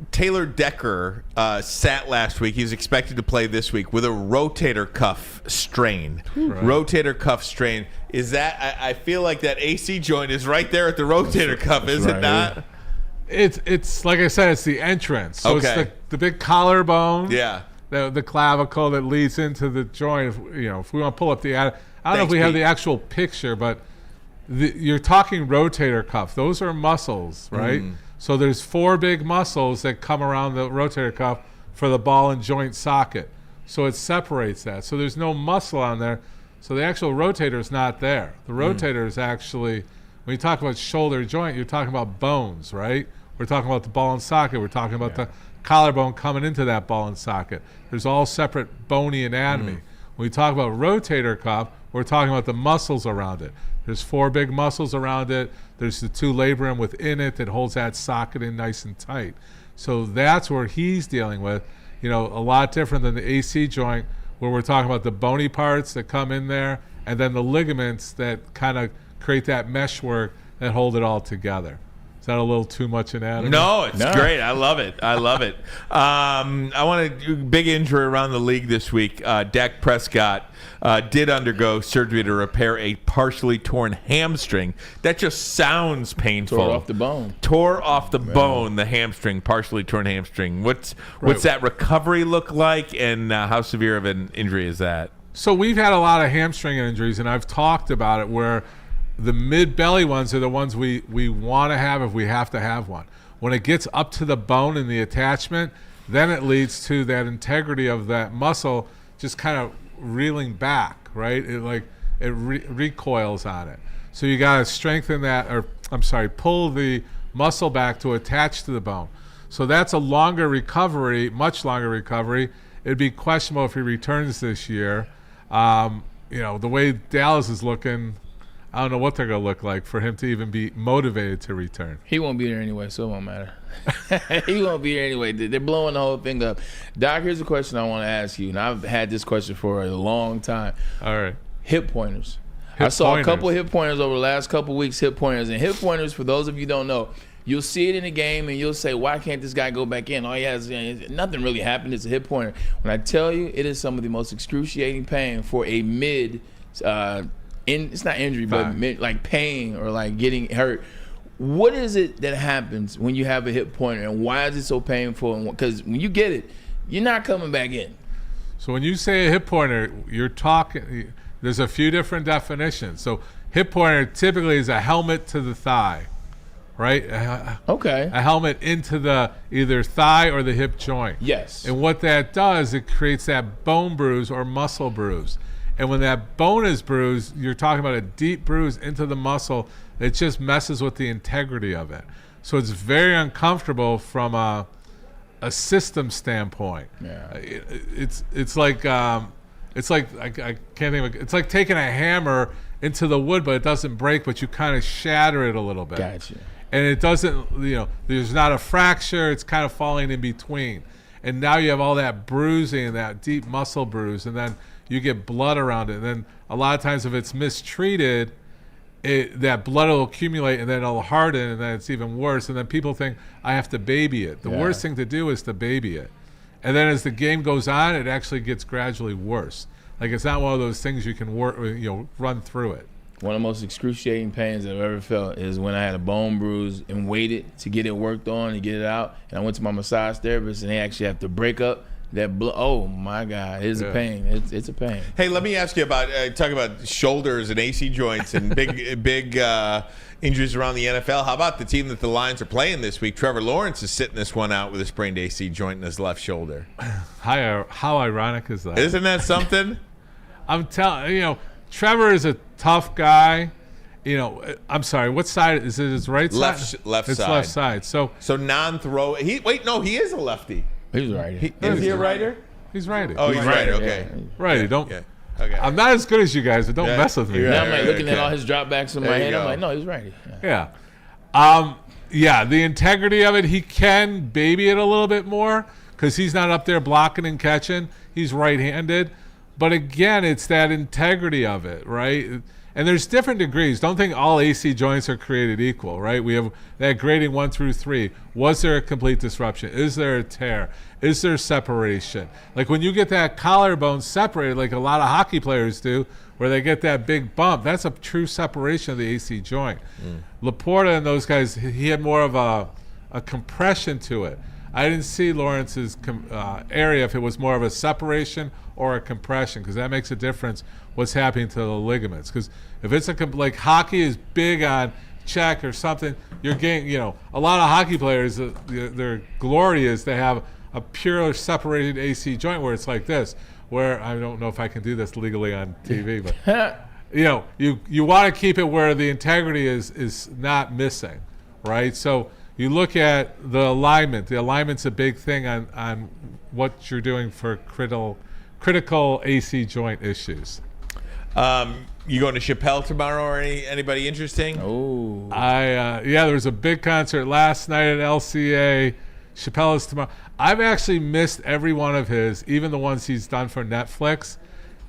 Taylor Decker sat last week. He's expected to play this week with a rotator cuff strain. Right. Rotator cuff strain. Is that? I feel like that AC joint is right there at the rotator cuff, is it not?
It's like I said. It's the entrance. So it's the big collarbone.
Yeah.
The clavicle that leads into the joint. If we want to pull up I don't know if we have the actual picture, but. You're talking rotator cuff. Those are muscles, right? So there's 4 big muscles that come around the rotator cuff for the ball and joint socket. So it separates that. So there's no muscle on there. So the actual rotator is not there. The rotator is actually, when you talk about shoulder joint, you're talking about bones, right? We're talking about the ball and socket. We're talking about the collarbone coming into that ball and socket. There's all separate bony anatomy. When we talk about rotator cuff, we're talking about the muscles around it. There's 4 big muscles around it. There's the 2 labrum within it that holds that socket in nice and tight. So that's where he's dealing with, a lot different than the AC joint, where we're talking about the bony parts that come in there and then the ligaments that kind of create that meshwork that hold it all together. Is that a little too much anatomy?
No, it's great. I love it. I want to do big injury around the league this week. Dak Prescott did undergo surgery to repair a partially torn hamstring. That just sounds painful.
Tore off the bone.
Tore off the bone, the hamstring, partially torn hamstring. What's that recovery look like, and how severe of an injury is that?
So we've had a lot of hamstring injuries, and I've talked about it where the mid-belly ones are the ones we want to have if we have to have one. When it gets up to the bone and the attachment, then it leads to that integrity of that muscle just kind of reeling back, right? It recoils on it. So you got to strengthen that, pull the muscle back to attach to the bone. So that's a longer recovery, much longer recovery. It'd be questionable if he returns this year. The way Dallas is looking, I don't know what they're going to look like for him to even be motivated to return.
He won't be there anyway, so it won't matter. He won't be there anyway. They're blowing the whole thing up. Doc, here's a question I want to ask you, and I've had this question for a long time.
All right.
Hip pointers. I saw a couple hip pointers over the last couple weeks, hip pointers. And hip pointers, for those of you who don't know, you'll see it in the game, and you'll say, why can't this guy go back in? All he has, nothing really happened. It's a hip pointer. When I tell you, it is some of the most excruciating pain for a it's not injury, but like pain or like getting hurt. What is it that happens when you have a hip pointer, and why is it so painful? Because when you get it, you're not coming back in.
So when you say a hip pointer, you're talking, there's a few different definitions. So hip pointer typically is a helmet to the thigh, right?
Okay.
A helmet into the either thigh or the hip joint.
Yes.
And what that does, it creates that bone bruise or muscle bruise. And when that bone is bruised, you're talking about a deep bruise into the muscle that just messes with the integrity of it. So it's very uncomfortable from a system standpoint.
Yeah.
It's like I can't think of it. It's like taking a hammer into the wood, but it doesn't break, but you kind of shatter it a little bit.
Gotcha.
And it doesn't, there's not a fracture. It's kind of falling in between. And now you have all that bruising and that deep muscle bruise, and then you get blood around it. And then a lot of times if it's mistreated, that blood will accumulate and then it'll harden, and then it's even worse. And then people think, I have to baby it. The worst thing to do is to baby it. And then as the game goes on, it actually gets gradually worse. Like, it's not one of those things you can run through it.
One of the most excruciating pains I've ever felt is when I had a bone bruise and waited to get it worked on and get it out. And I went to my massage therapist, and they actually have to break up that blood. Oh my God, it's a pain. It's a pain.
Hey, let me ask you about talk about shoulders and AC joints and big injuries around the NFL. How about the team that the Lions are playing this week? Trevor Lawrence is sitting this one out with a sprained AC joint in his left shoulder.
How ironic is that?
Isn't that something?
I'm telling Trevor is a tough guy. I'm sorry. What side is it? His right side?
Left
it's
side.
Left side. So
non-throw. He is a lefty.
He's a righty.
Is he a writer?
He's righty.
Oh, he's righty. Okay.
Yeah. Righty. Don't.
Yeah. Okay.
I'm not as good as you guys, but don't mess with me.
Now I'm like looking at all his dropbacks in my head. I'm like, no, he's righty.
Yeah. The integrity of it, he can baby it a little bit more because he's not up there blocking and catching. He's right-handed. But again, it's that integrity of it, right? And there's different degrees. Don't think all AC joints are created equal, right? We have that grading 1 through 3. Was there a complete disruption? Is there a tear? Is there separation? Like when you get that collarbone separated, like a lot of hockey players do, where they get that big bump, that's a true separation of the AC joint. Laporta and those guys, he had more of a compression to it. I didn't see Lawrence's area if it was more of a separation or a compression, because that makes a difference what's happening to the ligaments. Because if it's like hockey is big on check or something, you're getting, a lot of hockey players, their glory is they have a pure separated AC joint where it's like this, where I don't know if I can do this legally on TV, but you want to keep it where the integrity is not missing, right? So you look at the alignment. The alignment's a big thing on what you're doing for critical AC joint issues.
You going to Chappelle tomorrow or anybody interesting?
Oh,
there was a big concert last night at LCA. Chappelle is tomorrow. I've actually missed every one of his, even the ones he's done for Netflix,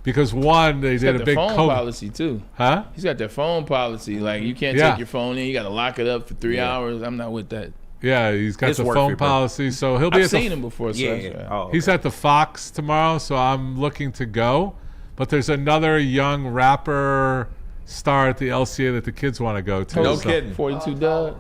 because they did a big
phone policy too.
Huh?
He's got their phone policy. Like you can't take your phone in. You got to lock it up for 3 hours. I'm not with that.
Yeah, he's got the phone policy, so he'll be.
I've seen him before.
He's at the Fox tomorrow, so I'm looking to go. But there's another young rapper star at the LCA that the kids want to go to.
No kidding.
42 Doug.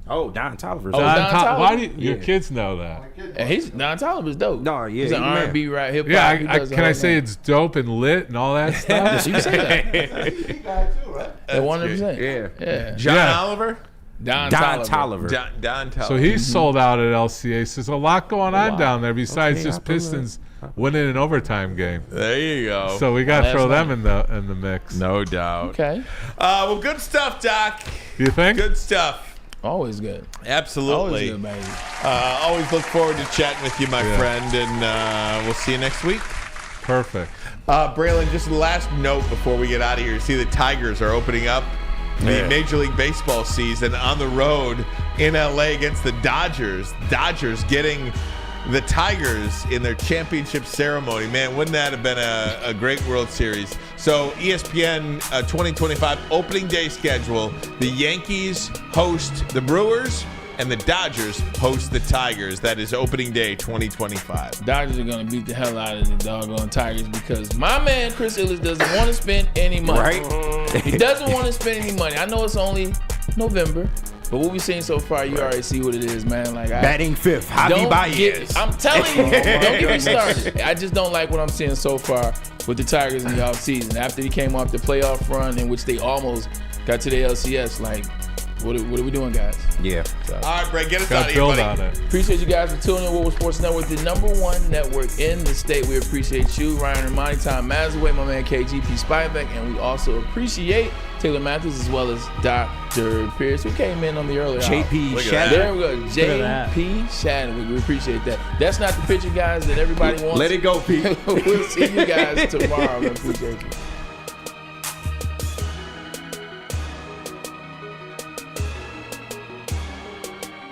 Oh, Don Toliver's.
Don Toliver. Why do your kids know that?
And Don Toliver's dope.
No, yeah,
he's an R&B hip hop.
Yeah, can I say it's dope and lit and all that stuff?
Yes, you can say that. 100%.
Yeah.
John Oliver.
Don
Toliver. Don Toliver.
So he's sold out at LCA. So there's a lot going on down there besides just Pistons winning an overtime game.
There you go.
So we got to throw them in the mix.
No doubt.
Okay.
Well, good stuff, Doc.
You think?
Good stuff.
Always good.
Absolutely.
Always good, baby.
Always look forward to chatting with you, my friend, and we'll see you next week.
Perfect.
Braylon, just the last note before we get out of here. See, the Tigers are opening up the Major League Baseball season on the road in LA against the Dodgers. Dodgers getting the Tigers in their championship ceremony. Man, wouldn't that have been a great World Series? So ESPN 2025 opening day schedule. The Yankees host the Brewers and the Dodgers host the Tigers. That is opening day 2025.
Dodgers are going to beat the hell out of the doggone Tigers because my man Chris Illis doesn't want to spend any money.
Right?
He doesn't want to spend any money. I know it's only November, but what we've seen so far, you already see what it is, man. Like
batting fifth, Javi Baez.
I'm telling you, don't get me started. I just don't like what I'm seeing so far with the Tigers in the offseason. After he came off the playoff run in which they almost got to the LCS, like, what are we doing, guys?
Yeah.
So. All right, Brett, get us out of here, buddy.
Appreciate you guys for tuning in. Woodward Sports Network, the #1 network in the state. We appreciate you, Ryan Ermanni, Tom Mazaway, my man KGP Spivak, and we also appreciate Taylor Mathis as well as Dr. Pierce, who came in on the earlier
JP Shadrick.
There we go. JP Shadrick. We appreciate that. That's not the picture, guys, that everybody wants.
Let it go, Pete.
We'll see you guys tomorrow. I appreciate you.